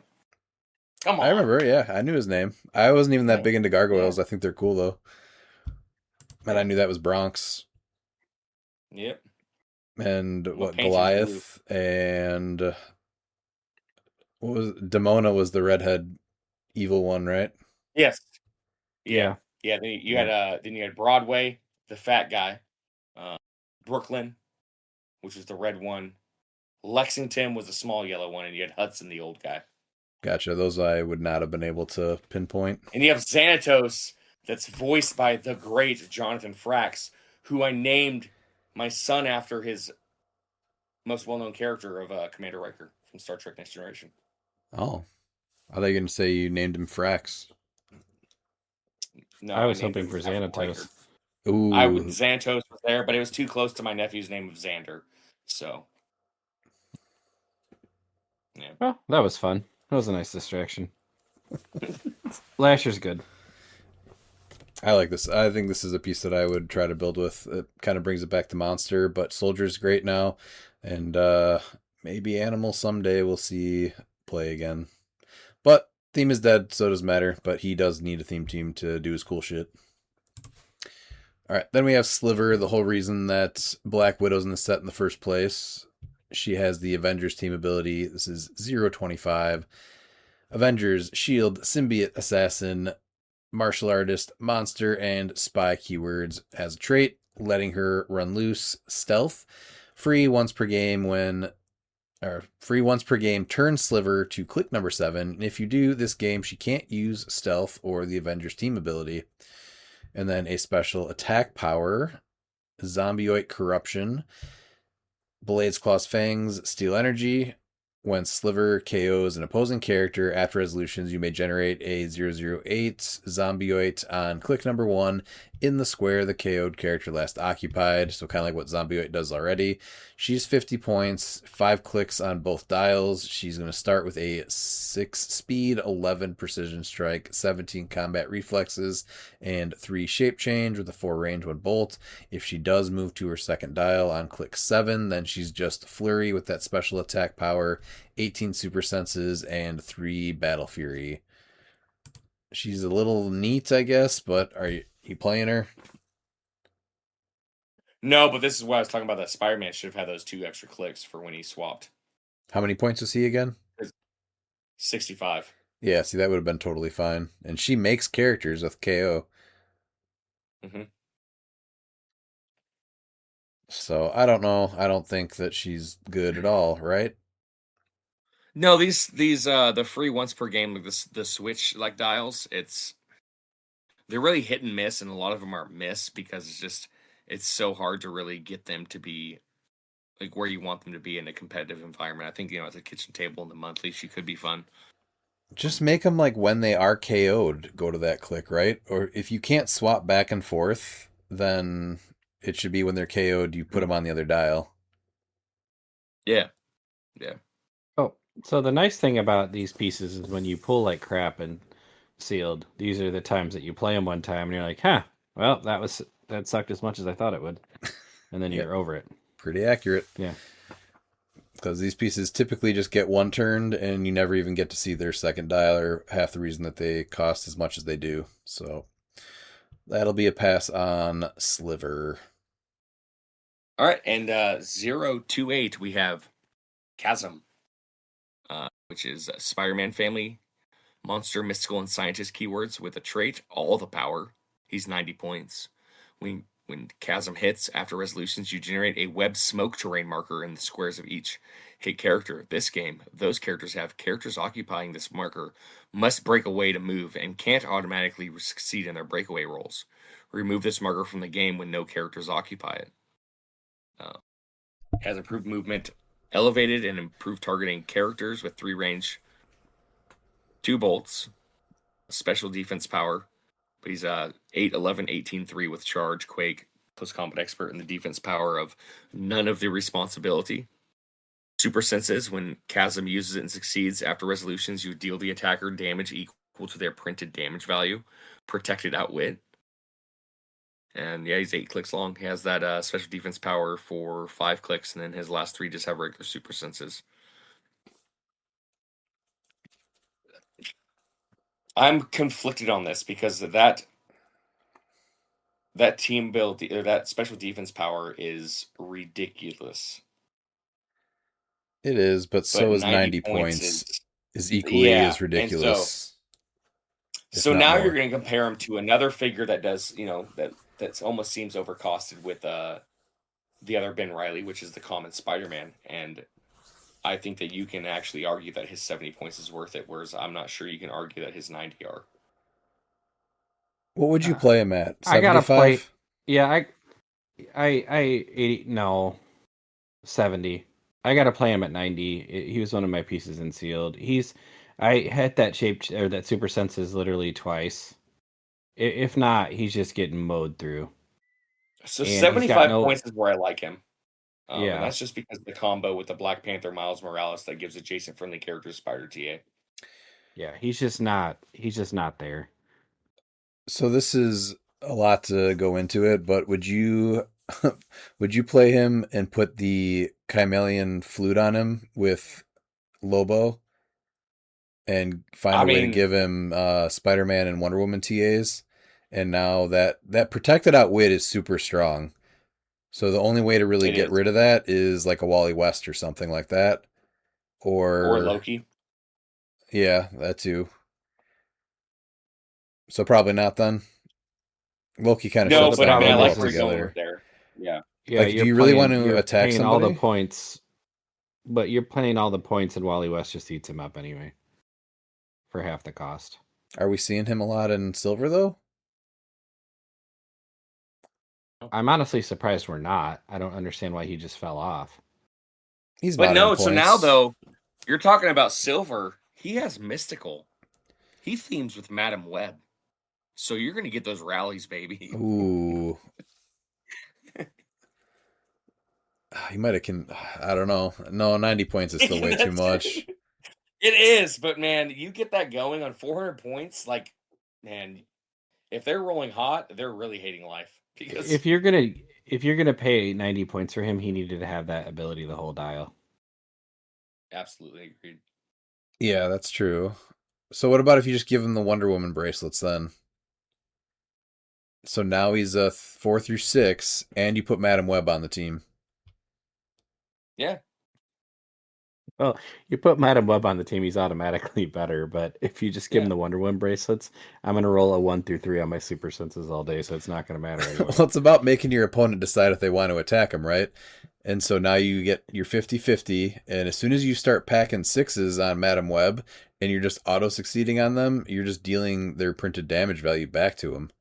Speaker 3: Come on.
Speaker 2: I remember, yeah. I knew his name. I wasn't even that big into gargoyles. I think they're cool, though. And I knew that was Bronx.
Speaker 3: Yep.
Speaker 2: And what, Goliath and what was Demona was the redhead evil one, right?
Speaker 3: Yes. Yeah. Then you had Broadway, the fat guy, Brooklyn, which was the red one. Lexington was the small yellow one, and you had Hudson, the old guy.
Speaker 2: Gotcha. Those I would not have been able to pinpoint.
Speaker 3: And you have Xanatos, that's voiced by the great Jonathan Frakes, who I named my son after his most well-known character of Commander Riker from Star Trek Next Generation.
Speaker 2: Oh. I thought you were going to say you named him Frakes.
Speaker 3: No,
Speaker 6: I was hoping for Xanatos.
Speaker 2: Ooh.
Speaker 3: Xanatos was there, but it was too close to my nephew's name of Xander. So. Yeah.
Speaker 6: Well, that was fun. That was a nice distraction. Lasher's good.
Speaker 2: I like this. I think this is a piece that I would try to build with. It kind of brings it back to Monster, but Soldier's great now. And maybe Animal someday we'll see play again. But theme is dead, so it doesn't matter. But he does need a theme team to do his cool shit. All right, then we have Sliver, the whole reason that Black Widow's in the set in the first place. She has the Avengers team ability. This is 025. Avengers, Shield, Symbiote, Assassin, Martial Artist, Monster, and Spy keywords as a trait, letting her run loose, Stealth, free once per game, turn Sliver to click number 7. And if you do this game, she can't use Stealth or the Avengers team ability. And then a special attack power, Zombioid Corruption, Blades, Claws, Fangs, Steel Energy. When Sliver KOs an opposing character after resolutions, you may generate a 008 Zombioid on click number 1 in the square the KO'd character last occupied. So kind of like what Zombioid does already. She's 50 points, 5 clicks on both dials. She's going to start with a 6 speed, 11 precision strike, 17 combat reflexes, and 3 shape change with a 4 range, 1 bolt. If she does move to her second dial on click 7, then she's just Flurry with that special attack power, 18 super senses, and 3 battle fury. She's a little neat, I guess, but are you playing her?
Speaker 3: No, but this is what I was talking about. That Spider-Man should have had those 2 extra clicks for when he swapped.
Speaker 2: How many points is he again?
Speaker 3: 65.
Speaker 2: Yeah, see, that would have been totally fine. And she makes characters with KO.
Speaker 3: Mm-hmm.
Speaker 2: So, I don't know. I don't think that she's good at all, right?
Speaker 3: No, these the free once per game, like the Switch like dials, they're really hit and miss, and a lot of them are miss because it's so hard to really get them to be like where you want them to be in a competitive environment. I think at the kitchen table in the monthly, she could be fun.
Speaker 2: Just make them like when they are KO'd, go to that click, right? Or if you can't swap back and forth, then it should be when they're KO'd, you put them on the other dial.
Speaker 3: Yeah.
Speaker 6: Oh, so the nice thing about these pieces is when you pull like crap and Sealed, these are the times that you play them one time and you're like, well, that sucked as much as I thought it would. And then you're over it.
Speaker 2: Pretty accurate.
Speaker 6: Yeah.
Speaker 2: Because these pieces typically just get one turned, and you never even get to see their second dial, or half the reason that they cost as much as they do. So that'll be a pass on Sliver.
Speaker 3: All right, and 028, we have Chasm, which is Spider-Man family, monster, mystical, and scientist keywords with a trait, all the power. He's 90 points. When Chasm hits, after resolutions, you generate a web smoke terrain marker in the squares of each hit character. This game, those characters have characters occupying this marker must break away to move and can't automatically succeed in their breakaway rolls. Remove this marker from the game when no characters occupy it. Has improved movement, elevated and improved targeting characters with 3 range, 2 bolts, special defense power. But he's 8, 11, 18, 3 with charge, quake, plus combat expert, and the defense power of none of the responsibility. Super senses, when Chasm uses it and succeeds after resolutions, you deal the attacker damage equal to their printed damage value. Protected outwit. And yeah, he's 8 clicks long. He has that special defense power for 5 clicks, and then his last 3 just have regular super senses. I'm conflicted on this because that team build, or that special defense power is ridiculous.
Speaker 2: It is, but so is 90 points is equally as ridiculous.
Speaker 3: So now you're going to compare him to another figure that does, that almost seems overcosted with the other Ben Reilly, which is the common Spider-Man. And I think that you can actually argue that his 70 points is worth it, whereas I'm not sure you can argue that his 90 are.
Speaker 2: What would you play him at? 75?
Speaker 6: I gotta play. Yeah, I 80. No, 70. I gotta play him at 90. He was one of my pieces in sealed. I hit that shape or that super senses literally twice. If not, he's just getting mowed through.
Speaker 3: So 75 points is where I like him.
Speaker 6: Yeah,
Speaker 3: and that's just because of the combo with the Black Panther Miles Morales that gives adjacent friendly characters Spider TA.
Speaker 6: Yeah, he's just not there.
Speaker 2: So this is a lot to go into it, but would you play him and put the Chimelian flute on him with Lobo and find a way to give him Spider-Man and Wonder Woman TAs? And now that protected outwit is super strong. So the only way to really get rid of that is like a Wally West or something like that. Or
Speaker 3: Loki.
Speaker 2: Yeah, that too. So probably not then. Loki kind of
Speaker 3: no, but I mean, I like where you're going with there. Yeah.
Speaker 6: Yeah.
Speaker 2: Like, do you really want to attack somebody?
Speaker 6: All the points, but you're playing all the points, and Wally West just eats him up anyway for half the cost.
Speaker 2: Are we seeing him a lot in silver though?
Speaker 6: I'm honestly surprised we're not. I don't understand why he just fell off.
Speaker 3: But no, so now though, you're talking about silver. He has mystical. He themes with Madam Web. So you're going to get those rallies, baby.
Speaker 2: Ooh. He might have I don't know. No, 90 points is still way too much.
Speaker 3: It is, but man, you get that going on 400 points, like, man, if they're rolling hot, they're really hating life. Because
Speaker 6: if you're gonna pay 90 points for him, he needed to have that ability the whole dial.
Speaker 3: Absolutely agreed.
Speaker 2: Yeah, that's true. So what about if you just give him the Wonder Woman bracelets then? So now he's a 4 through 6, and you put Madam Web on the team.
Speaker 3: Yeah.
Speaker 6: Well, you put Madam Web on the team, he's automatically better. But if you just give him the Wonder Woman bracelets, I'm going to roll a 1 through 3 on my super senses all day, so it's not going to matter anymore.
Speaker 2: Well, it's about making your opponent decide if they want to attack him, right? And so now you get your 50-50, and as soon as you start packing 6s on Madam Web, and you're just auto-succeeding on them, you're just dealing their printed damage value back to them.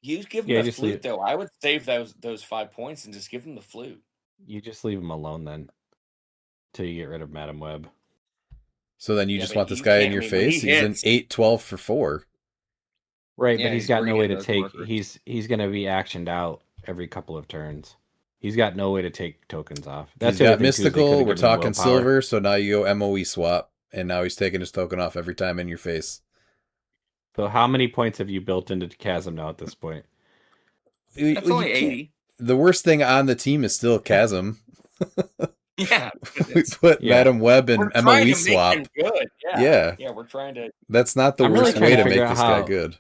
Speaker 3: You give them the flute, though. I would save those 5 points and just give them the flute.
Speaker 6: You just leave him alone then, till you get rid of Madam Web.
Speaker 2: So then you just want this guy in your face? He's an 8-12 for 4.
Speaker 6: Right, but he's got no way to take... He's going to be actioned out every couple of turns. He's got no way to take tokens off.
Speaker 2: That's he's got mystical, we're talking silver, so now you go MOE swap, and now he's taking his token off every time in your face.
Speaker 6: So how many points have you built into Chasm now at this point?
Speaker 3: That's only 80.
Speaker 2: The worst thing on the team is still Chasm.
Speaker 3: Yeah.
Speaker 2: We put Madam Web and
Speaker 3: We're trying
Speaker 2: MOE
Speaker 3: to
Speaker 2: swap.
Speaker 3: make him good.
Speaker 2: Yeah.
Speaker 3: Yeah, we're trying to.
Speaker 2: That's not the
Speaker 6: I'm really
Speaker 2: worst
Speaker 6: trying
Speaker 2: way
Speaker 6: to
Speaker 2: to
Speaker 6: figure
Speaker 2: make
Speaker 6: out
Speaker 2: this guy
Speaker 6: how-
Speaker 2: good.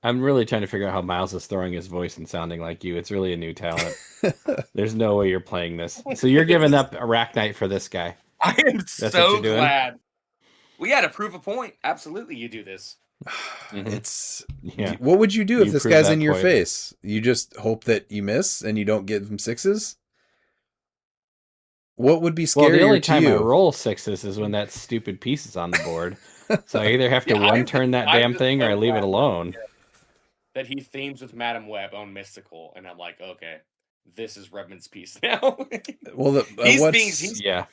Speaker 6: I'm really trying to figure out how Miles is throwing his voice and sounding like you. It's really a new talent. There's no way you're playing this. So you're giving up Arachnite for this guy.
Speaker 3: I am
Speaker 6: That's what
Speaker 3: so
Speaker 6: you're doing?
Speaker 3: glad. We had to prove a point. Absolutely, you do this.
Speaker 2: It's
Speaker 6: Yeah.
Speaker 2: What would you do if
Speaker 6: You
Speaker 2: this
Speaker 6: proved
Speaker 2: guy's
Speaker 6: that
Speaker 2: in your
Speaker 6: point.
Speaker 2: face? You just hope that you miss and you don't give him sixes? What would be scarier
Speaker 6: Well, the only
Speaker 2: to
Speaker 6: time
Speaker 2: you?
Speaker 6: I roll sixes is when that stupid piece is on the board. So I either have to
Speaker 3: Yeah,
Speaker 6: turn that
Speaker 3: I'm
Speaker 6: damn
Speaker 3: just
Speaker 6: thing or
Speaker 3: so
Speaker 6: I leave it
Speaker 3: glad
Speaker 6: alone.
Speaker 3: That he themes with Madam Web on Mystical, and I'm like, okay, this is Redmond's piece now.
Speaker 2: Well,
Speaker 3: he's
Speaker 6: yeah.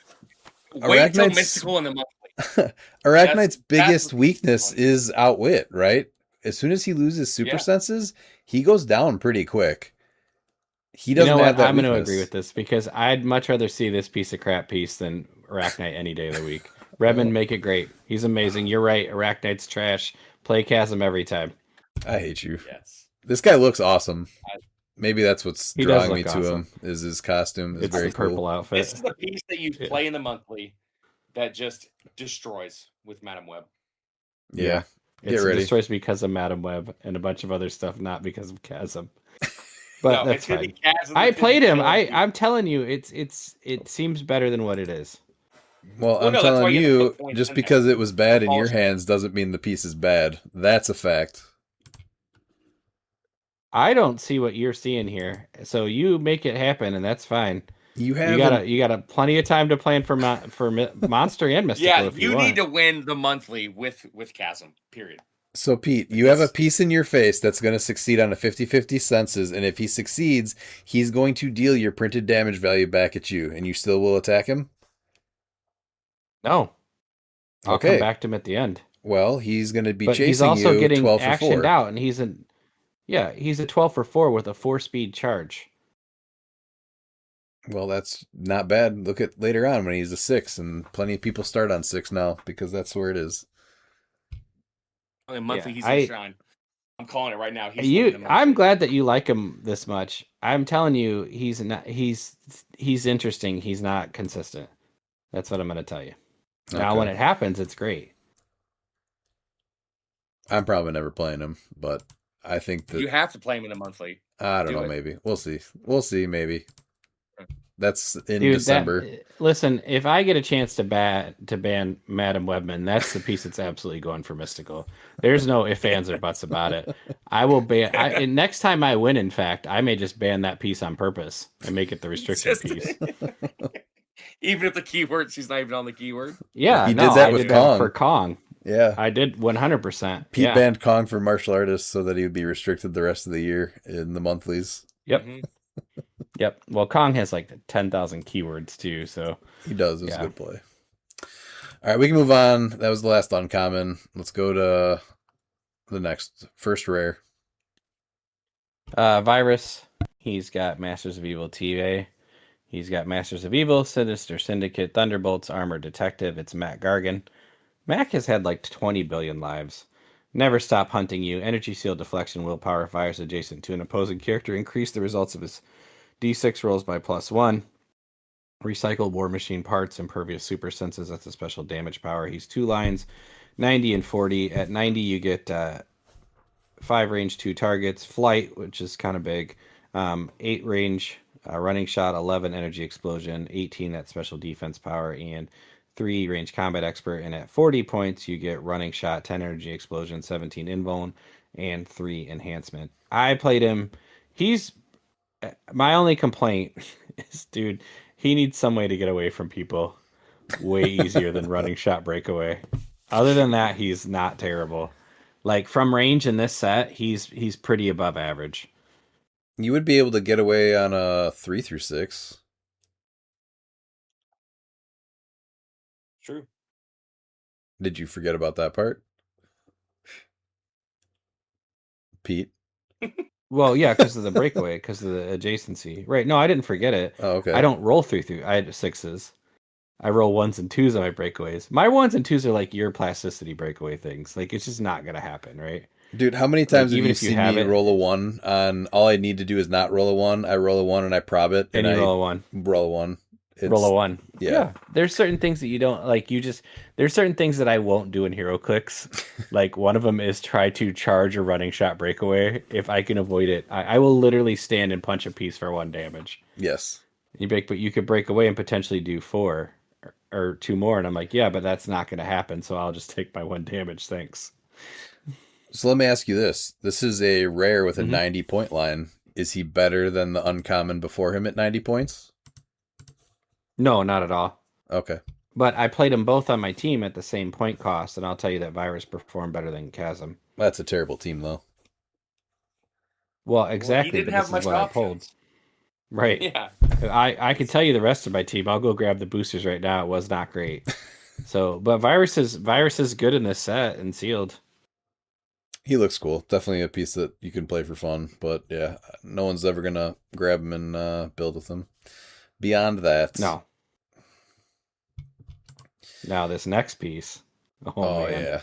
Speaker 3: wait till
Speaker 2: Arachnite's-
Speaker 3: Mystical in the monthly.
Speaker 2: Arachnite's
Speaker 3: That's
Speaker 2: biggest
Speaker 3: what's
Speaker 2: weakness
Speaker 3: funny.
Speaker 2: is outwit, right? As soon as he loses super
Speaker 3: Yeah.
Speaker 2: senses, he goes down pretty quick. He
Speaker 6: You
Speaker 2: doesn't
Speaker 6: know what?
Speaker 2: have that
Speaker 6: I'm going to
Speaker 2: weakness.
Speaker 6: agree with this because I'd much rather see this piece of crap piece than Arachnite any day of the week. Redmond, make it great. He's amazing. You're right. Arachnite's trash. Play Chasm every time.
Speaker 2: I hate you.
Speaker 3: Yes.
Speaker 2: This guy looks awesome. Maybe that's what's
Speaker 6: He does
Speaker 2: drawing me
Speaker 6: look
Speaker 2: to
Speaker 6: awesome.
Speaker 2: him. Is his costume is
Speaker 6: It's
Speaker 2: very
Speaker 6: the purple
Speaker 2: cool.
Speaker 6: outfit.
Speaker 3: This is the piece that you play in the monthly that just destroys with Madam Web.
Speaker 2: Yeah. Get
Speaker 6: It's
Speaker 2: ready.
Speaker 6: destroys because of Madam Web and a bunch of other stuff, not because of Chasm. But
Speaker 3: No,
Speaker 6: that's
Speaker 3: it's gonna
Speaker 6: fine.
Speaker 3: be Chasm.
Speaker 6: I
Speaker 3: It's gonna
Speaker 6: played
Speaker 3: be
Speaker 6: him.
Speaker 3: killing
Speaker 6: I'm telling you, it seems better than what it is.
Speaker 2: Well,
Speaker 3: Well,
Speaker 2: I'm
Speaker 3: no, that's why
Speaker 2: telling
Speaker 3: you have to
Speaker 2: you,
Speaker 3: put points
Speaker 2: just
Speaker 3: in
Speaker 2: because
Speaker 3: there.
Speaker 2: it was bad in your
Speaker 3: Also-
Speaker 2: hands doesn't mean the piece is bad. That's a fact.
Speaker 6: I don't see what you're seeing here. So you make it happen, and that's fine.
Speaker 2: You have
Speaker 6: You got plenty of time to plan for Monster and Mystical.
Speaker 3: Yeah,
Speaker 6: if you
Speaker 3: you
Speaker 6: want.
Speaker 3: need to win the monthly with Chasm. Period.
Speaker 2: So, Pete, you have a piece in your face that's going to succeed on a 50-50 senses, and if he succeeds, he's going to deal your printed damage value back at you, and you still will attack him?
Speaker 6: No. I'll
Speaker 2: Okay.
Speaker 6: come back to him at the end.
Speaker 2: Well, he's going to be
Speaker 6: But
Speaker 2: chasing
Speaker 6: he's also
Speaker 2: you
Speaker 6: getting
Speaker 2: 12 for
Speaker 6: actioned
Speaker 2: 4.
Speaker 6: out, and he's a 12 for 4 with a 4-speed charge.
Speaker 2: Well, that's not bad. Look at later on when he's a 6, and plenty of people start on 6 now, because that's where it is.
Speaker 3: The monthly,
Speaker 6: Yeah,
Speaker 3: he's gonna shine. I'm calling it right now. He's winning the monthly.
Speaker 6: I'm glad that you like him this much. I'm telling you, he's interesting. He's not consistent. That's what I'm going to tell you. Now,
Speaker 2: Okay.
Speaker 6: when it happens, it's great.
Speaker 2: I'm probably never playing him, but I think that
Speaker 3: You have to play him in the monthly.
Speaker 2: I don't
Speaker 3: Do
Speaker 2: know.
Speaker 3: it.
Speaker 2: Maybe we'll see. We'll see. Maybe that's in
Speaker 6: Dude,
Speaker 2: December.
Speaker 6: Listen, if I get a chance to ban Madam Webman, that's the piece that's absolutely going for Mystical. There's no ifs, ands, or buts about it. I will ban. And next time I win, in fact, I may just ban that piece on purpose and make it the restricted piece.
Speaker 3: Even if the keyword, she's not even on the keyword.
Speaker 6: Yeah,
Speaker 2: He
Speaker 6: no,
Speaker 2: did that
Speaker 6: I
Speaker 2: with
Speaker 6: did
Speaker 2: Kong.
Speaker 6: for Kong.
Speaker 2: Yeah,
Speaker 6: I did 100%.
Speaker 2: Pete
Speaker 6: yeah.
Speaker 2: banned Kong for martial artists so that he would be restricted the rest of the year in the monthlies.
Speaker 6: Yep.
Speaker 3: Mhm.
Speaker 6: Yep. Well, Kong has like 10,000 keywords too, so
Speaker 2: He does. It was
Speaker 6: Yeah.
Speaker 2: a good play. All right, we can move on. That was the last uncommon. Let's go to the next first rare.
Speaker 6: Virus. He's got Masters of Evil TVA. He's got Masters of Evil, Sinister Syndicate, Thunderbolts, Armored Detective. It's Matt Gargan. Mac has had like 20 billion lives. Never stop hunting you. Energy Seal Deflection, Willpower, fires adjacent to an opposing character. Increase the results of his D6 rolls by +1. Recycle War Machine parts, Impervious Super Senses. That's a special damage power. He's 2 lines, 90 and 40. At 90, you get 5 range, 2 targets. Flight, which is kind of big. 8 range, running shot, 11 energy explosion, 18 that special defense power, and 3 range combat expert. And at 40 points, you get running shot, 10 energy explosion, 17 invuln, and 3 enhancement. I played him. He's my only complaint is, dude, he needs some way to get away from people way easier than running shot breakaway. Other than that, he's not terrible. Like from range in this set, he's pretty above average.
Speaker 2: You would be able to get away on a 3 through 6.
Speaker 3: True.
Speaker 2: Did you forget about that part? Pete?
Speaker 6: Well, yeah, because of the breakaway, because of the adjacency. Right. No, I didn't forget it.
Speaker 2: Oh, okay.
Speaker 6: I don't roll through. I had 6s. I roll 1s and 2s on my breakaways. My 1s and 2s are like your plasticity breakaway things. Like, it's just not going to happen, right?
Speaker 2: Dude, how many times
Speaker 6: Like,
Speaker 2: have
Speaker 6: even
Speaker 2: you
Speaker 6: if you
Speaker 2: seen
Speaker 6: have
Speaker 2: me
Speaker 6: it-
Speaker 2: roll a 1 on all I need to do is not roll a 1? I roll a 1 and I prob it.
Speaker 6: And you roll a 1.
Speaker 2: Roll a 1.
Speaker 6: roll a 1.
Speaker 2: Yeah.
Speaker 6: There's certain things that you don't like. There's certain things that I won't do in HeroClix. Like one of them is try to charge a running shot breakaway. If I can avoid it, I will literally stand and punch a piece for 1 damage.
Speaker 2: Yes.
Speaker 6: But you could break away and potentially do 4 or 2 more. And I'm like, yeah, but that's not going to happen. So I'll just take my 1 damage. Thanks.
Speaker 2: So let me ask you this. This is a rare with a 90 point line. Is he better than the uncommon before him at 90 points?
Speaker 6: No, not at all.
Speaker 2: Okay.
Speaker 6: But I played them both on my team at the same point cost, and I'll tell you that Virus performed better than Chasm.
Speaker 2: That's a terrible team, though.
Speaker 6: Well, exactly.
Speaker 3: Well, he didn't have much
Speaker 6: I pulled. Right.
Speaker 3: Yeah.
Speaker 6: I can tell you the rest of my team. I'll go grab the boosters right now. It was not great. But Virus is good in this set and sealed.
Speaker 2: He looks cool. Definitely a piece that you can play for fun. But yeah, no one's ever going to grab him and build with him. Beyond that.
Speaker 6: No. Now this next piece.
Speaker 2: Oh man.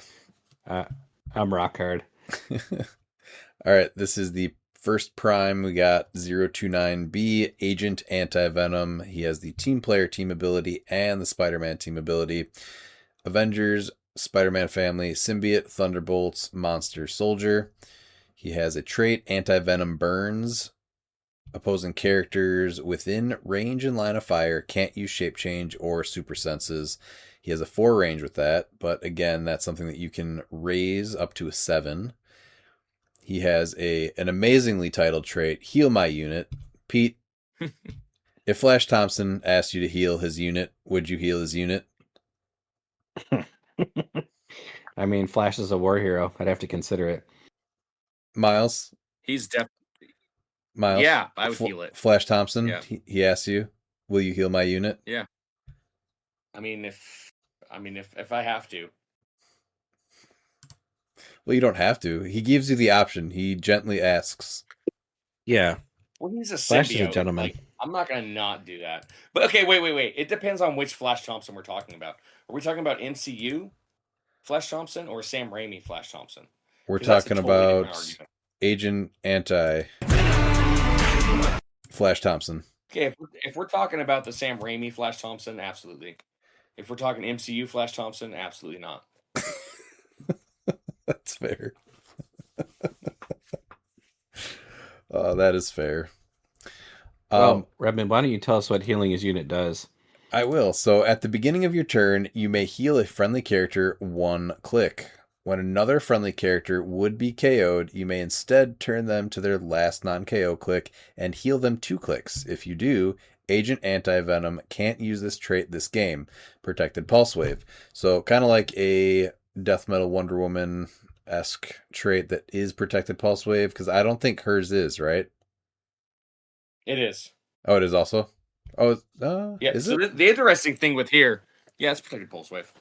Speaker 6: Yeah. I'm rock hard.
Speaker 2: All right. This is the first prime. We got 029B, Agent Anti-Venom. He has the team player team ability and the Spider-Man team ability. Avengers, Spider-Man family, symbiote, thunderbolts, monster, soldier. He has a trait, anti-venom burns. Opposing characters within range and line of fire can't use shape change or super senses. He has a 4 range with that, but again, that's something that you can raise up to a 7. He has an amazingly titled trait, heal my unit. Pete, if Flash Thompson asked you to heal his unit, would you heal his unit?
Speaker 6: I mean, Flash is a war hero. I'd have to consider it.
Speaker 2: Miles?
Speaker 3: He's definitely...
Speaker 2: Miles?
Speaker 3: Yeah, I would heal it.
Speaker 2: Flash Thompson,
Speaker 3: yeah.
Speaker 2: he asks you, will you heal my unit?
Speaker 3: Yeah. I mean, if I have to.
Speaker 2: Well, you don't have to. He gives you the option. He gently asks.
Speaker 6: Yeah.
Speaker 3: Well, he's a
Speaker 6: Flash
Speaker 3: symbiote.
Speaker 6: is a gentleman.
Speaker 3: Like, I'm not going to not do that. But okay, wait. It depends on which Flash Thompson we're talking about. Are we talking about MCU Flash Thompson or Sam Raimi Flash Thompson?
Speaker 2: We're talking about Agent Anti Flash Thompson.
Speaker 3: Okay, if we're talking about the Sam Raimi Flash Thompson, absolutely. If we're talking MCU Flash Thompson, absolutely not.
Speaker 2: That's fair. That is fair.
Speaker 6: Redmond, why don't you tell us what healing his unit does?
Speaker 2: I will. So at the beginning of your turn, you may heal a friendly character 1 click. When another friendly character would be KO'd, you may instead turn them to their last non-KO click and heal them 2 clicks. If you do, Agent Anti-Venom can't use this trait this game. Protected Pulse Wave. So kind of like a Death Metal Wonder Woman-esque trait that is Protected Pulse Wave, because I don't think hers is, right?
Speaker 3: It is.
Speaker 2: Oh, it is also? Oh,
Speaker 3: yeah.
Speaker 2: Is
Speaker 3: so
Speaker 2: it?
Speaker 3: The interesting thing with here, yeah, it's Protected Pulse Wave.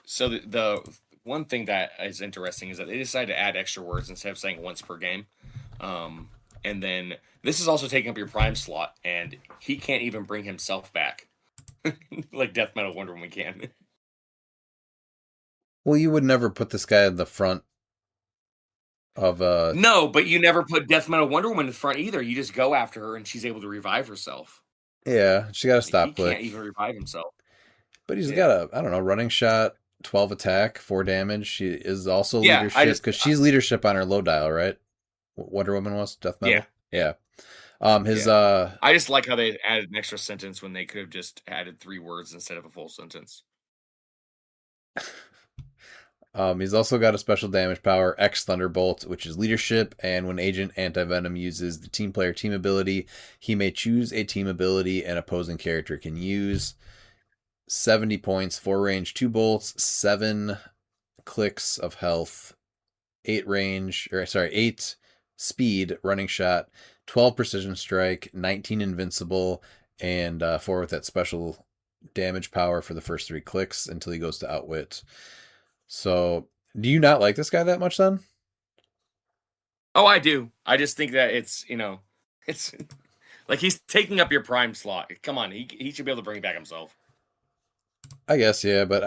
Speaker 3: So the one thing that is interesting is that they decided to add extra words instead of saying once per game. And then this is also taking up your prime slot, and he can't even bring himself back. Like Death Metal Wonder Woman can.
Speaker 2: Well, you would never put this guy in the front of
Speaker 3: No, but you never put Death Metal Wonder Woman in the front either. You just go after her and she's able to revive herself.
Speaker 2: Yeah, she got a stop click.
Speaker 3: He can't even revive himself.
Speaker 2: But he's got a, I don't know, running shot, 12 attack, 4 damage. She is also leadership, because she's leadership on her low dial, right? Wonder Woman was Death Metal? Yeah.
Speaker 3: I just like how they added an extra sentence when they could have just added 3 words instead of a full sentence.
Speaker 2: He's also got a special damage power, X Thunderbolt, which is leadership, and when Agent Anti-Venom uses the team player team ability, he may choose a team ability an opposing character can use. 70 points, 4 range, 2 bolts, 7 clicks of health, 8 speed, running shot, 12 precision strike, 19 invincible, and 4 with that special damage power for the first 3 clicks until he goes to outwit. So, do you not like this guy that much then?
Speaker 3: Oh, I do. I just think that it's like he's taking up your prime slot. Come on, he should be able to bring it back himself.
Speaker 2: I guess, yeah, but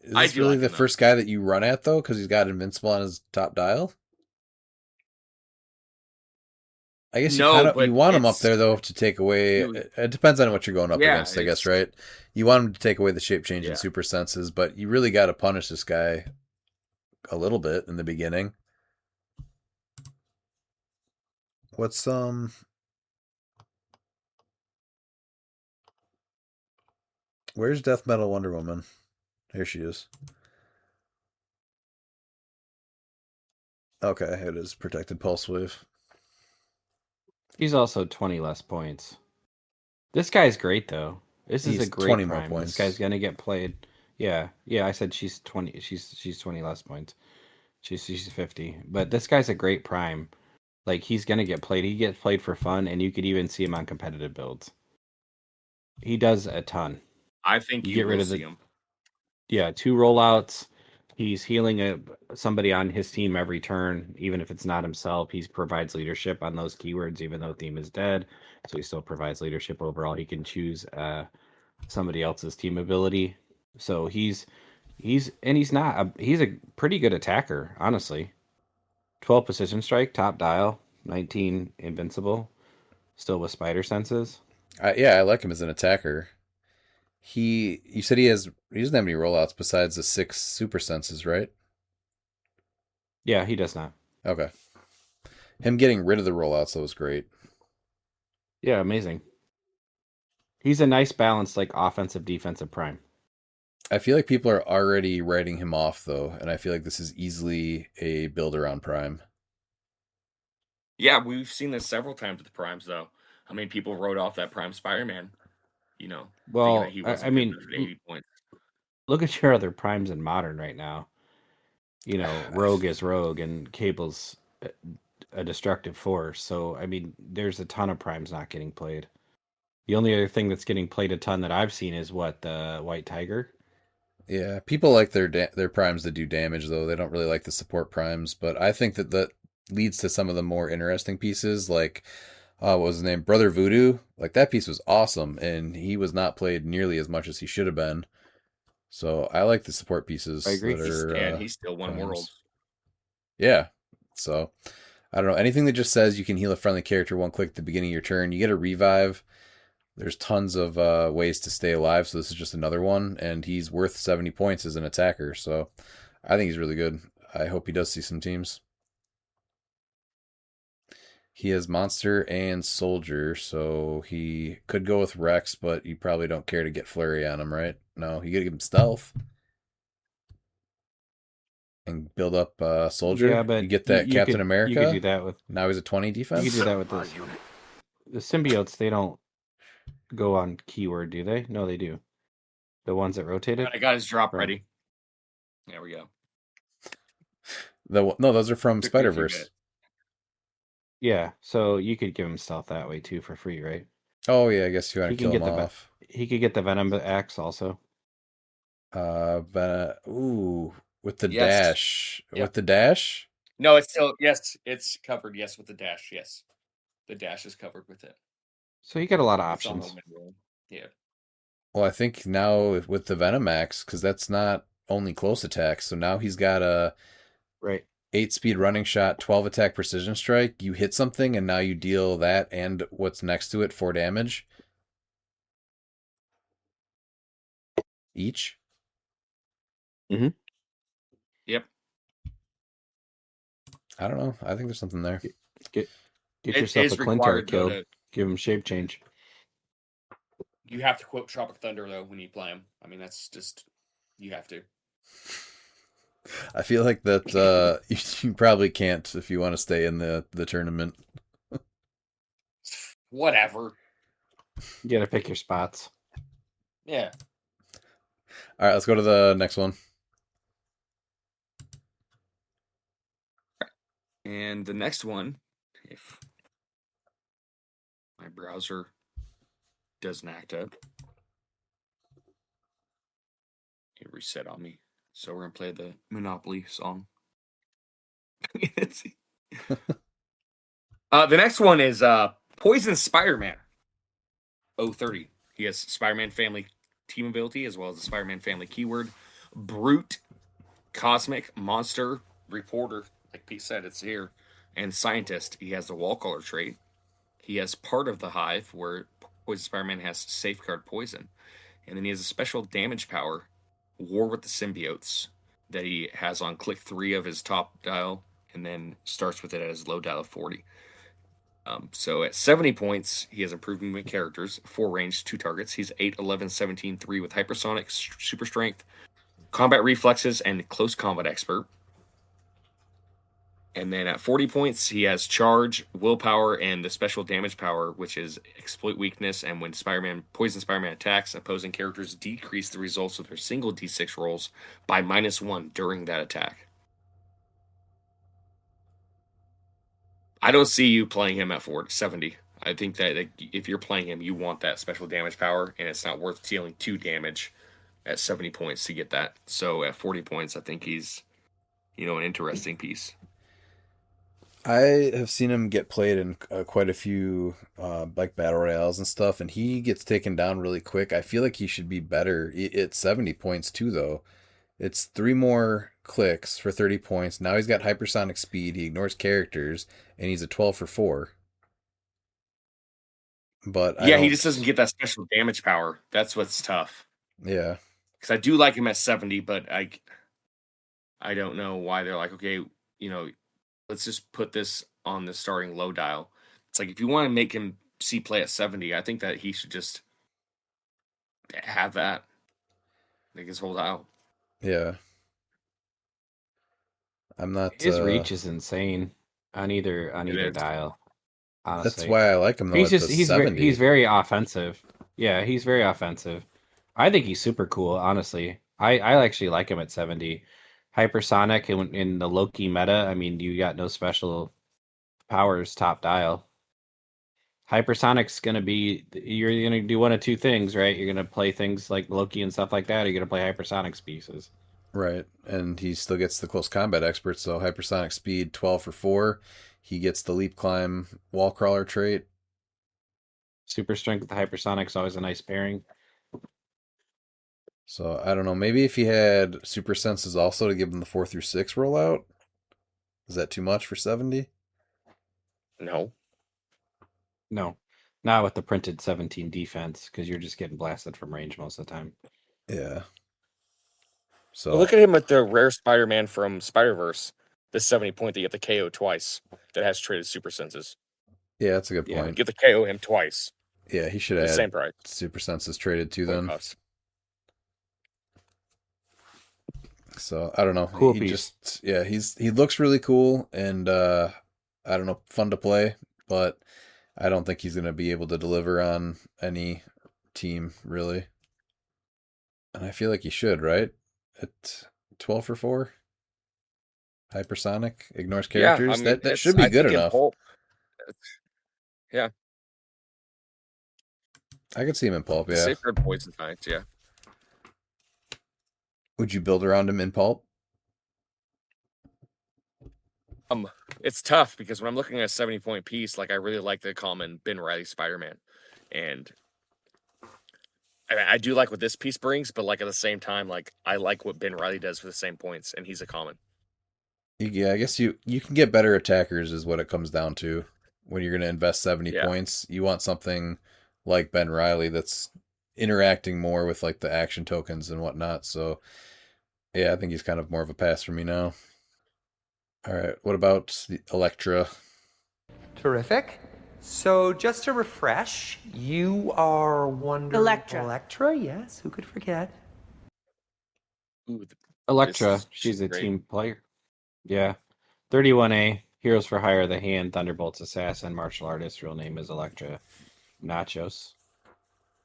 Speaker 2: is this really the first guy that you run at, though, because he's got invincible on his top dial? I guess
Speaker 3: No, but
Speaker 2: you want him up
Speaker 3: it's
Speaker 2: there though to take away. It depends on what you're going up
Speaker 3: Yeah,
Speaker 2: against, I guess,
Speaker 3: it's
Speaker 2: right? You want him to take away the shape changing
Speaker 3: Yeah.
Speaker 2: super senses, but you really got to punish this guy a little bit in the beginning. What's Where's Death Metal Wonder Woman? Here she is. Okay, it is protected pulse wave.
Speaker 6: He's also 20 less points. This guy's great though. This is
Speaker 2: He's
Speaker 6: a great
Speaker 2: 20 more
Speaker 6: prime.
Speaker 2: points.
Speaker 6: This guy's gonna get played. Yeah, I said she's 20. She's 20 less points. She's 50. But this guy's a great prime. Like he's gonna get played. He gets played for fun, and you could even see him on competitive builds. He does a ton.
Speaker 3: I think you
Speaker 6: get
Speaker 3: will
Speaker 6: rid of
Speaker 3: see him.
Speaker 6: Yeah, 2 rollouts. He's healing somebody on his team every turn, even if it's not himself. He provides leadership on those keywords, even though theme is dead. So he still provides leadership overall. He can choose somebody else's team ability. So he's not he's a pretty good attacker, honestly. 12 precision strike, top dial, 19 invincible, still with spider senses.
Speaker 2: Yeah, I like him as an attacker. You said he doesn't have any rollouts besides the 6 super senses, right?
Speaker 6: Yeah, he does not.
Speaker 2: Okay. Him getting rid of the rollouts, that was great.
Speaker 6: Yeah, amazing. He's a nice balance, like offensive defensive prime.
Speaker 2: I feel like people are already writing him off though, and I feel like this is easily a build around prime.
Speaker 3: Yeah, we've seen this several times with the primes though. I mean, people wrote off that prime Spider-Man,
Speaker 6: Well,
Speaker 3: thinking that he wasn't
Speaker 6: I mean,
Speaker 3: 80 points.
Speaker 6: Look at your other primes in modern right now. Rogue is Rogue, and Cable's a destructive force. So, I mean, there's a ton of primes not getting played. The only other thing that's getting played a ton that I've seen is the White Tiger.
Speaker 2: Yeah, people like their primes that do damage though. They don't really like the support primes, but I think that leads to some of the more interesting pieces. Like, what was his name? Brother Voodoo. Like that piece was awesome, and he was not played nearly as much as he should have been. So I like the support pieces
Speaker 6: I agree.
Speaker 3: He's still won worlds.
Speaker 2: Yeah. So I don't know. Anything that just says you can heal a friendly character one click at the beginning of your turn, you get a revive. There's tons of ways to stay alive, so this is just another one, and he's worth 70 points as an attacker, so I think he's really good. I hope he does see some teams. He has Monster and Soldier, so he could go with Rex, but you probably don't care to get Flurry on him, right? No, you gotta give him Stealth. And build up Soldier.
Speaker 6: Yeah, but
Speaker 2: you get that Captain America.
Speaker 6: You could do that with.
Speaker 2: Now he's a 20 defense.
Speaker 6: You could do that with this. The symbiotes, they don't go on keyword, do they? No, they do. The ones that rotated.
Speaker 3: I got his drop ready. There we go.
Speaker 2: No, those are from Spider-Verse.
Speaker 6: Yeah, so you could give him stealth that way too for free, right?
Speaker 2: Oh yeah, I guess you want to kill him off.
Speaker 6: He could get the Venom axe also.
Speaker 2: With the dash. Yep. With the dash?
Speaker 3: No, it's still it's covered. Yes, with the dash. Yes, the dash is covered with it.
Speaker 6: So you got a lot of options.
Speaker 3: Yeah.
Speaker 2: Well, I think now with the Venom axe, because that's not only close attacks, so now he's got a 8-speed running shot, 12 attack precision strike. You hit something, and now you deal that and what's next to it 4 damage each.
Speaker 6: Mm-hmm.
Speaker 3: Yep.
Speaker 2: I don't know. I think there's something there.
Speaker 6: Get yourself a Clintar killed. Give him shape change.
Speaker 3: You have to quote Tropic Thunder though when you play him. I mean, that's just you have to.
Speaker 2: I feel like that you probably can't if you want to stay in the tournament.
Speaker 3: Whatever.
Speaker 6: You gotta pick your spots.
Speaker 3: Yeah.
Speaker 2: All right, let's go to the next one.
Speaker 3: And the next one, if my browser doesn't act up, it reset on me. So we're gonna play the Monopoly song. The next one is Poison Spider-Man 030. He has Spider-Man family team ability as well as the Spider-Man family keyword. Brute, Cosmic, Monster, Reporter, like Pete said, it's here. And Scientist. He has the wall color trait. he has part of the hive where Poison Spider-Man has safeguard poison. And then he has a special damage power, War with the Symbiotes, that he has on click 3 of his top dial, and then starts with it at his low dial of 40. So at 70 points, he has improved movement characters, 4 range, 2 targets. He's 8, 11, 17, 3 with hypersonic, super strength, combat reflexes, and close combat expert. And then at 40 points, he has charge, willpower, and the special damage power, which is exploit weakness. And when Poison Spider-Man attacks, opposing characters decrease the results of their single D6 rolls by -1 during that attack. I don't see you playing him at 70. I think that if you're playing him, you want that special damage power, and it's not worth dealing 2 damage at 70 points to get that. So at 40 points, I think he's, an interesting piece.
Speaker 2: I have seen him get played in quite a few like battle royales and stuff, and he gets taken down really quick. I feel like he should be better at 70 points too, though. It's 3 more clicks for 30 points. Now he's got hypersonic speed. He ignores characters, and he's a 12 for 4. But
Speaker 3: he just doesn't get that special damage power. That's what's tough.
Speaker 2: Yeah,
Speaker 3: because I do like him at 70, but I don't know why they're like, okay, let's just put this on the starting low dial. It's like, if you want to make him see play at 70, I think that he should just have that. Like his whole dial.
Speaker 2: Yeah. I'm not.
Speaker 6: His reach is insane on either dial. Honestly,
Speaker 2: that's why I like him though.
Speaker 6: He's very offensive. Yeah, he's very offensive. I think he's super cool. Honestly, I actually like him at 70. Hypersonic in the Loki meta. I mean, you got no special powers top dial. Hypersonic's gonna be, you're gonna do one of two things, right? You're gonna play things like Loki and stuff like that, or you're gonna play Hypersonic's pieces.
Speaker 2: Right, and he still gets the close combat expert, so hypersonic speed 12 for 4. He gets the leap climb wall crawler trait.
Speaker 6: Super strength with the hypersonic's always a nice pairing.
Speaker 2: So I don't know, maybe if he had super senses also to give him the 4 through 6 rollout. Is that too much for 70?
Speaker 3: No.
Speaker 6: No. Not with the printed 17 defense, because you're just getting blasted from range most of the time.
Speaker 2: Yeah. So
Speaker 3: look at him with the rare Spider-Man from Spider-Verse, the 70 point that you get the KO twice that has traded super senses.
Speaker 2: Yeah, that's a good point.
Speaker 3: Get the KO him twice.
Speaker 2: Yeah, he should have
Speaker 3: same price.
Speaker 2: Super senses traded too then.
Speaker 3: Cost.
Speaker 2: So I don't know.
Speaker 6: Cool
Speaker 2: he
Speaker 6: piece.
Speaker 2: He looks really cool and I don't know, fun to play, but I don't think he's gonna be able to deliver on any team really. And I feel like he should, right? At 12 for 4. Hypersonic, ignores characters.
Speaker 3: Yeah, I mean,
Speaker 2: that should be good enough.
Speaker 3: Yeah.
Speaker 2: I could see him in pulp, yeah.
Speaker 3: Sacred poison times, yeah.
Speaker 2: Would you build around him in pulp?
Speaker 3: It's tough because when I'm looking at a 70-point piece, like I really like the common Ben Reilly Spider-Man. And I do like what this piece brings, but like at the same time, like I like what Ben Reilly does for the same points, and he's a common.
Speaker 2: Yeah, I guess you can get better attackers is what it comes down to. When you're going to invest 70 points, you want something like Ben Reilly that's interacting more with like the action tokens and whatnot. So yeah, I think he's kind of more of a pass for me now. All right, what about the Elektra?
Speaker 12: Terrific. So just to refresh, you are Wonder Elektra, yes. Who could forget?
Speaker 3: Ooh,
Speaker 6: Elektra, she's a team player. Yeah. 31A, Heroes for Hire, The Hand, Thunderbolt's Assassin, Martial Artist. Real name is Elektra Nachos.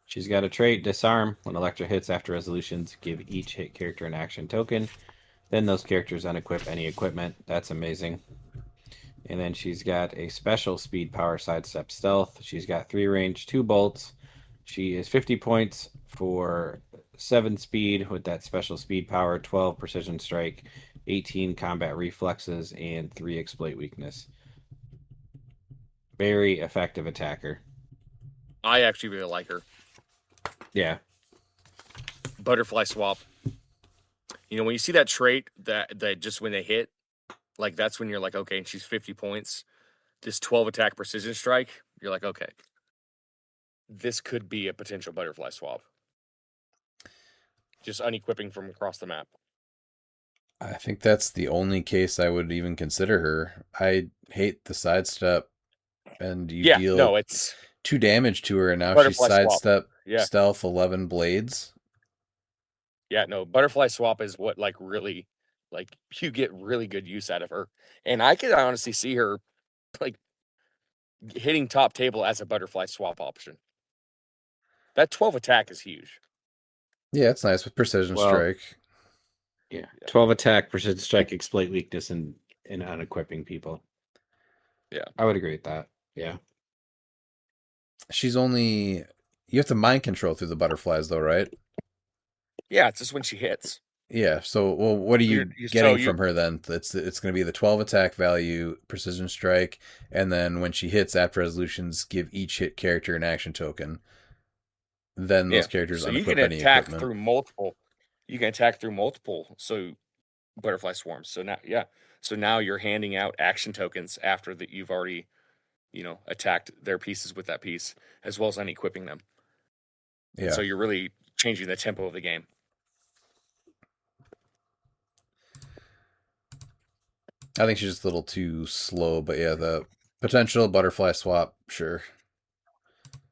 Speaker 6: She's got a trait, Disarm. When Elektra hits after resolutions, give each hit character an action token. Then those characters unequip any equipment. That's amazing. And then she's got a special speed, power, sidestep, stealth. She's got 3 range, 2 bolts. She is 50 points for 7 speed with that special speed power, 12 precision strike, 18 combat reflexes, and 3 exploit weakness. Very effective attacker.
Speaker 3: I actually really like her.
Speaker 6: Yeah.
Speaker 3: Butterfly swap. When you see that trait that just when they hit, like that's when you're like, okay, and she's 50 points. This 12 attack precision strike, you're like, okay, this could be a potential butterfly swap. Just unequipping from across the map.
Speaker 2: I think that's the only case I would even consider her. I hate the sidestep, and you deal
Speaker 3: it's
Speaker 2: 2 damage to her, and now she's
Speaker 3: butterfly swap.
Speaker 2: sidestep,
Speaker 3: Yeah.
Speaker 2: stealth, 11 blades.
Speaker 3: Yeah, no, butterfly swap is what like really, like you get really good use out of her, and I could honestly see her like hitting top table as a butterfly swap option. That 12 attack is huge.
Speaker 2: Yeah, it's nice with precision strike.
Speaker 6: Yeah, 12 attack, precision strike, exploit weakness, and unequipping people.
Speaker 3: Yeah,
Speaker 6: I would agree with that. Yeah,
Speaker 2: she's only you have to mind control through the butterflies, though, right?
Speaker 3: Yeah, it's just when she hits.
Speaker 2: Yeah. So, well, what are you getting from her then? It's going to be the 12 attack value, precision strike, and then when she hits, after resolutions, give each hit character an action token. Then those characters
Speaker 3: so
Speaker 2: unequip
Speaker 3: you can
Speaker 2: any
Speaker 3: attack
Speaker 2: equipment.
Speaker 3: through multiple. You can attack through multiple. So butterfly swarms. So now, So now you're handing out action tokens after that you've already, attacked their pieces with that piece, as well as unequipping them.
Speaker 2: Yeah.
Speaker 3: So you're really changing the tempo of the game.
Speaker 2: I think she's just a little too slow, but yeah, the potential butterfly swap, sure.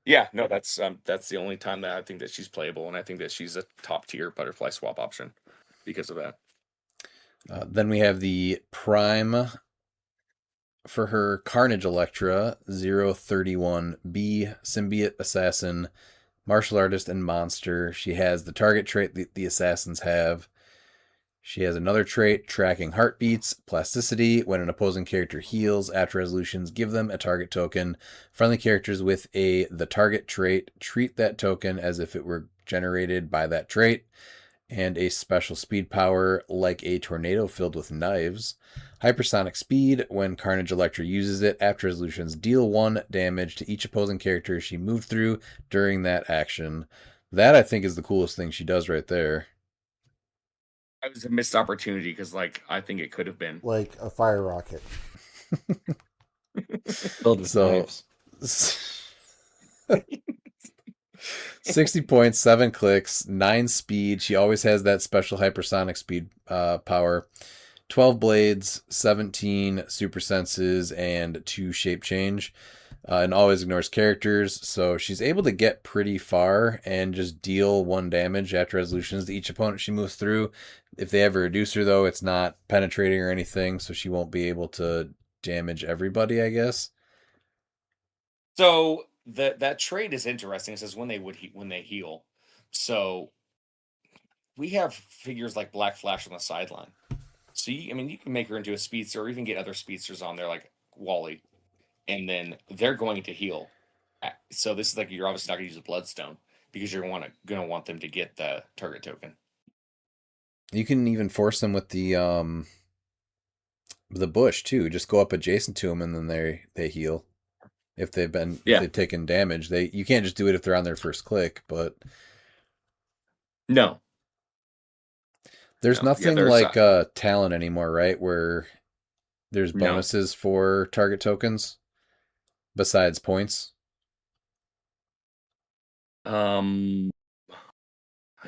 Speaker 3: Yeah, no, that's the only time that I think that she's playable, and I think that she's a top tier butterfly swap option because of that.
Speaker 2: Then we have the Prime for her Carnage Electra 031B Symbiote Assassin, Martial Artist, and Monster. She has the target trait that the assassins have. She has another trait, tracking heartbeats, plasticity. When an opposing character heals, after resolutions, give them a target token. Friendly characters with the target trait treat that token as if it were generated by that trait. And a special speed power like a tornado filled with knives. Hypersonic speed. When Carnage Electra uses it, after resolutions, deal 1 damage to each opposing character she moved through during that action. That, I think, is the coolest thing she does right there.
Speaker 3: It was a missed opportunity because, I think it could have been
Speaker 10: like a fire rocket.
Speaker 6: Filled with knives.
Speaker 2: 60 points, 7 clicks, 9 speed. She always has that special hypersonic speed power. 12 blades, 17 super senses, and 2 shape change. And always ignores characters, so she's able to get pretty far and just deal 1 damage after resolutions to each opponent she moves through. If they ever reduce her, though, it's not penetrating or anything, so she won't be able to damage everybody, I guess.
Speaker 3: So that trait is interesting. It says when they heal. So we have figures like Black Flash on the sideline. So you can make her into a speedster, or even get other speedsters on there like Wally, and then they're going to heal. So this is you're obviously not going to use a Bloodstone because you're going to want them to get the target token.
Speaker 2: You can even force them with the bush too. Just go up adjacent to them, and then they heal. If they've taken damage, you can't just do it if they're on their first click. But
Speaker 3: no,
Speaker 2: there's nothing like Talon anymore, right? Where there's bonuses for target tokens besides points.
Speaker 3: I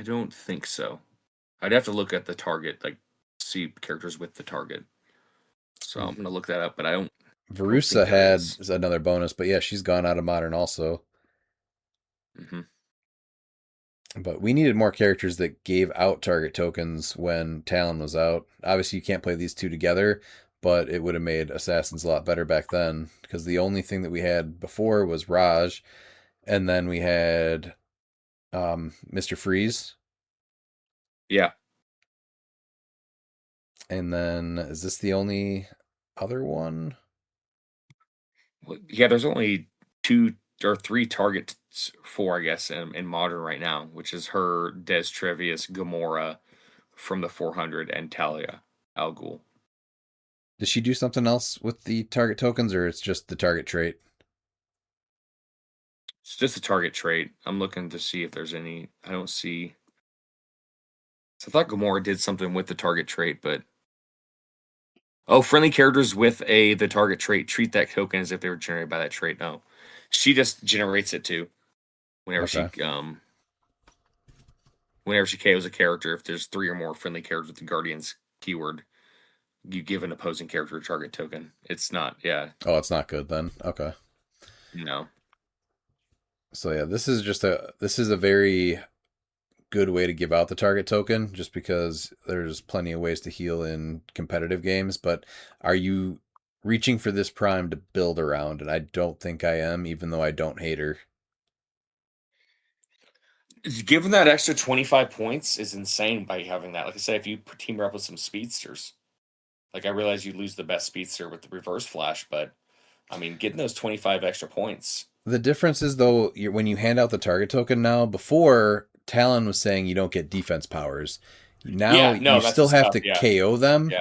Speaker 3: don't think so. I'd have to look at the target, see characters with the target. So I'm gonna look that up, but I don't.
Speaker 2: Verusa had another bonus, but yeah, she's gone out of Modern also.
Speaker 3: Mm-hmm.
Speaker 2: But we needed more characters that gave out target tokens when Talon was out. Obviously, you can't play these two together, but it would have made Assassins a lot better back then, because the only thing that we had before was Raj, and then we had Mr. Freeze.
Speaker 3: Yeah.
Speaker 2: And then, is this the only other one?
Speaker 3: Well, yeah, there's only 2 or 3 targets for, I guess, in Modern right now, which is her, Des Trevius, Gamora from the 400, and Talia Al Ghul.
Speaker 2: Does she do something else with the target tokens, or it's just the target trait?
Speaker 3: It's just a target trait. I'm looking to see if there's any. I don't see. So I thought Gamora did something with the target trait, but friendly characters with the target trait treat that token as if they were generated by that trait. No, She just generates it too. Whenever
Speaker 2: Okay.
Speaker 3: whenever she KOs a character, if there's 3 or more friendly characters with the Guardian's keyword, you give an opposing character a target token. It's not, yeah.
Speaker 2: Oh, it's not good then. Okay.
Speaker 3: No.
Speaker 2: So yeah, this is a very good way to give out the target token, just because there's plenty of ways to heal in competitive games. But are you reaching for this prime to build around? And I don't think I am, even though I don't hate her.
Speaker 3: Given that extra 25 points is insane by having that. Like I said, if you team her up with some speedsters, like I realize you lose the best speedster with the reverse flash, but I mean, getting those 25 extra points.
Speaker 2: The difference is, though, when you hand out the target token now, before Talon was saying you don't get defense powers. Now you still have to KO them.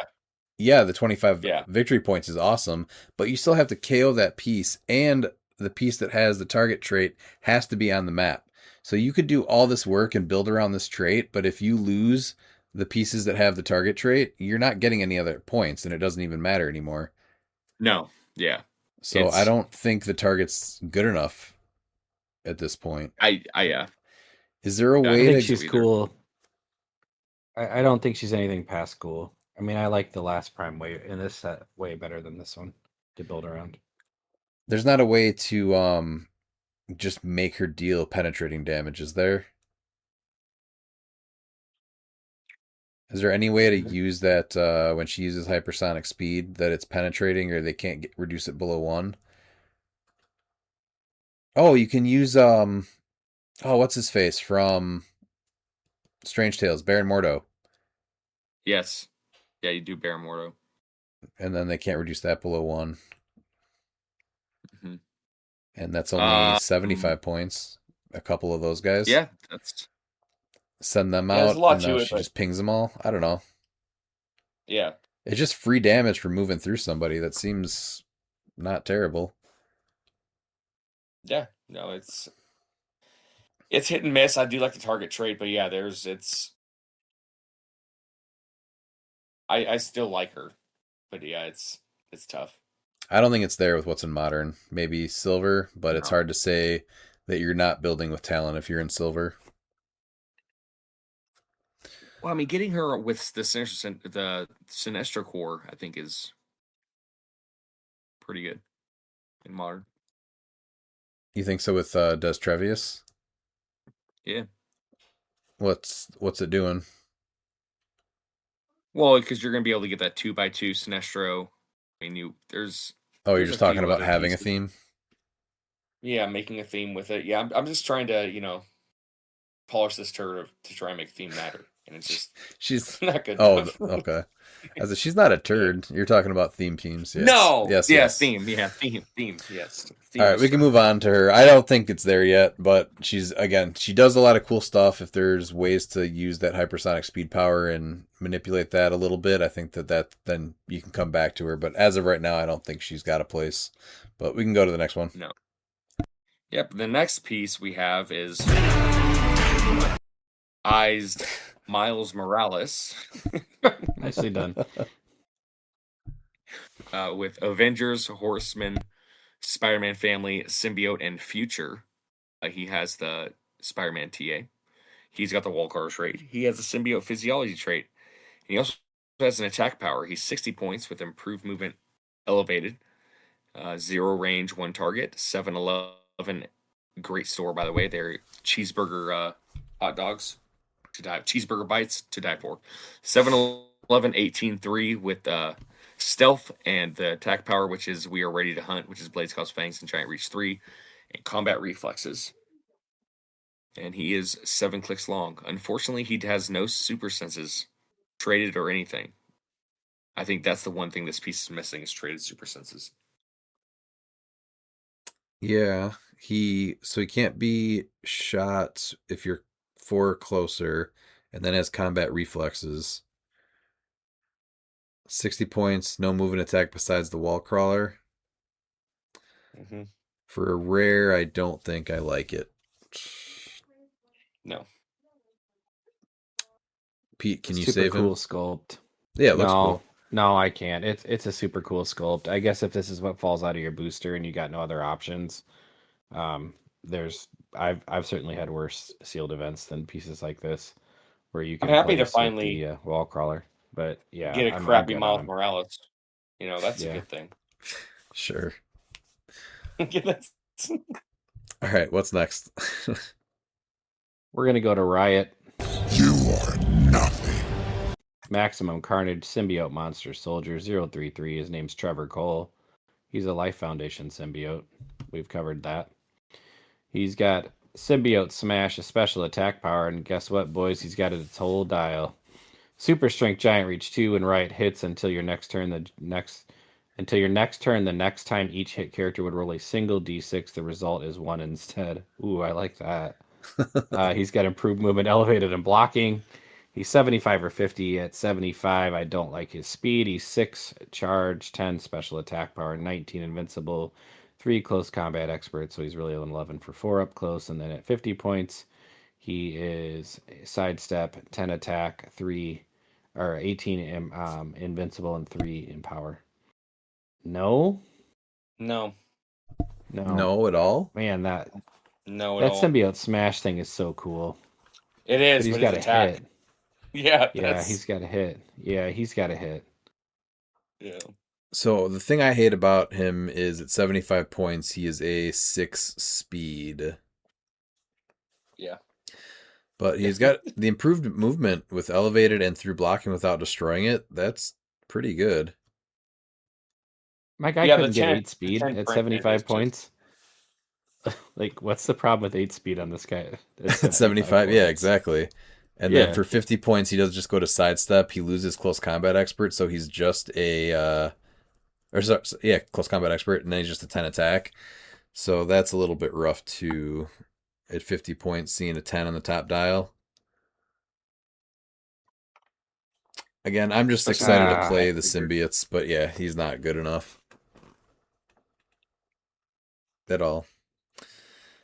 Speaker 2: Yeah, the 25 victory points is awesome, but you still have to KO that piece, and the piece that has the target trait has to be on the map. So you could do all this work and build around this trait, but if you lose the pieces that have the target trait, you're not getting any other points, and it doesn't even matter anymore.
Speaker 3: No, yeah.
Speaker 2: So I don't think the target's good enough at this point.
Speaker 3: Yeah.
Speaker 2: Is there a way
Speaker 6: I think she's cool. I don't think she's anything past cool. I mean, I like the last prime way in this set way better than this one to build around.
Speaker 2: There's not a way to just make her deal penetrating damage, is there? Is there any way to use that when she uses hypersonic speed that it's penetrating, or they can't reduce it below 1? Oh, you can use what's his face from Strange Tales, Baron Mordo.
Speaker 3: Yes. Yeah, you do Baron Mordo.
Speaker 2: And then they can't reduce that below 1.
Speaker 3: Mm-hmm.
Speaker 2: And that's only 75 points. A couple of those guys.
Speaker 3: Yeah, that's...
Speaker 2: Send them out, and now she just pings them all. I don't know.
Speaker 3: Yeah.
Speaker 2: It's just free damage for moving through somebody. That seems not terrible.
Speaker 3: Yeah, no, it's hit and miss. I do like the target trait, but yeah, I still like her, but yeah, it's tough.
Speaker 2: I don't think it's there with what's in Modern. Maybe Silver, but it's hard to say that you're not building with talent if you're in Silver.
Speaker 3: Well, I mean, getting her with the Sinestro core, I think, is pretty good in Modern.
Speaker 2: You think so with Des Trevius?
Speaker 3: Yeah.
Speaker 2: What's it doing?
Speaker 3: Well, because you're going to be able to get that 2x2 Sinestro. I mean, you're
Speaker 2: just talking about having a theme?
Speaker 3: Yeah, making a theme with it. Yeah, I'm just trying to, polish this turd to try and make the theme matter. And it's just
Speaker 2: she's
Speaker 3: not good.
Speaker 2: Oh, okay. She's not a turd. You're talking about theme teams. Yes.
Speaker 3: No.
Speaker 2: Yes.
Speaker 3: Theme. Yeah, theme. Yes. Theme
Speaker 2: all right, we can move on to her. I don't think it's there yet, but she does a lot of cool stuff. If there's ways to use that hypersonic speed power and manipulate that a little bit, I think that then you can come back to her. But as of right now, I don't think she's got a place. But we can go to the next one.
Speaker 3: No. Yep. The next piece we have is Miles Morales.
Speaker 6: Nicely done.
Speaker 3: With Avengers, Horseman, Spider-Man Family, Symbiote, and Future. He has the Spider-Man TA. He's got the wall crawler trait. He has a Symbiote Physiology trait. And he also has an attack power. He's 60 points with improved movement elevated. 0 range, 1 target. 7-11. Great store, by the way. They're cheeseburger hot dogs. Cheeseburger bites to die for. 7-11, 18-3 with stealth and the attack power, which is We Are Ready to Hunt, which is Blades Cause Fangs and Giant Reach 3, and combat reflexes. And he is 7 clicks long. Unfortunately, he has no super senses traded or anything. I think that's the one thing this piece is missing is traded super senses.
Speaker 2: Yeah, he can't be shot if you're 4 closer, and then has combat reflexes. 60 points, no movement attack besides the wall crawler.
Speaker 3: Mm-hmm.
Speaker 2: For a rare, I don't think I like it.
Speaker 3: No.
Speaker 2: Pete, can you save him?
Speaker 6: Super cool sculpt.
Speaker 2: Yeah, it looks cool.
Speaker 6: No, I can't. It's a super cool sculpt. I guess if this is what falls out of your booster and you got no other options, I've certainly had worse sealed events than pieces like this, where you
Speaker 3: I'm
Speaker 6: can
Speaker 3: happy to
Speaker 6: place with
Speaker 3: finally
Speaker 6: the wall crawler. But yeah,
Speaker 3: get a
Speaker 6: I'm
Speaker 3: crappy
Speaker 6: good
Speaker 3: Miles
Speaker 6: on him.
Speaker 3: Morales. You know, that's a
Speaker 6: Yeah.
Speaker 3: good thing.
Speaker 2: Sure.
Speaker 3: That's-
Speaker 2: All right, what's next?
Speaker 6: We're gonna go to Riot.
Speaker 1: You are nothing.
Speaker 6: Maximum Carnage Symbiote Monster Soldier 033. His name's Trevor Cole. He's a Life Foundation symbiote. We've covered that. He's got Symbiote Smash, a special attack power, and guess what, boys? He's got its whole dial. Super Strength Giant Reach 2 and Riot hits until your next turn. The next time each hit character would roll a single d6. The result is 1 instead. Ooh, I like that. He's got improved movement, elevated, and blocking. He's 75 or 50. At 75, I don't like his speed. He's 6 charge, 10 special attack power, 19 invincible, 3 close combat expert. So he's really 11 for 4 up close. And then at 50 points, he is sidestep, 10 attack, 18 invincible, and 3 in power. No.
Speaker 3: No
Speaker 2: at all.
Speaker 6: Man, that
Speaker 3: all.
Speaker 6: symbiote smash thing is so cool.
Speaker 3: It is,
Speaker 6: but he's
Speaker 3: but
Speaker 6: got
Speaker 3: his
Speaker 6: a
Speaker 3: attack.
Speaker 6: hit.
Speaker 3: Yeah,
Speaker 6: he's got a hit. Yeah, he's got a hit.
Speaker 3: Yeah.
Speaker 2: So the thing I hate about him is at 75 points, he is a 6 speed.
Speaker 3: Yeah.
Speaker 2: But he's got the improved movement with elevated and through blocking without destroying it. That's pretty good.
Speaker 6: My guy couldn't get 8 speed at 75 points. Like, what's the problem with 8 speed on this guy?
Speaker 2: At 75, yeah, exactly. And then for 50 points, he doesn't just go to sidestep. He loses close combat expert, so he's just close combat expert, and then he's just a 10 attack. So that's a little bit rough too. At 50 points, seeing a 10 on the top dial. Again, I'm just excited to play the symbiotes, but yeah, he's not good enough. At all.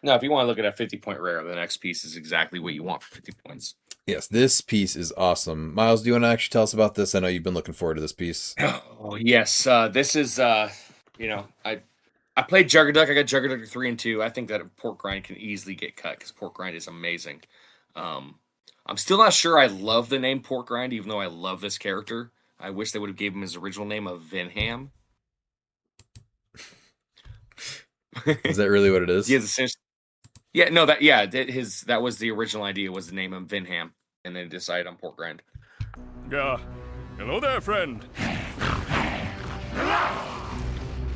Speaker 3: No, if you want to look at a 50-point rare, the next piece is exactly what you want for 50 points.
Speaker 2: Yes, this piece is awesome. Miles, do you want to actually tell us about this? I know you've been looking forward to this piece.
Speaker 3: Oh, yes. This is, I played Juggerduck. I got Juggerduck 3 and 2. I think that Pork Grind can easily get cut because Pork Grind is amazing. I'm still not sure I love the name Pork Grind, even though I love this character. I wish they would have gave him his original name of Venom.
Speaker 2: Is that really what it is?
Speaker 3: That was the original idea, was the name of Venom, and then decided on Pork Grind.
Speaker 13: Hello there, friend.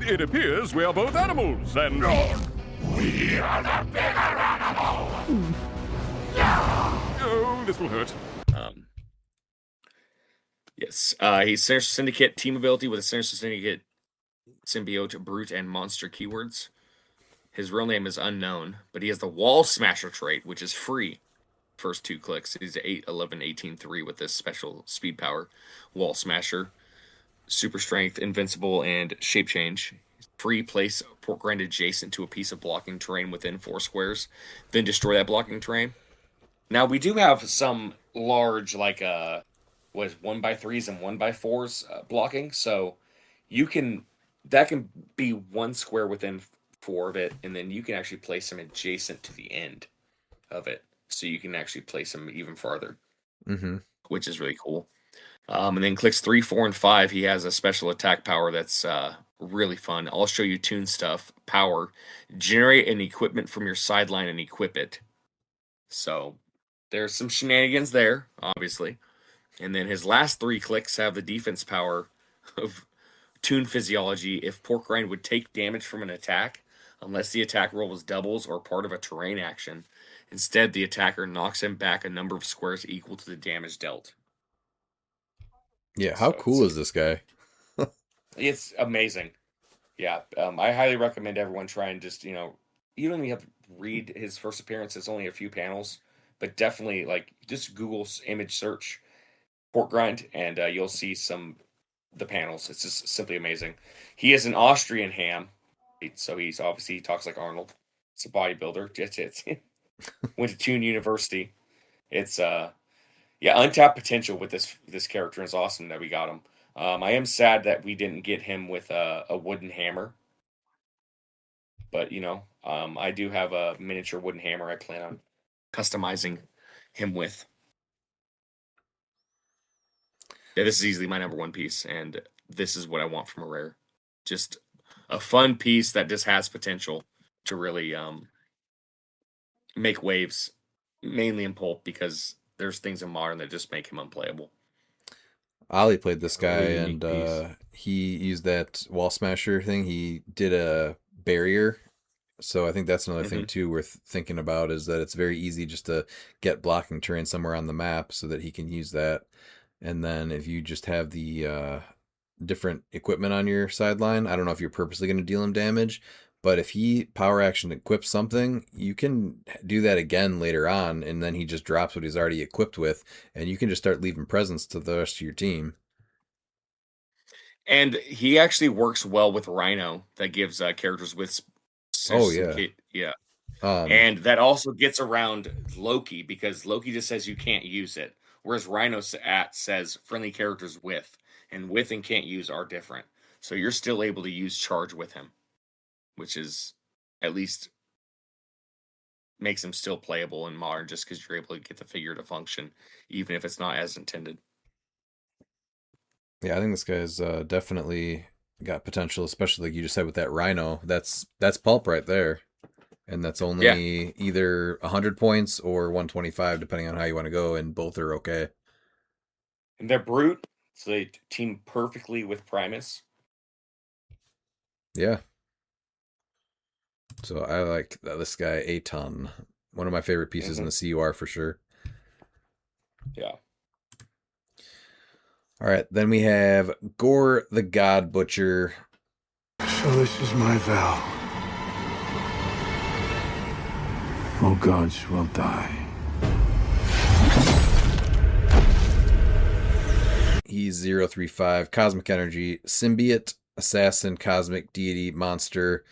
Speaker 13: It appears we are both animals, and... We are the bigger animal! Oh, this will hurt.
Speaker 3: Yes, he's Sinister Syndicate team ability with a Sinister Syndicate symbiote, brute, and monster keywords. His real name is unknown, but he has the Wall Smasher trait, which is free. First 2 clicks. He's 8, 11, 18, 3 with this special speed power. Wall Smasher, super strength, invincible, and shape change. Free, place Pork Grind adjacent to a piece of blocking terrain within 4 squares, then destroy that blocking terrain. Now, we do have some large, 1x3s and 1x4s blocking, so that can be 1 square within 4 of it, and then you can actually place them adjacent to the end of it, so you can actually place them even farther, which is really cool. And then clicks 3, 4, and 5. He has a special attack power that's really fun. I'll show you Toon stuff. Power: generate an equipment from your sideline and equip it. So there's some shenanigans there, obviously. And then his last 3 clicks have the defense power of Toon Physiology. If Pork Grind would take damage from an attack, unless the attack roll was doubles or part of a terrain action, instead the attacker knocks him back a number of squares equal to the damage dealt.
Speaker 2: Yeah, how cool is this guy?
Speaker 3: It's amazing. Yeah, I highly recommend everyone try and just, you don't even have to read his first appearance. It's only a few panels, but definitely, just Google image search Pork Grind, and you'll see the panels. It's just simply amazing. He is an Austrian ham, so he talks like Arnold. It's a bodybuilder. It's went to Toon University. It's untapped potential with this character. It's awesome that we got him. I am sad that we didn't get him with a wooden hammer, But I do have a miniature wooden hammer I plan on customizing him with. Yeah, this is easily my number one piece, and this is what I want from a rare. Just a fun piece that just has potential to really make waves, mainly in pulp, because there's things in modern that just make him unplayable.
Speaker 2: Ollie played this guy,
Speaker 6: Really
Speaker 2: and
Speaker 6: unique piece.
Speaker 2: he used that wall smasher thing. He did a barrier, so I think that's another thing too worth thinking about, is that it's very easy just to get blocking terrain somewhere on the map so that he can use that. And then if you just have the different equipment on your sideline, I don't know if you're purposely going to deal him damage, but if he power action equips something, you can do that again later on, and then he just drops what he's already equipped with, and you can just start leaving presents to the rest of your team.
Speaker 3: And he actually works well with Rhino, that gives characters with
Speaker 2: Oh yeah.
Speaker 3: yeah.
Speaker 2: Um,
Speaker 3: And that also gets around Loki, because Loki just says you can't use it, whereas Rhino says friendly characters with, and with and can't use are different. So you're still able to use charge with him, which is at least makes him still playable in modern, just because you're able to get the figure to function, even if it's not as intended.
Speaker 2: yeah, I think this guy's definitely got potential, especially like you just said with that Rhino. That's pulp right there. And that's only either 100 points or 125, depending on how you want to go, and both are okay.
Speaker 3: And they're brute, so they team perfectly with Primus.
Speaker 2: Yeah. So I like this guy a ton. One of my favorite pieces in the CUR for sure.
Speaker 3: Yeah.
Speaker 2: All right, then we have Gore the God Butcher.
Speaker 1: So this is my vow. All gods will die.
Speaker 2: He's 035, Cosmic Energy, Symbiote, Assassin, Cosmic Deity, Monster.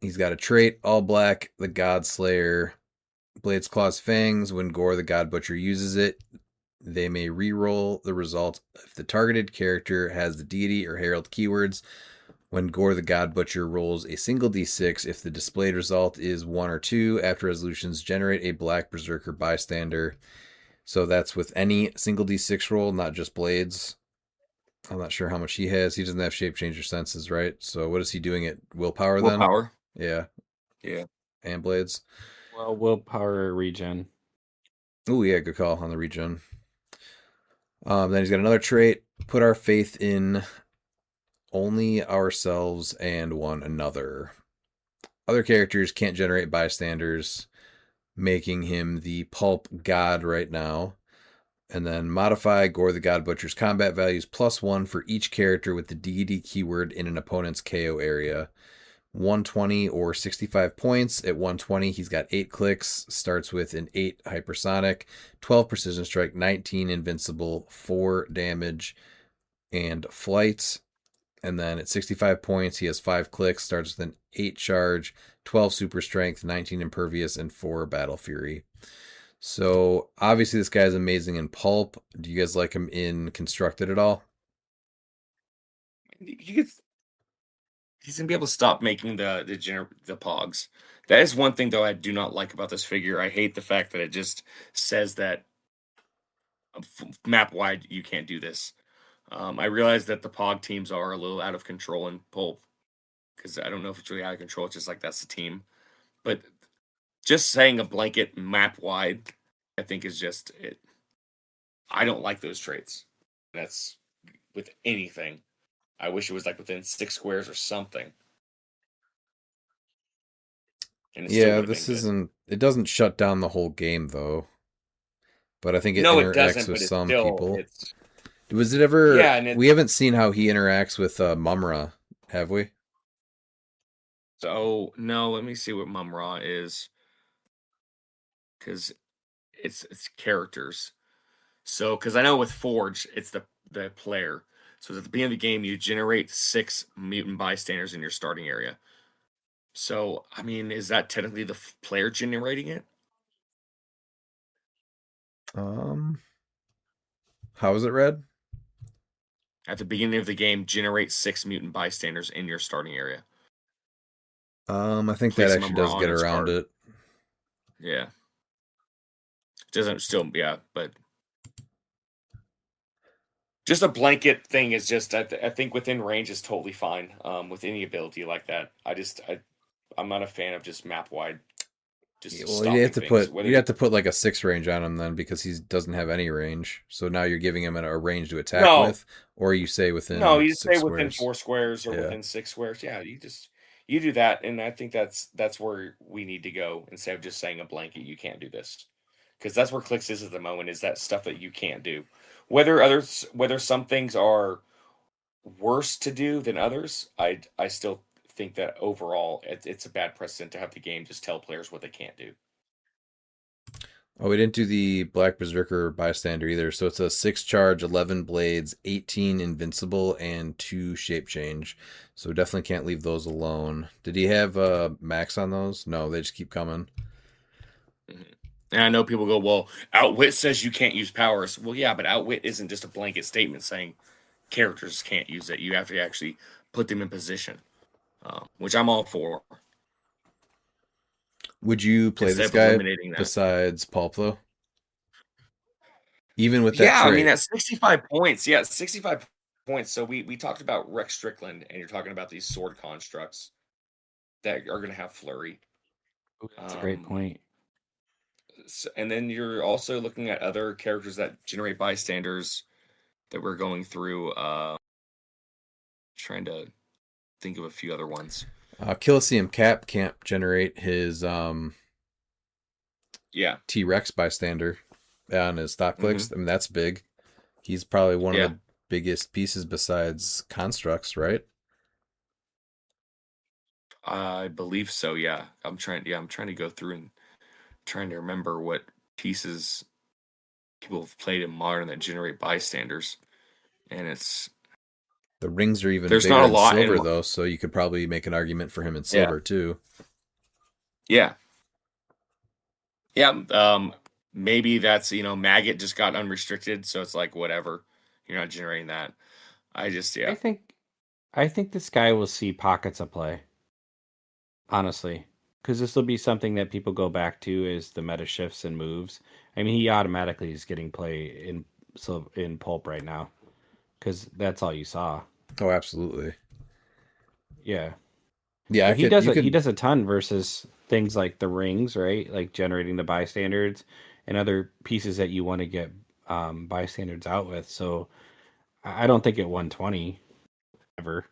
Speaker 2: He's got a trait, All Black, the God Slayer, Blades, Claws, Fangs. When Gore the God Butcher uses it, they may re-roll the result if the targeted character has the deity or herald keywords. When Gore the God Butcher rolls a single d6, if the displayed result is 1 or 2, after resolutions, generate a Black Berserker bystander. So that's with any single d6 roll, not just Blades. I'm not sure how much he has. He doesn't have Shape Changer Senses, right? So what is he doing at Willpower then?
Speaker 3: Willpower.
Speaker 2: Yeah.
Speaker 3: Yeah.
Speaker 2: And Blades.
Speaker 6: Well, willpower regen.
Speaker 2: Oh yeah, good call on the regen. Then he's got another trait, put our faith in only ourselves and one another. Other characters can't generate bystanders, making him the pulp god right now. And then modify Gore the God Butcher's combat values +1 for each character with the deity keyword in an opponent's KO area. 120 or 65 points. At 120, he's got 8 clicks, starts with an 8 hypersonic, 12 precision strike, 19 invincible, 4 damage, and flight. And then at 65 points, he has 5 clicks, starts with an 8 charge, 12 super strength, 19 impervious, and 4 battle fury. So obviously this guy is amazing in pulp. Do you guys like him in constructed at all?
Speaker 3: He's gonna be able to stop making the pogs. That is one thing though I do not like about this figure. I hate the fact that it just says that map wide you can't do this. I realize that the pog teams are a little out of control in pulp, because I don't know if it's really out of control. It's just like that's the team, but just saying a blanket map wide, I think is just it. I don't like those traits. That's with anything. I wish it was like within 6 squares or something. And it still
Speaker 2: Yeah,
Speaker 3: would've
Speaker 2: this
Speaker 3: been good.
Speaker 2: isn't. It doesn't shut down the whole game though. But I think it
Speaker 3: No, it
Speaker 2: interacts
Speaker 3: doesn't,
Speaker 2: with
Speaker 3: but it's
Speaker 2: some
Speaker 3: still
Speaker 2: people.
Speaker 3: it's
Speaker 2: Was it ever?
Speaker 3: Yeah, and
Speaker 2: We haven't seen how he interacts with Mumra, have we?
Speaker 3: so no, let me see what Mum Ra is. Because it's characters. So because I know with Forge, it's the player. So at the beginning of the game, you generate 6 mutant bystanders in your starting area. So I mean, is that technically the player generating it?
Speaker 2: How is it read?
Speaker 3: At the beginning of the game, generate 6 mutant bystanders in your starting area.
Speaker 2: I think
Speaker 3: place
Speaker 2: that
Speaker 3: him
Speaker 2: actually
Speaker 3: over
Speaker 2: does
Speaker 3: on
Speaker 2: get
Speaker 3: his
Speaker 2: around
Speaker 3: card.
Speaker 2: it.
Speaker 3: Yeah. Doesn't still, yeah, but just a blanket thing is just, I think within range is totally fine with any ability like that. I'm not a fan of just map wide, just
Speaker 2: Well, you have
Speaker 3: stopping
Speaker 2: to
Speaker 3: things.
Speaker 2: put like a 6 range on him then, because he doesn't have any range. So now you're giving him a range to attack
Speaker 3: No,
Speaker 2: with, or you say
Speaker 3: no,
Speaker 2: within
Speaker 3: you stay
Speaker 2: 6
Speaker 3: within
Speaker 2: squares.
Speaker 3: 4 squares or
Speaker 2: Yeah.
Speaker 3: within 6 squares. Yeah, you do that, and I think that's where we need to go instead of just saying a blanket. You can't do this, because that's where CLX is at the moment. Is that stuff that you can't do, whether some things are worse to do than others. I still think that overall it's a bad precedent to have the game just tell players what they can't do.
Speaker 2: Oh, we didn't do the Black Berserker bystander either. So it's a 6 charge, 11 blades, 18 invincible, and 2 shape change. So definitely can't leave those alone. Did he have max on those? No, they just keep coming.
Speaker 3: And I know people go, well, Outwit says you can't use powers. Well, yeah, but Outwit isn't just a blanket statement saying characters can't use it. You have to actually put them in position, which I'm all for.
Speaker 2: Would you play
Speaker 3: Instead
Speaker 2: this
Speaker 3: of
Speaker 2: guy
Speaker 3: eliminating that.
Speaker 2: besides Pulp, though? Even with that
Speaker 3: Yeah,
Speaker 2: trait?
Speaker 3: I mean, at 65 points. Yeah, 65 points. So we talked about Rex Strickland, and you're talking about these sword constructs that are going to have flurry.
Speaker 6: That's a great point.
Speaker 3: And then you're also looking at other characters that generate bystanders that we're going through. Trying to think of a few other ones.
Speaker 2: Killiseum Cap can't generate his T-Rex bystander on his stock clicks. I mean, that's big. He's probably one of the biggest pieces besides constructs, right?
Speaker 3: I believe so. Yeah, I'm trying to go through and trying to remember what pieces people have played in modern that generate bystanders, and
Speaker 2: the rings are even
Speaker 3: there's
Speaker 2: bigger
Speaker 3: not a
Speaker 2: in
Speaker 3: lot
Speaker 2: silver
Speaker 3: in,
Speaker 2: though, so you could probably make an argument for him in silver too.
Speaker 3: Yeah. Maybe that's Maggot just got unrestricted, so it's like whatever. You're not generating that. I
Speaker 6: think this guy will see pockets of play. Honestly, because this will be something that people go back to as the meta shifts and moves. I mean, he automatically is getting play in Pulp right now, because that's all you saw.
Speaker 2: Oh, absolutely.
Speaker 6: Yeah.
Speaker 2: Yeah,
Speaker 6: he does a ton versus things like the rings, right? Like generating the bystanders and other pieces that you want to get bystanders out with. So I don't think at 120 ever.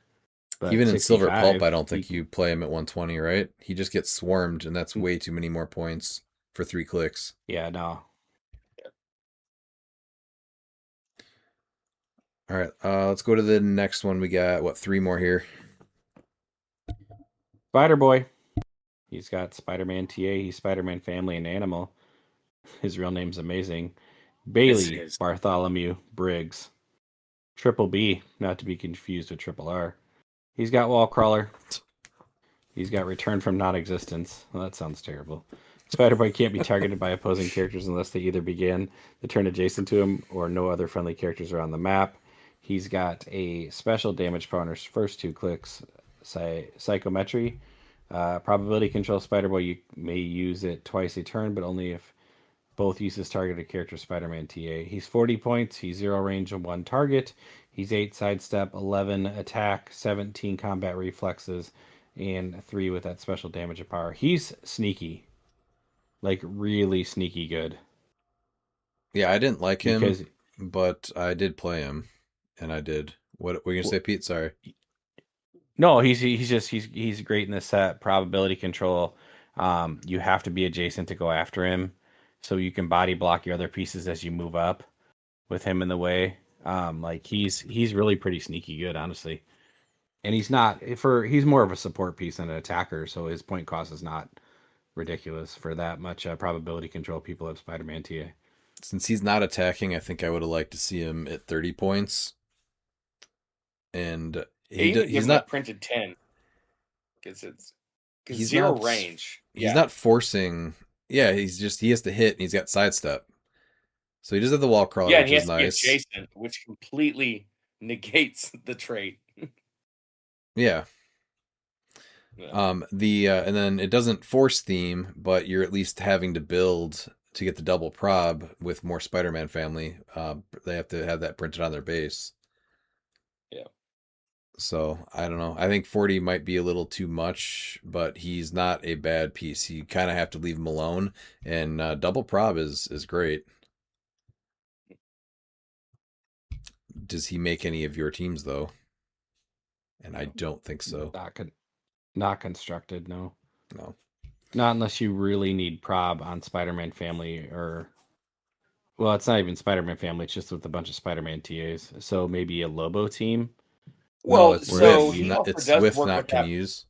Speaker 6: But
Speaker 2: even in
Speaker 6: 65,
Speaker 2: silver Pulp, I don't think you play him at 120, right? He just gets swarmed, and that's way too many more points for 3 clicks.
Speaker 6: Yeah, no.
Speaker 2: All right, let's go to the next one. We got 3 more here.
Speaker 6: Spider Boy. He's got Spider-Man TA. He's Spider-Man Family and Animal. His real name's amazing. Bailey Bartholomew Briggs. Triple B, not to be confused with Triple R. He's got Wall Crawler. He's got Return from Non-Existence. Well, that sounds terrible. Spider-Boy can't be targeted by opposing characters unless they either begin the turn adjacent to him or no other friendly characters are on the map. He's got a special damage power on his first 2 clicks, Psychometry. Probability control Spider-Boy, you may use it twice a turn, but only if both uses targeted character Spider-Man TA. He's 40 points. He's 0 range and 1 target. He's 8 sidestep, 11 attack, 17 combat reflexes, and 3 with that special damage and power. He's sneaky. Like, really sneaky good.
Speaker 2: Yeah, I didn't like him, but I did play him, and I did. What were you gonna say, Pete? Sorry.
Speaker 6: No, he's great in this set. Probability control. You have to be adjacent to go after him, so you can body block your other pieces as you move up with him in the way. He's really pretty sneaky good, honestly. And he's more of a support piece than an attacker, so his point cost is not ridiculous for that much probability control. People have Spider-Man TA.
Speaker 2: Since he's not attacking, I think I would have liked to see him at 30 points. And he's not
Speaker 3: printed 10 because
Speaker 2: he's
Speaker 3: 0
Speaker 2: not,
Speaker 3: range.
Speaker 2: He's not forcing. Yeah, he has to hit, and he's got sidestep. So he does have the wall crawler, which is nice.
Speaker 3: Be adjacent, which completely negates the trait.
Speaker 2: Yeah.
Speaker 3: Yeah.
Speaker 2: And then it doesn't force theme, but you're at least having to build to get the double prob with more Spider-Man family. They have to have that printed on their base.
Speaker 3: Yeah.
Speaker 2: So I don't know. I think 40 might be a little too much, but he's not a bad piece. You kind of have to leave him alone, and double prob is great. Does he make any of your teams though? And I don't think so.
Speaker 6: Not constructed, no.
Speaker 2: No.
Speaker 6: Not unless you really need prob on Spider-Man family or well, it's not even Spider-Man family, it's just with a bunch of Spider-Man TAs. So maybe a Lobo team.
Speaker 3: Well,
Speaker 2: it's
Speaker 3: so
Speaker 2: with,
Speaker 3: he
Speaker 2: not,
Speaker 3: also
Speaker 2: it's
Speaker 3: does
Speaker 2: with
Speaker 3: work
Speaker 2: not
Speaker 3: with
Speaker 2: can
Speaker 3: that.
Speaker 2: use.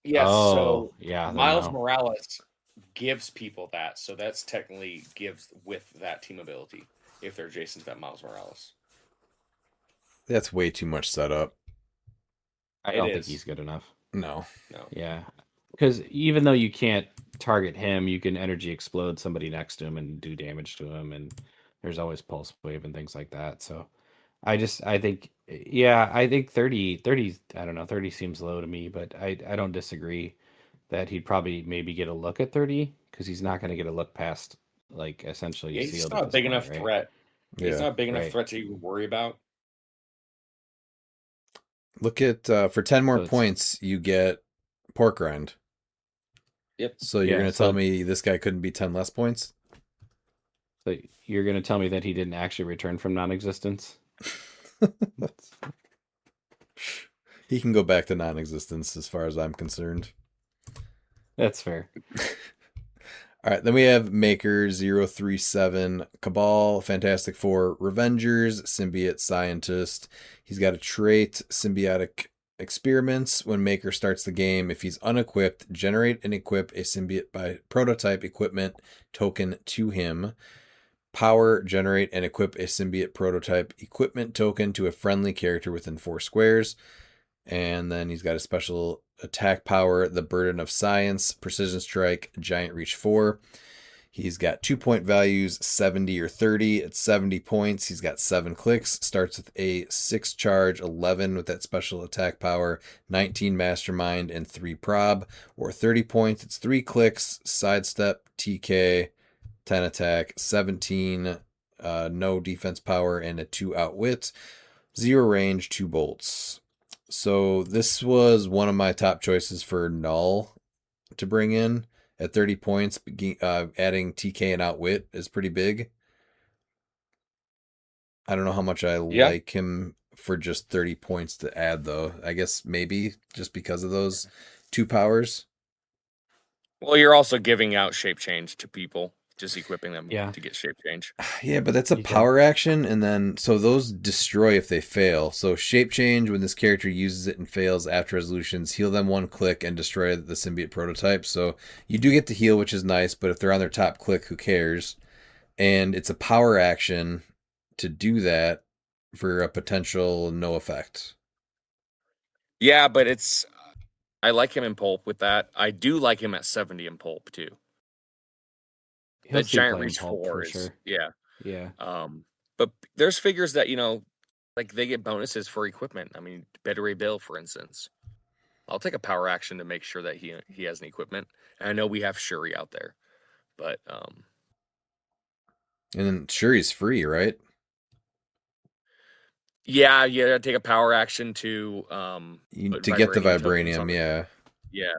Speaker 3: Yes,
Speaker 6: Oh,
Speaker 3: so
Speaker 6: yeah, then
Speaker 3: Miles
Speaker 6: no.
Speaker 3: Morales gives people that, so that's technically gives with that team ability if they're adjacent to that Miles Morales.
Speaker 2: That's way too much setup.
Speaker 6: I don't think he's good enough.
Speaker 2: No.
Speaker 6: Yeah. Because even though you can't target him, you can energy explode somebody next to him and do damage to him, and there's always pulse wave and things like that. So I think 30, I don't know, 30 seems low to me, but I don't disagree that he'd probably maybe get a look at 30 because he's not going to get a look past like essentially
Speaker 3: Yeah, he's
Speaker 6: sealed
Speaker 3: not a
Speaker 6: at this
Speaker 3: big
Speaker 6: point,
Speaker 3: enough
Speaker 6: right?
Speaker 3: threat. He's not a big enough
Speaker 6: Right.
Speaker 3: threat to even worry about.
Speaker 2: Look at for 10 more points, you get pork rind.
Speaker 3: Yep.
Speaker 2: So you're going to tell me this guy couldn't be 10 less points?
Speaker 6: So you're going to tell me that he didn't actually return from non-existence?
Speaker 2: He can go back to non-existence as far as I'm concerned.
Speaker 6: That's fair.
Speaker 2: All right, then we have Maker 037, Cabal, Fantastic Four, Revengers, Symbiote Scientist. He's got a trait, Symbiotic Experiments. When Maker starts the game, if he's unequipped, generate and equip a symbiote by prototype equipment token to him. Power, generate and equip a symbiote prototype equipment token to a friendly character within 4 squares. And then he's got a special attack power, the Burden of Science, Precision Strike, Giant Reach 4. He's got 2-point values, 70 or 30. At 70 points, he's got 7 clicks. Starts with a 6 charge, 11 with that special attack power, 19 mastermind, and 3 prob. Or 30 points, it's 3 clicks, sidestep, TK, 10 attack, 17 no defense power, and a 2 outwit. 0 range, 2 bolts. So this was one of my top choices for null to bring in at 30 points. Adding TK and outwit is pretty big. I don't know how much I like him for just 30 points to add, though. I guess maybe just because of those 2 powers.
Speaker 3: Well, you're also giving out shape change to people, just equipping them to get shape change.
Speaker 2: Yeah, but that's a power action, and then so those destroy if they fail. So shape change, when this character uses it and fails after resolutions, heal them 1 click and destroy the symbiote prototype. So you do get to heal, which is nice, but if they're on their top click, who cares? And it's a power action to do that for a potential no effect.
Speaker 3: Yeah, but I like him in pulp with that. I do like him at 70 in pulp too. The Giant Reach 4 is
Speaker 6: sure.
Speaker 3: Yeah. But there's figures that, like they get bonuses for equipment. I mean, Better Ray Bill, for instance. I'll take a power action to make sure that he has an equipment. And I know we have Shuri out there, but
Speaker 2: and then Shuri's free, right?
Speaker 3: Yeah, take a power action to
Speaker 2: to get the vibranium, yeah.
Speaker 3: Yeah.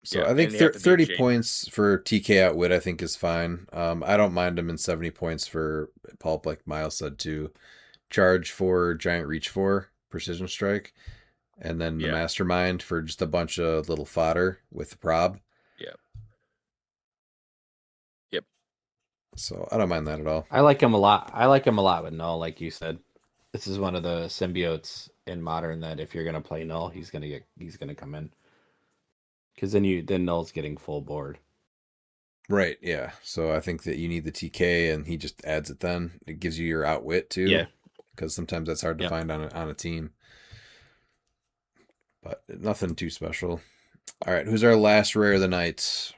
Speaker 2: So I think 30 points for TK outwit I think is fine. I don't mind him in 70 points for pulp, like Miles said too. Charge for Giant Reach 4, Precision Strike, and then the Mastermind for just a bunch of little fodder with the prob.
Speaker 3: Yep.
Speaker 2: So I don't mind that at all.
Speaker 6: I like him a lot. I like him a lot with null, like you said. This is one of the symbiotes in modern that if you're gonna play null, he's gonna come in. Because then null's getting full board.
Speaker 2: Right, yeah. So I think that you need the TK, and he just adds it then. It gives you your outwit too.
Speaker 6: Yeah.
Speaker 2: Because sometimes that's hard to find on a team. But nothing too special. All right, who's our last rare of the night?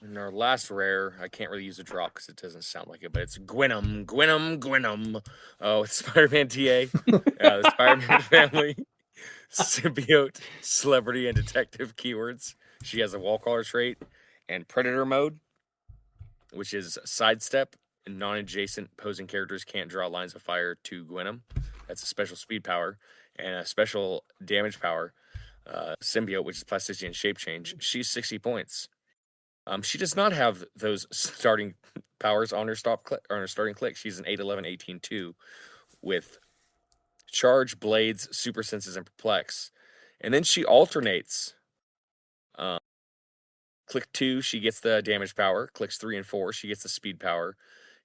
Speaker 3: And our last rare, I can't really use a drop because it doesn't sound like it, but it's Gwynnum. Oh, it's Spider-Man TA. The Spider-Man family. symbiote, celebrity, and detective keywords. She has a wall crawler trait and predator mode, which is sidestep. And non-adjacent posing characters can't draw lines of fire to Venom. That's a special speed power. And a special damage power, symbiote, which is plasticity and shape change. She's 60 points. She does not have those starting powers on her starting click. She's an 8/11 18/2 with charge, blades, super senses, and perplex. And then she alternates. Click 2, she gets the damage power. Clicks 3 and 4, she gets the speed power.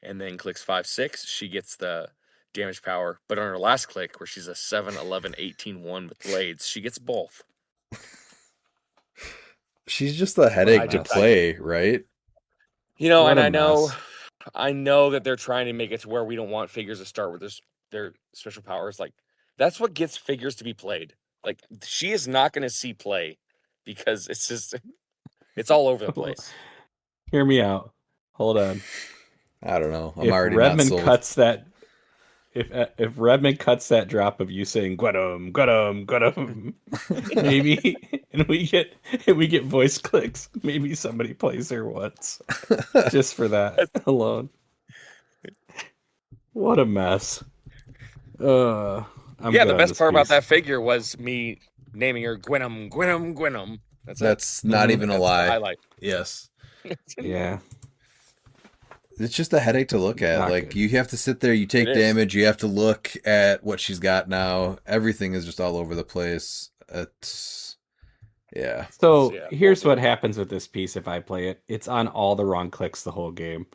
Speaker 3: And then clicks 5, 6, she gets the damage power. But on her last click, where she's a 7/11 18/1 with blades, she gets both.
Speaker 2: She's just a headache to play, right?
Speaker 3: You know, and I know that they're trying to make it to where we don't want figures to start with their special powers. Like, that's what gets figures to be played. Like, she is not going to see play because it's just, it's all over the place.
Speaker 6: Hear me out. Hold on.
Speaker 2: I don't know. I'm
Speaker 6: if
Speaker 2: already
Speaker 6: Redmond
Speaker 2: not sold.
Speaker 6: cuts that, if Redmond cuts that drop of you saying Gwenum, maybe, and we get voice clicks, maybe somebody plays her once, just for that alone. What a mess.
Speaker 3: The best part about that figure was me naming her Gwenum.
Speaker 2: That's not even a lie.
Speaker 3: Highlight.
Speaker 2: Yes.
Speaker 6: Yeah.
Speaker 2: It's just a headache to look at. Like, good. You have to sit there, you take damage, you have to look at what she's got now. Everything is just all over the place. Yeah.
Speaker 6: So here's what happens with this piece if I play it. It's on all the wrong clicks the whole game.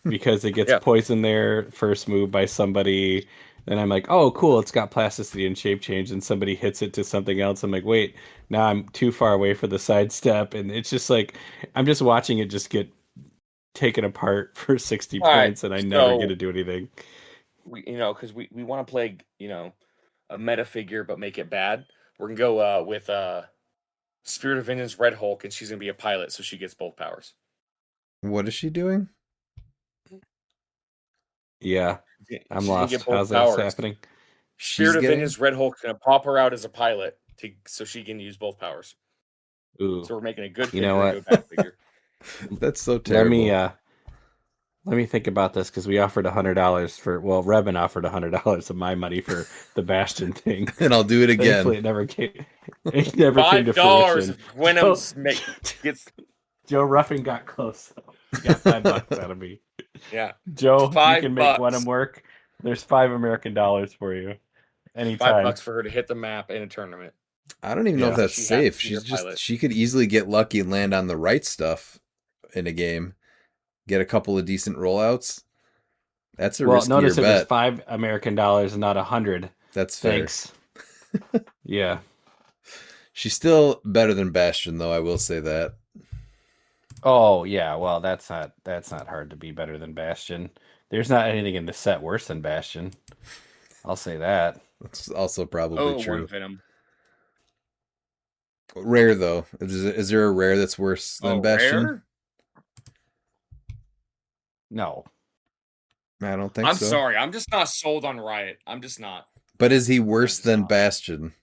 Speaker 6: Because it gets poisoned there, first move by somebody. Then I'm like, oh, cool, it's got plasticity and shape change. And somebody hits it to something else. I'm like, wait, now I'm too far away for the sidestep. And it's just like, I'm just watching it just get taken apart for 60 points, and I never get to do anything.
Speaker 3: Because we want to play, a meta figure, but make it bad. We're going to go with Spirit of Vengeance Red Hulk, and she's going to be a pilot, so she gets both powers.
Speaker 2: What is she doing?
Speaker 6: Yeah, I'm lost. How's that happening?
Speaker 3: Spirit of Vengeance Red Hulk going to pop her out as a pilot, so she can use both powers.
Speaker 6: Ooh.
Speaker 3: So we're making a good figure.
Speaker 6: You know what?
Speaker 3: A bad figure.
Speaker 2: That's so terrible.
Speaker 6: Let me think about this, because we offered $100 for. Well, Rebin offered $100 of my money for the Bastion thing,
Speaker 2: and I'll do it again.
Speaker 6: Thankfully, it never came. It never came to fruition.
Speaker 3: $5
Speaker 6: Joe Ruffin got close. He got $5 out of me.
Speaker 3: Yeah,
Speaker 6: Joe, you can make Venom work. There's $5 American for you. Anytime.
Speaker 3: $5 for her to hit the map in a tournament.
Speaker 2: I don't even know if that's safe. She could easily get lucky and land on the right stuff in a game. Get a couple of decent rollouts. That's a riskier
Speaker 6: notice
Speaker 2: bet.
Speaker 6: It was $5 American and not 100.
Speaker 2: That's fair.
Speaker 6: Thanks. Yeah.
Speaker 2: She's still better than Bastion, though. I will say that.
Speaker 6: Oh yeah, well that's not hard to be better than Bastion. There's not anything in the set worse than Bastion. I'll say that.
Speaker 2: That's also probably true.
Speaker 3: Venom.
Speaker 2: Rare though. Is there a rare that's worse than Bastion?
Speaker 3: Rare?
Speaker 6: No.
Speaker 2: I don't think so.
Speaker 3: I'm sorry. I'm just not sold on Riot. I'm just not.
Speaker 2: But is he worse than Bastion?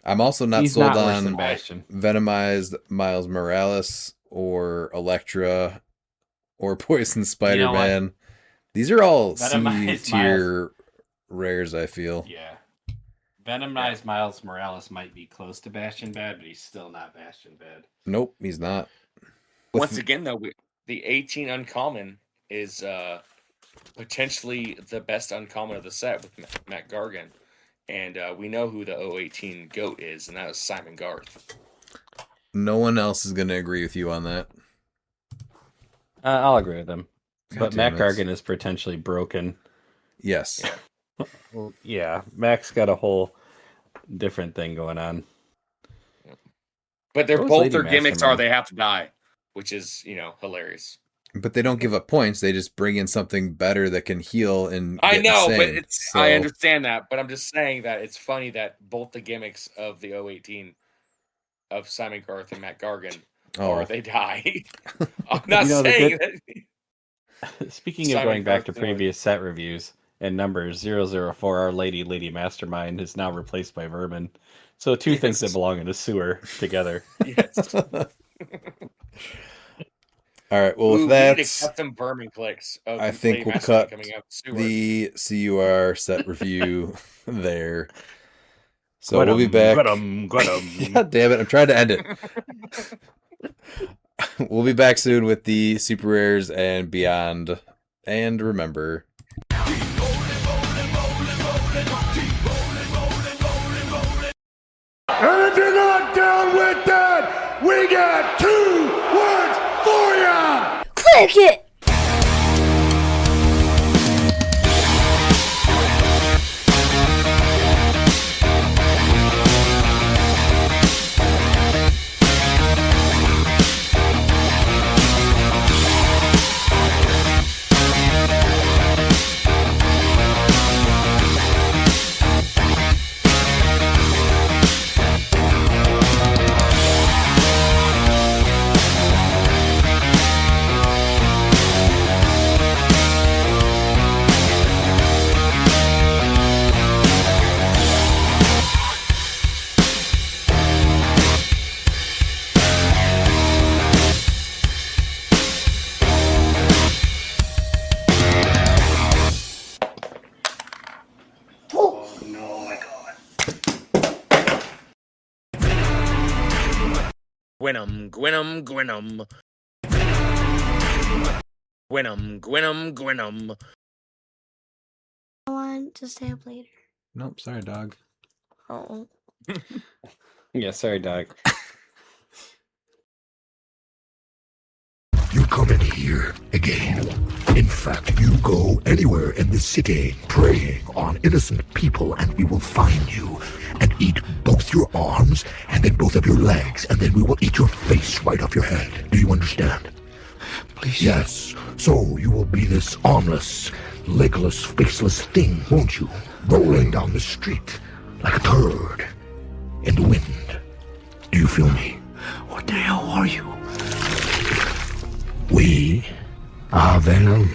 Speaker 2: I'm also not sold on Venomized Miles Morales or Elektra or Poison Spider-Man. These are all C-tier rares, I feel.
Speaker 6: Yeah. Venomized Miles Morales might be close to Bastion bad, but he's still not Bastion bad.
Speaker 2: Nope, he's not.
Speaker 3: Once again, though, the 18 uncommon is potentially the best uncommon of the set with Matt Gargan. And we know who the 018 GOAT is, and that was Simon Garth.
Speaker 2: No one else is going to agree with you on that.
Speaker 6: I'll agree with them. But Matt Gargan is potentially broken.
Speaker 2: Yes.
Speaker 6: Yeah. Well, yeah, Mac's got a whole different thing going on.
Speaker 3: But both their gimmicks are they have to die, which is, hilarious.
Speaker 2: But they don't give up points. They just bring in something better that can heal and
Speaker 3: I know, but I understand that. But I'm just saying that it's funny that both the gimmicks of the 018 of Simon Garth and Matt Gargan are they die. I'm not saying that.
Speaker 6: Speaking of going back to previous set reviews, and number 004, Our Lady Mastermind, is now replaced by Vermin. So two things that belong in a sewer together.
Speaker 3: Yes.
Speaker 2: All right. Well,
Speaker 3: Ooh,
Speaker 2: with
Speaker 3: we
Speaker 2: that,
Speaker 3: need to cut some Vermin clicks. Oh,
Speaker 2: I think
Speaker 3: Lady
Speaker 2: we'll
Speaker 3: Mastermind
Speaker 2: cut
Speaker 3: coming up. Sewer.
Speaker 2: the CUR set review there. So we'll be back. God damn it! I'm trying to end it. We'll be back soon with the super rares and beyond. And remember,
Speaker 1: And if you're not down with that, we got 2 words for ya!
Speaker 7: Click it!
Speaker 3: Venom.
Speaker 7: I want to stay up later.
Speaker 2: nope. Sorry, dog.
Speaker 7: Oh.
Speaker 6: Yeah, sorry, dog.
Speaker 14: You come in here again. In fact, you go anywhere in the city preying on innocent people and we will find you and eat both your arms and then both of your legs and then we will eat your face right off your head. Do you understand? Please. Yes. So you will be this armless, legless, faceless thing, won't you? Rolling down the street like a turd in the wind. Do you feel me? What the hell are you? We are Venom.